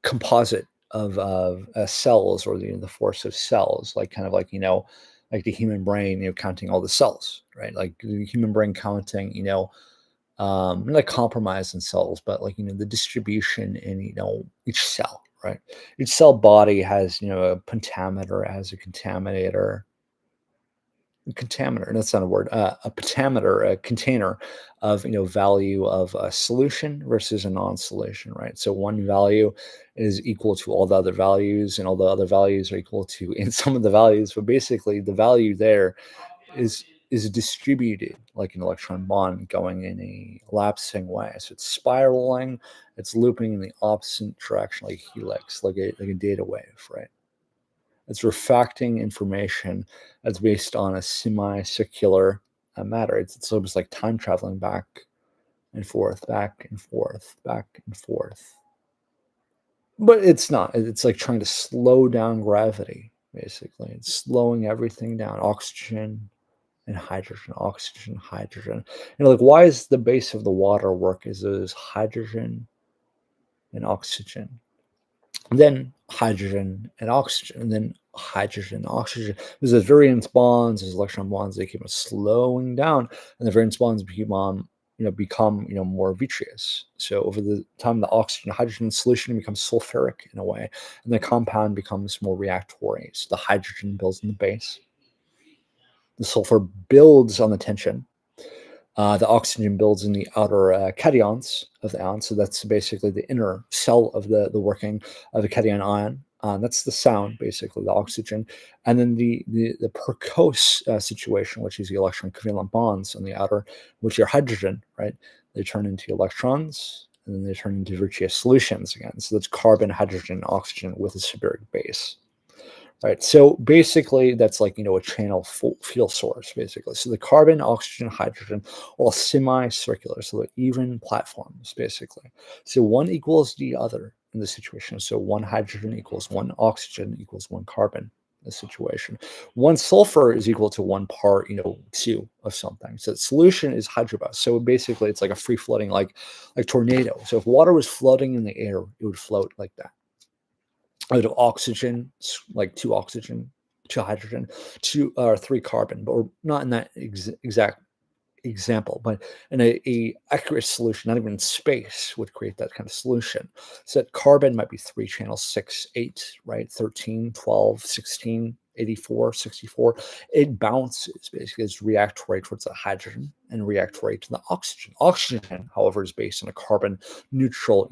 composite of cells, or the force of cells, like kind of like like the human brain, counting all the cells, right? Like the human brain counting, like compromise in cells, but like the distribution in each cell, right? Each cell body has, a pentameter, has a contaminator, contaminator, that's not a word, a pentameter, a container of, value of a solution versus a non-solution, right? So one value is equal to all the other values, and all the other values are equal to in some of the values, but basically the value there is distributed like an electron bond going in a lapsing way. So it's spiraling, it's looping in the opposite direction like a helix, like a data wave, right? It's refracting information that's based on a semicircular matter. It's almost like time traveling back and forth, back and forth, back and forth. But it's not. It's like trying to slow down gravity, basically. It's slowing everything down. Oxygen and hydrogen, oxygen, hydrogen. Like, why is the base of the water work? Is there's hydrogen and oxygen, then hydrogen and oxygen, and then hydrogen and oxygen. There's valence bonds, there's electron bonds. They keep on slowing down, and the valence bonds become more vitreous. So over the time, the oxygen hydrogen solution becomes sulfuric in a way, and the compound becomes more reactory. So the hydrogen builds in the base, the sulfur builds on the tension. The oxygen builds in the outer cations of the ion. So that's basically the inner cell of the working of the cation ion. That's the sound, basically, the oxygen. And then the precose situation, which is the electron covalent bonds on the outer, which are hydrogen, right? They turn into electrons, and then they turn into vitreous solutions again. So that's carbon, hydrogen, oxygen with a sybaric base. Right. So basically, that's like, a channel fuel source, basically. So the carbon, oxygen, hydrogen, all semicircular, so they're even platforms, basically. So one equals the other in this situation. So one hydrogen equals one oxygen equals one carbon in this situation. One sulfur is equal to one part, two of something. So the solution is hydrobus. So basically, it's like a free floating, like tornado. So if water was floating in the air, it would float like that. Out of oxygen, like two oxygen, two hydrogen, two or three carbon, but we're not in that exact example, but in a accurate solution, not even in space, would create that kind of solution. So that carbon might be three channels, 6, 8, right? 13, 12, 16, 84, 64. It bounces, basically. It's reactory towards the hydrogen and reactory to the oxygen. Oxygen, however, is based on a carbon neutral,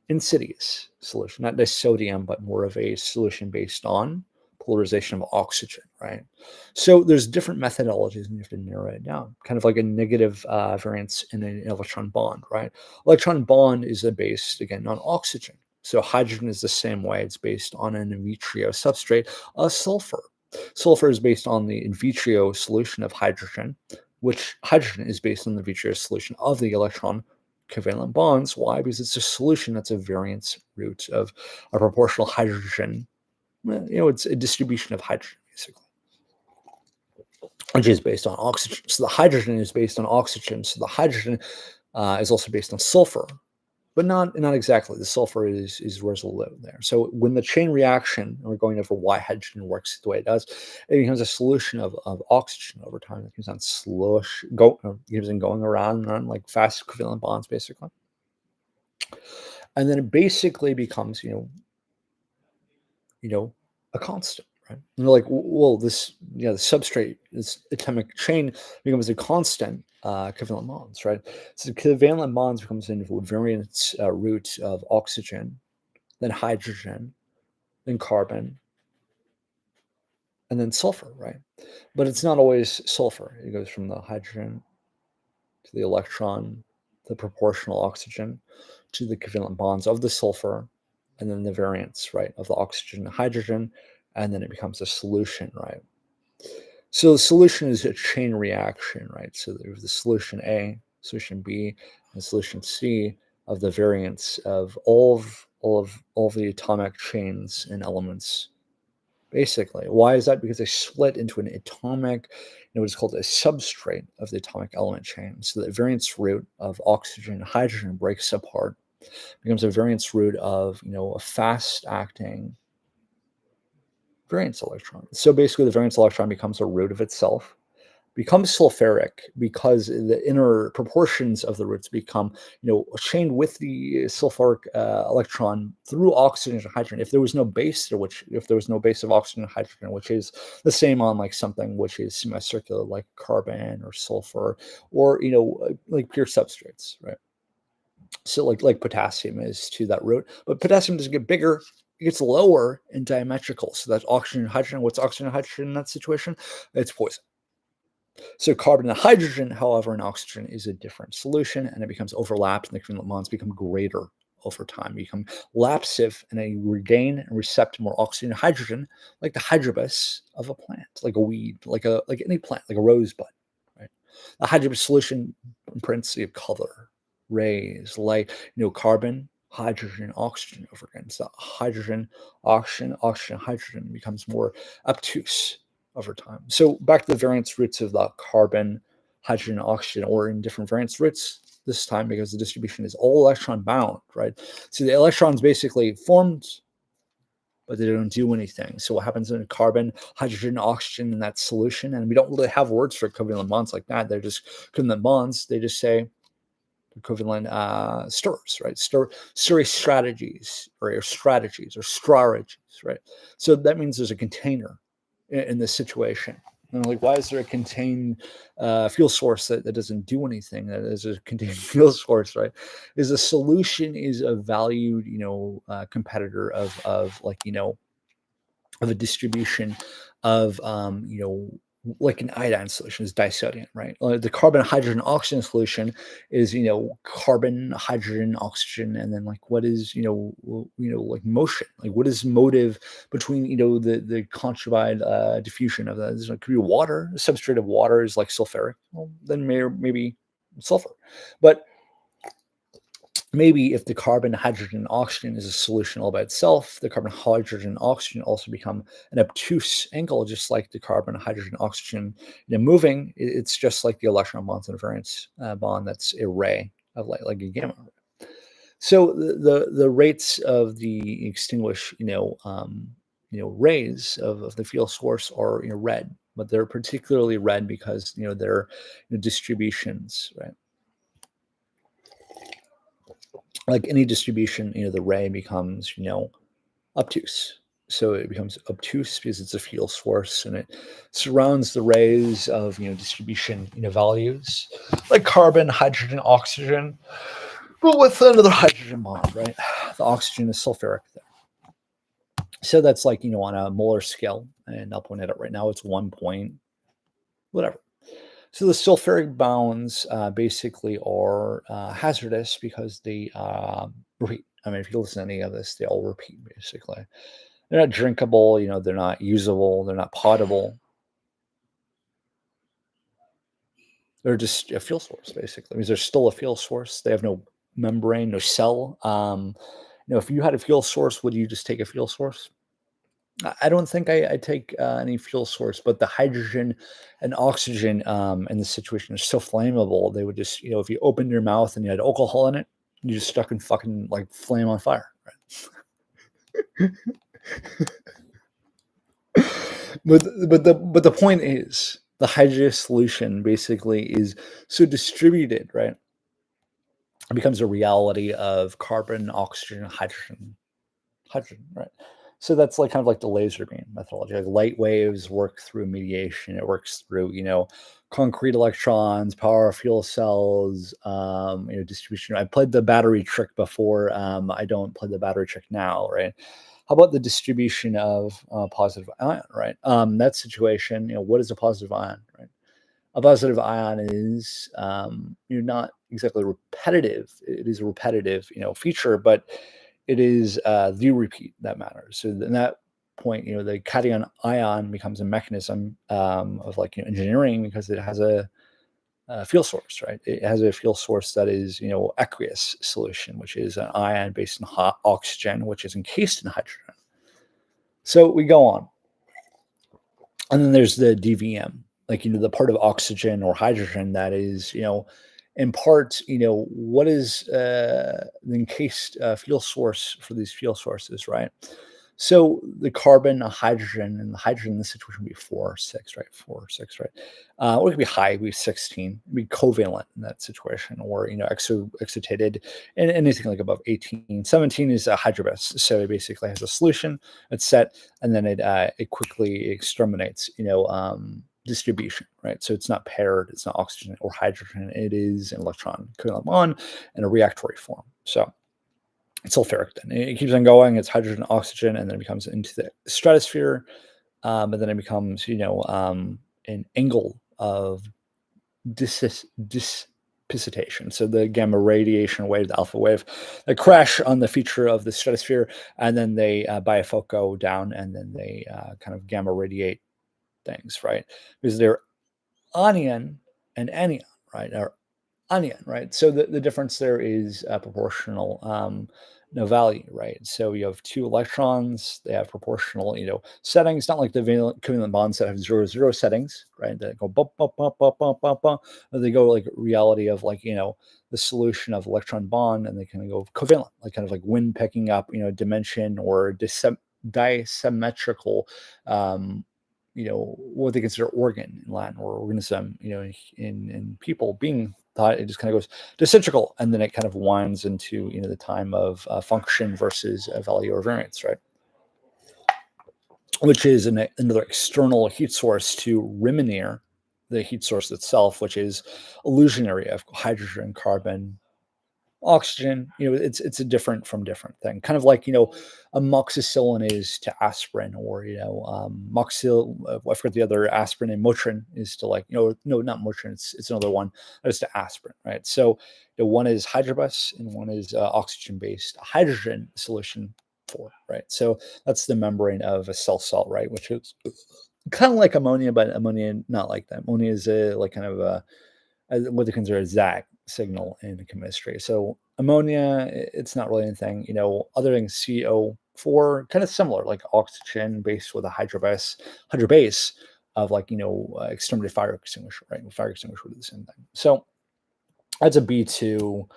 insidious solution, not disodium, but more of a solution based on polarization of oxygen, right? So there's different methodologies, and you have to narrow it down, kind of like a negative variance in an electron bond, right? Electron bond is based, again, on oxygen. So hydrogen is the same way. It's based on an in vitro substrate, sulfur. Sulfur is based on the in vitro solution of hydrogen, which hydrogen is based on the vitreous solution of the electron covalent bonds. Why? Because it's a solution that's a variance root of a proportional hydrogen. It's a distribution of hydrogen, basically, which is based on oxygen. So the hydrogen is based on oxygen. So the hydrogen is also based on sulfur, but not exactly. The sulfur is resolute there. So when the chain reaction, and we're going over why hydrogen works the way it does, it becomes a solution of oxygen over time. It keeps on keeps on going around and on, like fast covalent bonds, basically. And then it basically becomes, a constant, right? And they're like, well, this, the substrate, this atomic chain becomes a constant covalent bonds, right? So the covalent bonds becomes an invariant root of oxygen, then hydrogen, then carbon, and then sulfur, right? But it's not always sulfur. It goes from the hydrogen to the electron, the proportional oxygen, to the covalent bonds of the sulfur, and then the variance, right, of the oxygen and hydrogen, and then it becomes a solution, right? So the solution is a chain reaction, right? So there's the solution A, solution B, and solution C of the variance of all of the atomic chains and elements. Basically, why is that? Because they split into an atomic, what's called a substrate of the atomic element chain. So the variance root of oxygen and hydrogen breaks apart, becomes a variance root of, a fast acting variance electron. So basically, the variance electron becomes a root of itself, becomes sulfuric because the inner proportions of the roots become, chained with the sulfuric electron through oxygen and hydrogen. If there was no base, if there was no base of oxygen and hydrogen, which is the same on like something which is semicircular, like carbon or sulfur, or like pure substrates, right? So like potassium is to that root, but potassium doesn't get bigger; it gets lower and diametrical. So that's oxygen and hydrogen. What's oxygen and hydrogen in that situation? It's poison. So carbon and hydrogen, however, and oxygen is a different solution, and it becomes overlapped, and the covalent bonds become greater over time. You become lapsive, and they regain and recept more oxygen and hydrogen, like the hydrobus of a plant, like a weed, like any plant, like a rosebud. Right? The hydrobus solution imprints the color, rays, light, carbon, hydrogen, oxygen over again. So hydrogen, oxygen, oxygen, hydrogen becomes more obtuse over time. So back to the variance roots of the carbon, hydrogen, oxygen, or in different variance roots this time because the distribution is all electron bound, right? So the electrons basically formed, but they don't do anything. So what happens in carbon, hydrogen, oxygen in that solution? And we don't really have words for covalent bonds like that. They're just covalent bonds. They just say equivalent stirs, right? Stirring strategies or strategies, right? So that means there's a container in this situation. And like, why is there a contained fuel source that doesn't do anything? That is a contained fuel source, right? Is a solution is a valued, competitor of like, of a distribution of, like an iodine solution is disodium, right? The carbon, hydrogen, oxygen solution is, carbon, hydrogen, oxygen, and then like what is, like motion? Like what is motive between, the contrabide diffusion of that? It could be water. The substrate of water is like sulfuric. Well, then maybe sulfur, but maybe if the carbon, hydrogen, oxygen is a solution all by itself, the carbon, hydrogen, oxygen also become an obtuse angle, just like the carbon, hydrogen, oxygen. Moving, it's just like the electron bonds in a valence bond that's a ray of light, like a gamma. So the rates of the extinguished, rays of the field source are red, but they're particularly red because they're distributions, right? Like any distribution, the ray becomes, obtuse. So it becomes obtuse because it's a field source and it surrounds the rays of, distribution, values like carbon, hydrogen, oxygen, but with another hydrogen bond, right? The oxygen is sulfuric there. So that's like, on a molar scale, and I'll point it out right now. It's 1 point, whatever. So the sulfuric bonds basically are hazardous because they repeat. I mean, if you listen to any of this, they all repeat basically. They're not drinkable, they're not usable, they're not potable. They're just a fuel source, basically. Because they're still a fuel source. They have no membrane, no cell. If you had a fuel source, would you just take a fuel source? I don't think I take any fuel source, but the hydrogen and oxygen in this situation are so flammable. They would just, if you opened your mouth and you had alcohol in it, you just stuck and fucking like flame on fire. Right? but the point is, the hydrogen solution basically is so distributed, right? It becomes a reality of carbon, oxygen, hydrogen, right? So that's like kind of like the laser beam methodology. Like light waves work through mediation. It works through, concrete electrons, power fuel cells, distribution. I played the battery trick before. I don't play the battery trick now, right? How about the distribution of positive ion, right? That situation, what is a positive ion, right? A positive ion is not exactly repetitive. It is a repetitive, feature, but it is the repeat that matters. So in that point, the cation ion becomes a mechanism of like engineering because it has a fuel source, right? It has a fuel source that is aqueous solution, which is an ion based in hot oxygen, which is encased in hydrogen. So we go on, and then there's the DVM, like the part of oxygen or hydrogen that is in part, what is the encased fuel source for these fuel sources, right? So the carbon, a hydrogen, and the hydrogen in this situation would be 4, 6, right? 4, 6, right? Or it could be high, it could be 16. It'd be covalent in that situation, or excited, and anything like above 18. 17 is a hydrobase, so it basically has a solution, it's set, and then it quickly exterminates, distribution, right? So it's not paired, it's not oxygen or hydrogen, it is an electron covalent bond in a reactory form. So it's sulfuric then. It keeps on going. It's hydrogen, oxygen, and then it becomes into the stratosphere. And then it becomes, an angle of disprecipitation. So the gamma radiation wave, the alpha wave, they crash on the feature of the stratosphere, and then they bifocal down, and then they kind of gamma radiate things, right? Because they're anion and anion, right? Or onion, right? So the difference there is proportional no value, right? So you have two electrons, they have proportional, settings, not like the covalent bonds that have 0, 0 settings, right? That go bump, bump, bump, bump, bump, bump, bump. Or they go like reality of like, the solution of electron bond, and they kind of go covalent, like kind of like wind picking up, dimension or disymmetrical what they consider organ in Latin, or organism, in people being thought, it just kind of goes discentrical, and then it kind of winds into, the time of function versus value or variance, right? Which is another external heat source to Rimanier, the heat source itself, which is illusionary of hydrogen, carbon, oxygen. It's a different from different thing, kind of like, amoxicillin is to aspirin, or moxil I forget the other aspirin, and Motrin is to, like, no, not Motrin, it's another one that is to aspirin, right? So one is hydrobus and one is oxygen based hydrogen solution, for, right? So that's the membrane of a cell salt, right? Which is kind of like ammonia, but ammonia not like that. Ammonia is a like kind of a what they consider a ZAG signal in chemistry. So ammonia, it's not really anything, other than CO4, kind of similar, like oxygen based with a hydrobase of, like, exterminated fire extinguisher, right? Fire extinguisher would do the same thing. So that's a B2,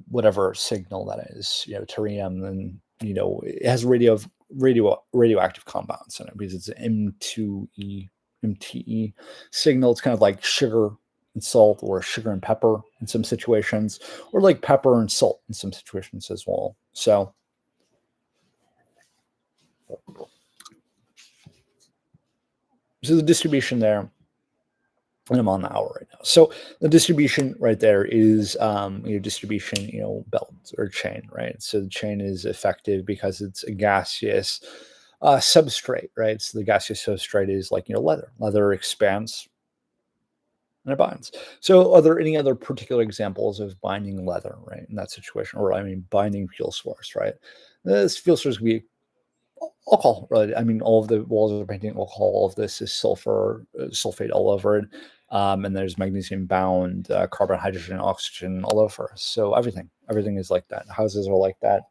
whatever signal that is, terbium, and, it has radioactive compounds in it, because it's an M2E, MTE signal. It's kind of like sugar and salt, or sugar and pepper in some situations, or like pepper and salt in some situations as well. So the distribution there, and I'm on the hour right now. So the distribution right there is distribution, belt or chain, right? So the chain is effective because it's a gaseous substrate, right? So the gaseous substrate is like, leather. Leather expands and it binds. So are there any other particular examples of binding leather, right, in that situation? Or, I mean, binding fuel source, right? This fuel source could be alcohol, right? I mean, all of the walls are painting alcohol. All of this is sulfur, sulfate all over it. And there's magnesium bound, carbon, hydrogen, oxygen all over. So everything is like that. Houses are like that.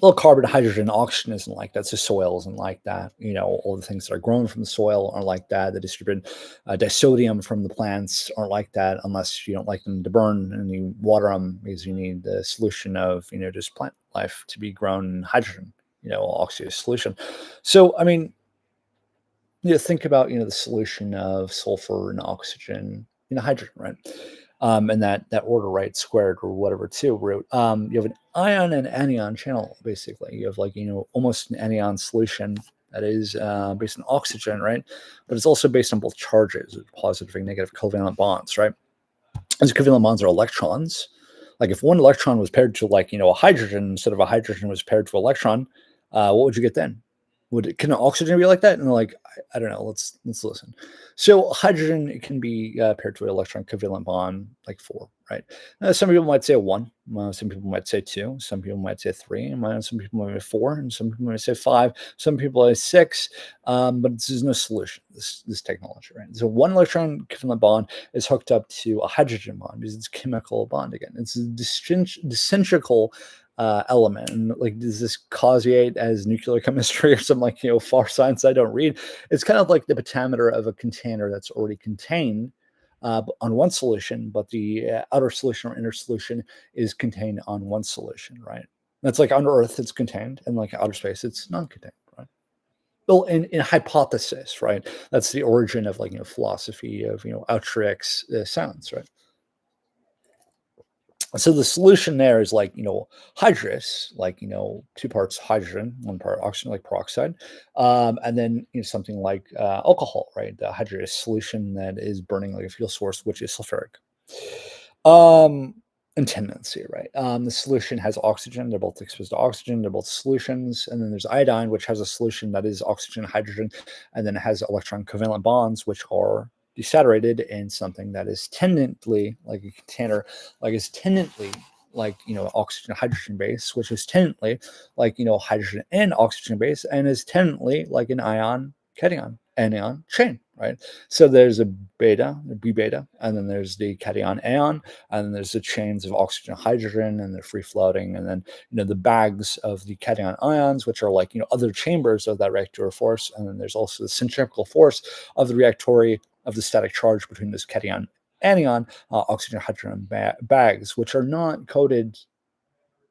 Well, carbon, hydrogen, oxygen isn't like that. So soil isn't like that. All the things that are grown from the soil aren't like that. The distributed disodium from the plants aren't like that, unless you don't like them to burn and you water them, because you need the solution of, just plant life to be grown in hydrogen, oxidous solution. So, I mean, think about, the solution of sulfur and oxygen, hydrogen, right? And that order, right, squared or whatever, two root. You have an ion and anion channel, basically. You have, like, almost an anion solution that is based on oxygen, right? But it's also based on both charges, positive and negative covalent bonds, right? These covalent bonds are electrons. Like, if one electron was paired to, like, a hydrogen, instead of a hydrogen was paired to electron, what would you get then? Can oxygen be like that? And they're like, I don't know. Let's listen. So hydrogen, it can be paired to an electron covalent bond, like 4, right? Some people might say 1. Some people might say 2. Some people might say 3. And some people might say 4. And some people might say 5. Some people say 6. But this is no solution, this technology, right? So one electron covalent bond is hooked up to a hydrogen bond, because it's chemical bond again. It's a discentrical element. And, like, does this causate as nuclear chemistry or something, like, far science I don't read? It's kind of like the pentameter of a container that's already contained on one solution, but the outer solution or inner solution is contained on one solution, right? That's like on Earth, it's contained, and like outer space, it's non-contained, right? Well, in hypothesis, right? That's the origin of like philosophy of Utrecht's sounds, right? So the solution there is like hydrous, like 2 parts hydrogen, 1 part oxygen, like peroxide, and then something like alcohol, right? The hydrous solution that is burning like a fuel source, which is sulfuric. Um, and tendency, right? The solution has oxygen. They're both exposed to oxygen. They're both solutions. And then there's iodine, which has a solution that is oxygen, hydrogen, and then it has electron covalent bonds, which are desaturated in something that is tendently like a container, like is tendently like oxygen hydrogen base, which is tendently like hydrogen and oxygen base, and is tendently like an ion cation anion chain, right? So there's a beta, a B beta, and then there's the cation ion, and then there's the chains of oxygen, hydrogen, and they're free floating, and then the bags of the cation ions, which are like other chambers of that reactor force, and then there's also the centrifugal force of the reactory of the static charge between this cation anion, oxygen, hydrogen bags, which are not coated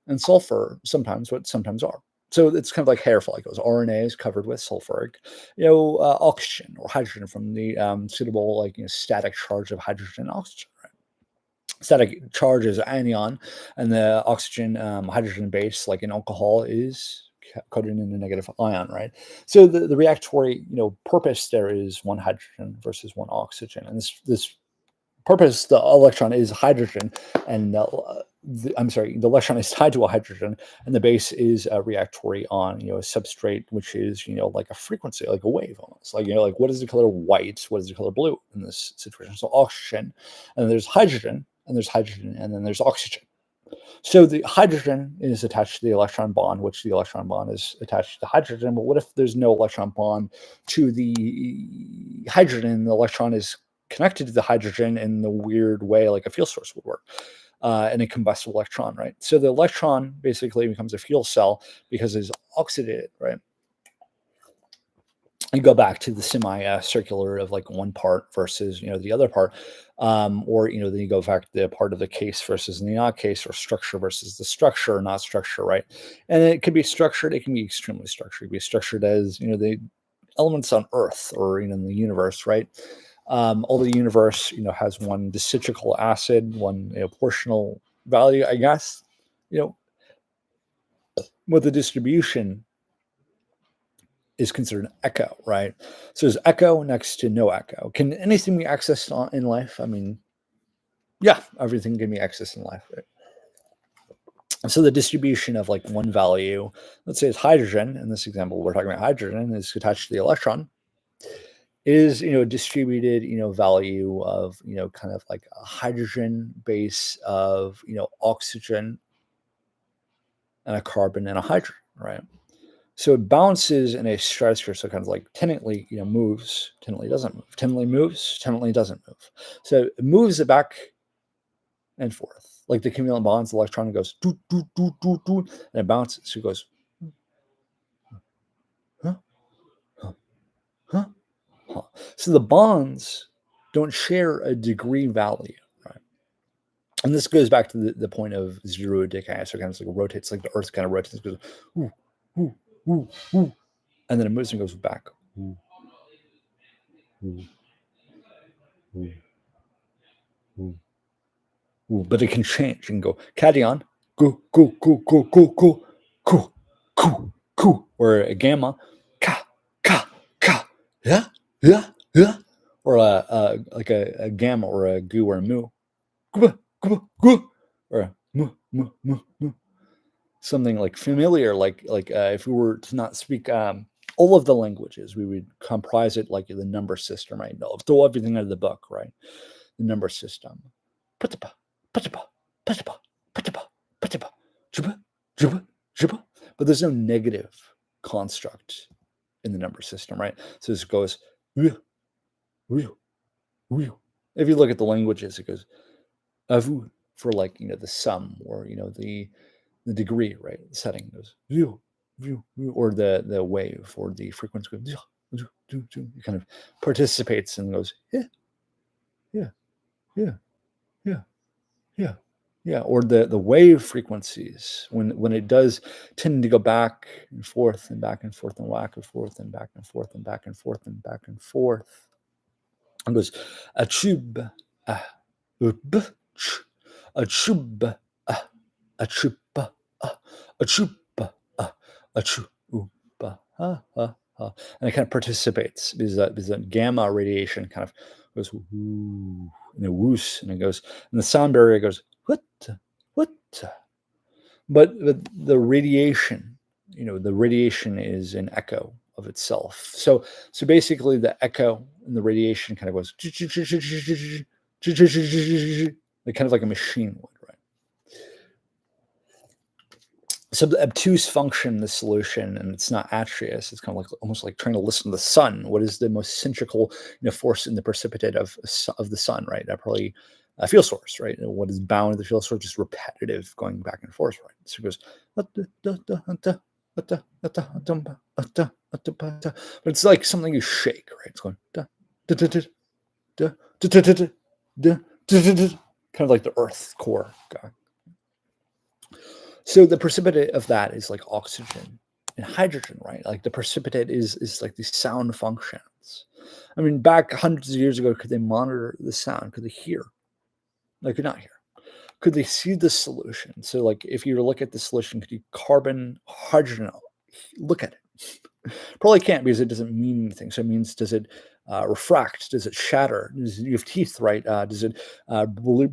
in sulfur sometimes, but sometimes are. So it's kind of like hair follicles. RNA is covered with sulfuric, oxygen or hydrogen from the suitable like static charge of hydrogen and oxygen. Right? Static charge is anion, and the oxygen hydrogen base, like in alcohol, is coated in a negative ion. Right. So the reactory purpose there is 1 hydrogen versus 1 oxygen, and this purpose, the electron is hydrogen, and the electron is tied to a hydrogen, and the base is a reactory on a substrate, which is like a frequency, like a wave almost, like like what is the color white, what is the color blue in this situation? So oxygen, and there's hydrogen, and there's hydrogen, and then there's oxygen. So the hydrogen is attached to the electron bond, which the electron bond is attached to the hydrogen. But what if there's no electron bond to the hydrogen? The electron is connected to the hydrogen in the weird way like a fuel source would work, in a combustible electron, right? So the electron basically becomes a fuel cell because it's oxidated, right? You go back to the semi-circular of like 1 part versus the other part, or then you go back to the part of the case versus the not case, or structure versus the structure or not structure, right? And it can be structured, it can be extremely structured. It can be structured as the elements on Earth or in the universe, right? All the universe has 1 decitrical acid, 1 portional value, I guess, with the distribution is considered an echo, right? So there's echo next to no echo. Can anything be accessed in life? I mean, yeah, everything can be accessed in life, right? So the distribution of like 1 value, let's say it's hydrogen. In this example, we're talking about hydrogen is attached to the electron, is distributed value of kind of like a hydrogen base of oxygen and a carbon and a hydrogen, right? So it bounces in a stratosphere, so kind of like tendently, moves, tendently doesn't move, tendently moves, tendently doesn't move. So it moves it back and forth. Like the covalent bonds, the electron goes doot, doot, doot, doot, doot, and it bounces. So it goes, huh, huh, huh, huh. So the bonds don't share a degree value, right? And this goes back to the point of zero decay. So it kind of like rotates, like the Earth kind of rotates, goes, ooh, ooh, ooh, ooh, and then it moves and goes back. Ooh, ooh, ooh, ooh. Ooh, but it can change. You can go cation, go, go, go, go, go, go, go, go, go, or a gamma, ka, ka, ka, yeah, yeah, yeah, or like a gamma or a goo or a mu, goo, goo, goo, or a mu, mu, mu, mu. Something like familiar, like if we were to not speak all of the languages, we would comprise it like the number system, right? No, throw everything out of the book, right? The number system. Patapa, patapa, patapa, patapa, patapa, juba, juba, juba. But there's no negative construct in the number system, right? So this goes, if you look at the languages, it goes avu for like the sum or the degree, right? The setting goes or the wave or the frequency goes, it kind of participates and goes, yeah, yeah, yeah, yeah, yeah. Yeah, or the wave frequencies when it does tend to go back and forth and back and forth and back and forth and back and forth and back and forth and back and forth. It goes a tube, b, ch, a tube, a chup, a chup, a chup, and it kind of participates because that gamma radiation kind of goes woo, and it whoos, and it goes, and the sound barrier goes what, what, but the radiation, the radiation is an echo of itself. So basically, the echo and the radiation kind of goes, like kind of like a machine would, right? So the obtuse function, the solution, and it's not Atreus. It's kind of like almost like trying to listen to the sun. What is the most centrical, force in the precipitate of the sun, right? That probably a field source, right? And what is bound to the field source, just repetitive, going back and forth, right? So it goes, but it's like something you shake, right? It's going, kind of like the Earth core guy. So the precipitate of that is like oxygen and hydrogen, right? Like the precipitate is like these sound functions. I mean, back hundreds of years ago, could they monitor the sound? Could they hear? They could not hear. Could they see the solution? So, like, if you were to look at the solution, could you carbon, hydrogen, look at it? Probably can't because it doesn't mean anything. So it means, does it refract? Does it shatter? You have teeth, right? Does it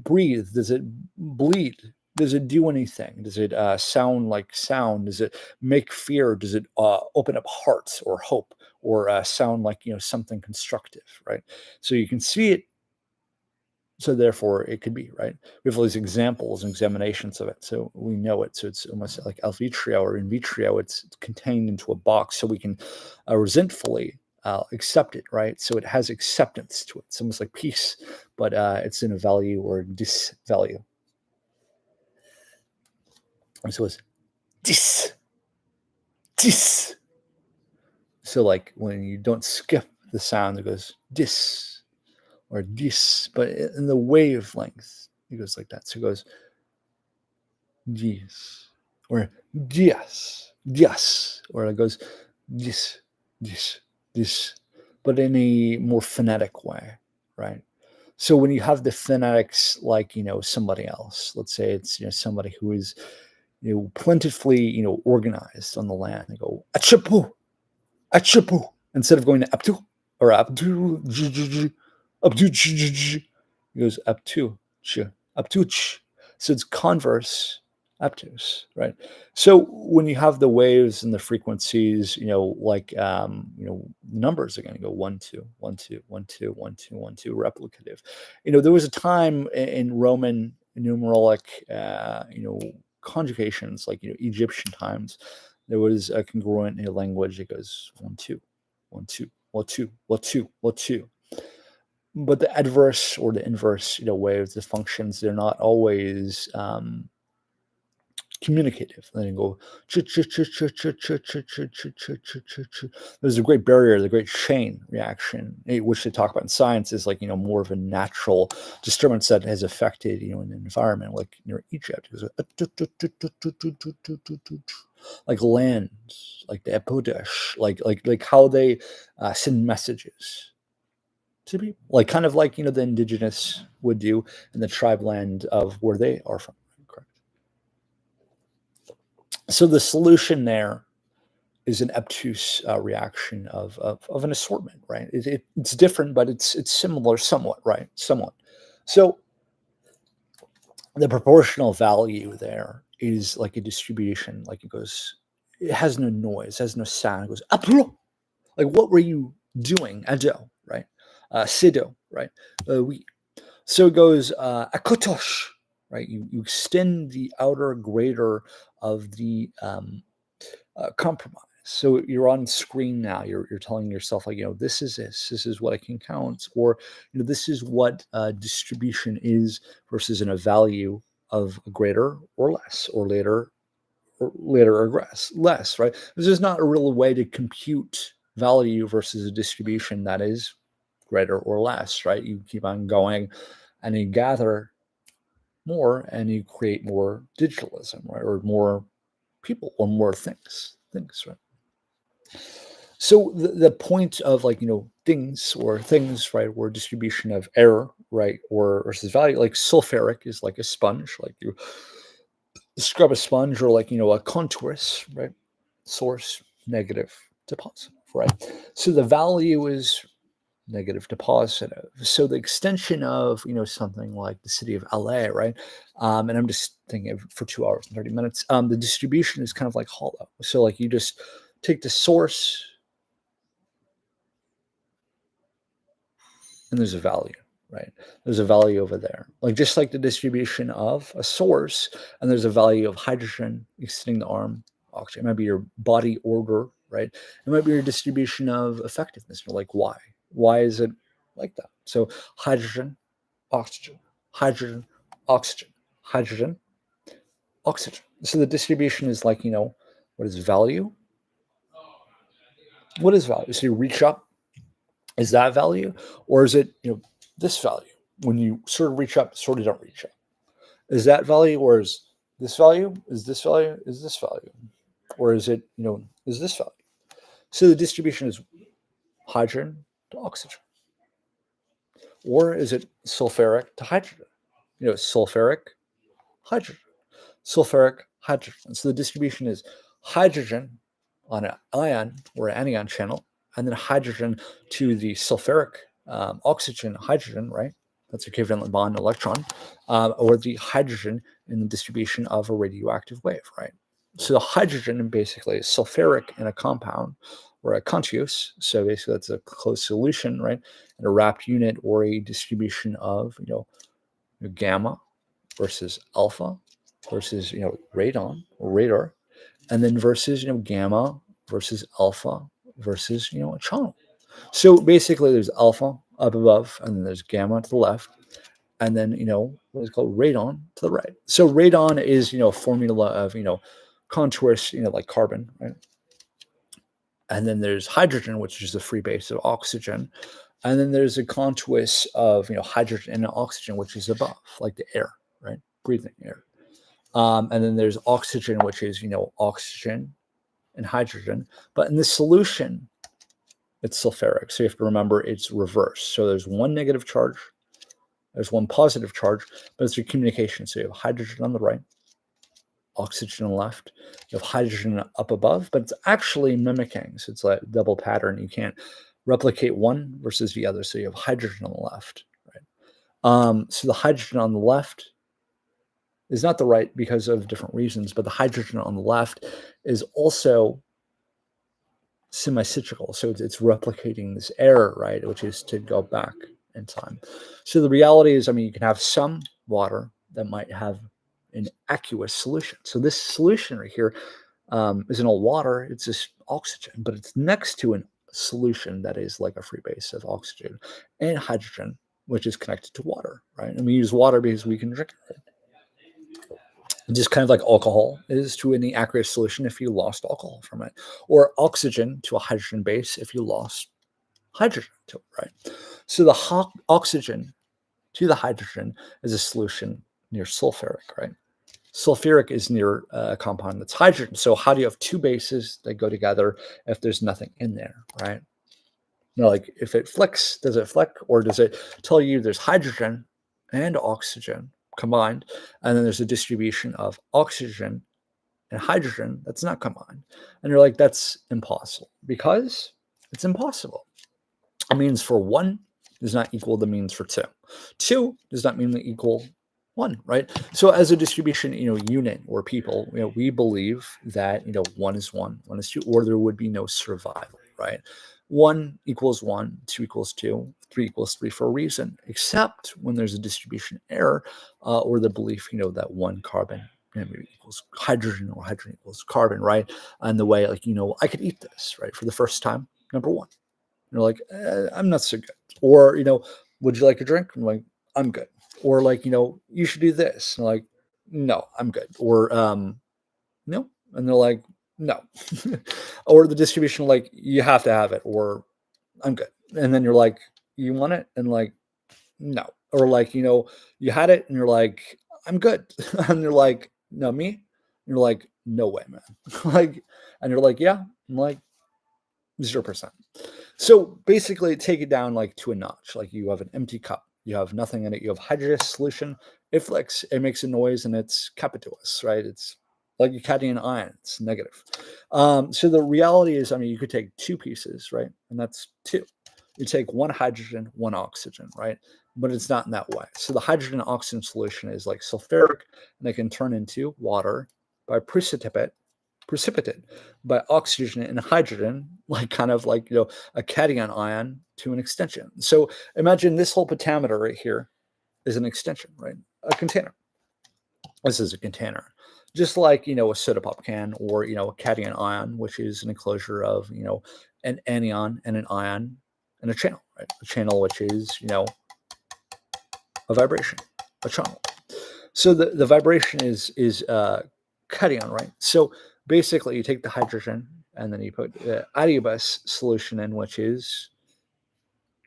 breathe? Does it bleed? Does it do anything? Does it sound like sound? Does it make fear? Does it open up hearts or hope, or sound like something constructive, right? So you can see it, so therefore it could be, right? We have all these examples and examinations of it, so we know it. So it's almost like al vitrio or in vitrio. It's contained into a box, so we can resentfully accept it, right? So it has acceptance to it. It's almost like peace, but it's in a value or disvalue. And so it's dis. So like when you don't skip the sound, it goes dis or dis, but in the wavelength, it goes like that. So it goes dis or dias, or it goes dis, but in a more phonetic way, right? So when you have the phonetics, like somebody else, let's say it's somebody who is plentifully organized on the land, they go achapu, achapu, instead of going to aptu or abdu, abdu, it goes aptu, aptuch. So it's converse aptus, right? So when you have the waves and the frequencies, like numbers are going to go 1 2 1 2 1 2 1 2 1 2, replicative. There was a time in Roman numeralic conjugations, like Egyptian times, there was a congruent in a language that goes 1 2 1 2 1 2 1 2 1 2. But the adverse or the inverse waves, the functions, they're not always communicative. Then you go, there's a great barrier, the great chain reaction, which they talk about in science, is like more of a natural disturbance that has affected an environment like near Egypt. Like lands, like the Epodesh, like how they send messages to people, like kind of like the indigenous would do in the tribe land of where they are from. Correct. So the solution there is an obtuse reaction of an assortment, right? It's different, but it's similar somewhat, right? Somewhat. So the proportional value there is like a distribution, like it has no noise, has no sound. It goes apro. Like, what were you doing? Ado, right? Sido, right? We. So it goes akotosh, right? You extend the outer greater of the compromise. So you're on screen now. You're telling yourself, like, this is this is what I can count, or this is what distribution is versus in a value of greater or less, or later or less, right? This is not a real way to compute value versus a distribution that is greater or less, right? You keep on going, and you gather more and you create more digitalism, right? Or more people or more things, right? So the point of like, things, right, or distribution of error, right, or versus value, like sulfuric is like a sponge, like you scrub a sponge, or like, a contourist, right? Source negative to positive, right? So the value is negative to positive. So the extension of, something like the city of LA, right? And I'm just thinking of for 2 hours and 30 minutes. The distribution is kind of like hollow. So like you just take the source and there's a value, right? There's a value over there. Like just like the distribution of a source, and there's a value of hydrogen extending the arm, oxygen. It might be your body order, right? It might be your distribution of effectiveness. You're like, why? Why is it like that? So hydrogen, oxygen, hydrogen, oxygen, hydrogen, oxygen. So the distribution is like, what is value? What is value? So you reach up, is that value? Or is it, this value? When you sort of reach up, sort of don't reach up. Is that value, or is this value? Is this value? Is this value? Or is it, is this value? So the distribution is hydrogen to oxygen. Or is it sulfuric to hydrogen? Sulfuric, hydrogen, sulfuric, hydrogen. So the distribution is hydrogen on an ion or an anion channel, and then hydrogen to the sulfuric, oxygen, hydrogen, right? That's a covalent bond electron, or the hydrogen in the distribution of a radioactive wave, right? So the hydrogen basically is sulfuric in a compound or a contiose. So basically that's a closed solution, right? And a wrapped unit or a distribution of, gamma versus alpha versus, radon or radar, and then versus, gamma versus alpha versus, a channel. So basically there's alpha up above, and then there's gamma to the left, and then, what is called radon to the right. So radon is, a formula of, contours, like carbon, right? And then there's hydrogen, which is the free base of oxygen. And then there's a contours of, hydrogen and oxygen, which is above, like the air, right? Breathing air. And then there's oxygen, which is, oxygen and hydrogen. But in the solution, it's sulfuric. So you have to remember it's reverse. So there's one negative charge, there's one positive charge, but it's a communication. So you have hydrogen on the right, oxygen on the left. You have hydrogen up above, but it's actually mimicking. So it's like a double pattern. You can't replicate one versus the other. So you have hydrogen on the left, right? So the hydrogen on the left is not the right because of different reasons, but the hydrogen on the left is also semi-cyclical. So it's replicating this error, right, which is to go back in time. So the reality is, you can have some water that might have an aqueous solution. So this solution right here isn't all water, it's just oxygen, but it's next to a solution that is like a free base of oxygen and hydrogen, which is connected to water, right? And we use water because we can drink it. Just kind of like alcohol is to any aqueous solution if you lost alcohol from it, or oxygen to a hydrogen base if you lost hydrogen to it, right? So the oxygen to the hydrogen is a solution near sulfuric, right? Sulfuric is near a compound that's hydrogen. So how do you have two bases that go together if there's nothing in there, right? Like if it flicks, does it flick, or does it tell you there's hydrogen and oxygen combined, and then there's a distribution of oxygen and hydrogen that's not combined? And you're like, that's impossible, because it's impossible. It means for one does not equal the means for two. Two does not mean the equal one, right? So as a distribution, unit or people, we believe that, one is one is two, or there would be no survival, right? 1 equals 1, 2 equals 2, 3 equals 3 for a reason, except when there's a distribution error, or the belief, that one carbon equals hydrogen, or hydrogen equals carbon, right? And the way, like, I could eat this, right, for the first time, number one. You're like, I'm not so good. Or, would you like a drink? I'm like, I'm good. Or like, you should do this. And like, no, I'm good. Or, no. And they're like, no. Or the distribution, like, you have to have it, or I'm good. And then you're like, you want it? And like, no. Or like, you had it and you're like, I'm good. And they're like, no, me? And you're like, no way, man. Like, and you're like, yeah. I'm like, 0%. So basically take it down like to a notch. Like you have an empty cup, you have nothing in it, you have hydrogen solution, it flicks, it makes a noise, and it's capacious, right? It's like a cation ion, it's negative. So the reality is, I mean, you could take two pieces, right? And that's two. You take one hydrogen, one oxygen, right? But it's not in that way. So the hydrogen oxygen solution is like sulfuric, and it can turn into water by precipitate by oxygen and hydrogen, like kind of like, a cation ion to an extension. So imagine this whole pentameter right here is an extension, right? A container. This is a container. Just like, a soda pop can, or, a cation ion, which is an enclosure of, an anion and an ion and a channel, right? A channel, which is, a vibration, a channel. So the vibration is cation, right? So basically, you take the hydrogen and then you put adiabase solution in, which is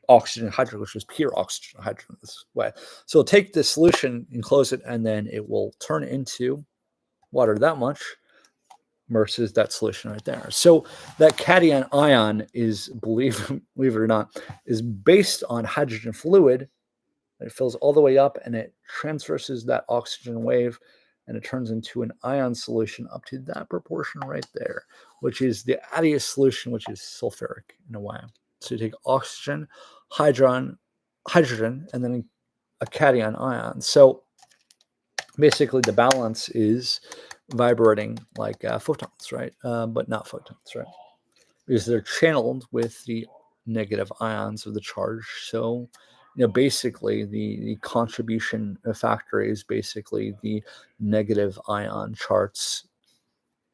oxygen hydrogen, which is pure oxygen hydrogen this way. So take the solution, enclose it, and then it will turn into water that much versus that solution right there. So that cation ion is, believe it or not, is based on hydrogen fluid. It fills all the way up and it transverses that oxygen wave, and it turns into an ion solution up to that proportion right there, which is the adious solution, which is sulfuric in a way. So you take oxygen, hydrogen, and then a cation ion. So basically the balance is vibrating like photons, right? But not photons, right? Because they're channeled with the negative ions of the charge. So, basically the contribution factor is basically the negative ion charge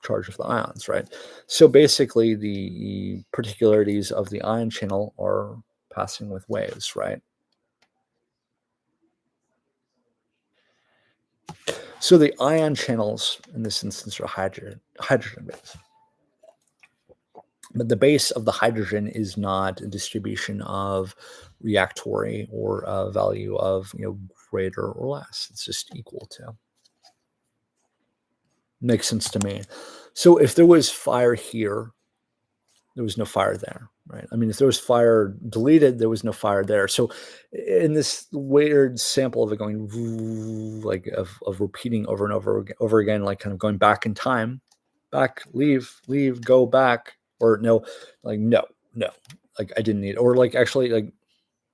of the ions, right? So basically the particularities of the ion channel are passing with waves, right? So the ion channels in this instance are hydrogen based. But the base of the hydrogen is not a distribution of reactory or a value of greater or less. It's just equal to. Makes sense to me. So if there was fire here, there was no fire there, right? I mean, if there was fire deleted, there was no fire there. So in this weird sample of it going like of repeating over and over again, like kind of going back in time, back, leave, go back, or no, like no, like I didn't need, or like actually like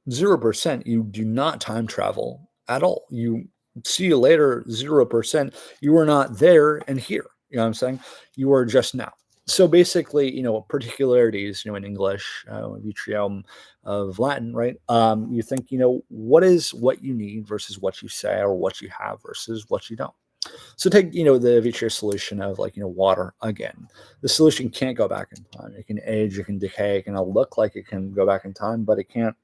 0%, you do not time travel at all. You see you later, 0%. You are not there and here. You know what I'm saying? You are just now. So basically, particularities, in English, vitrium of Latin, right? You think, what is what you need versus what you say, or what you have versus what you don't. So take, the vitreous solution of like, water again. The solution can't go back in time. It can age, it can decay, it can look like it can go back in time, but it can't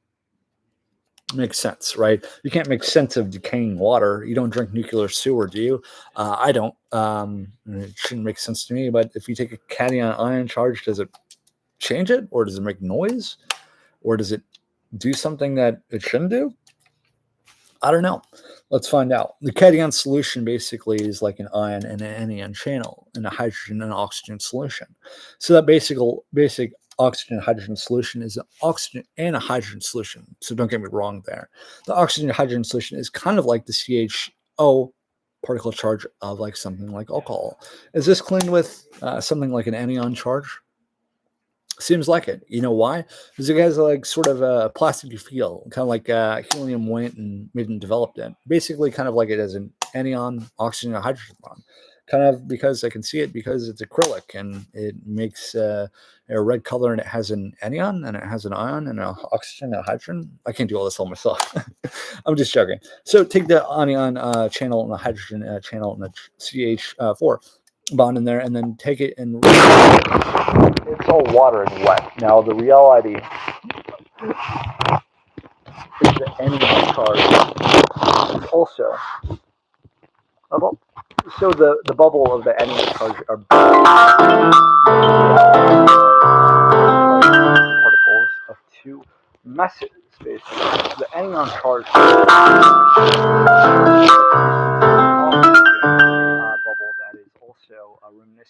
make sense, right? You can't make sense of decaying water. You don't drink nuclear sewer, do you? I don't. It shouldn't make sense to me, but if you take a cation ion charge, does it change it? Or does it make noise? Or does it do something that it shouldn't do? I don't know. Let's find out. The cation solution basically is like an ion and an anion channel in a hydrogen and oxygen solution. So that basic oxygen hydrogen solution is an oxygen and a hydrogen solution. So don't get me wrong there. The oxygen hydrogen solution is kind of like the CHO particle charge of like something like alcohol. Is this cleaned with something like an anion charge? Seems like it. You know why? Because it has like sort of a plasticky feel, kind of like helium went and maybe developed it. Basically, kind of like it has an anion, oxygen, and hydrogen bond. Kind of because I can see it because it's acrylic and it makes a red color, and it has an anion and it has an ion and an oxygen and a hydrogen. I can't do all this all myself. I'm just joking. So take the anion channel and the hydrogen channel and the CH4 bond in there, and then take it and it's all water and wet. Now the reality is the anion charge is also a bubble. So the bubble of the anion charge are particles of two masses, basically. The anion charge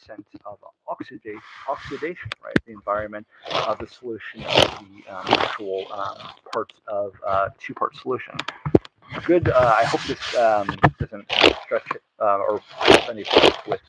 sense of oxidation, right? The environment of the solution of the actual parts of two-part solution. Good. I hope this doesn't stretch or any with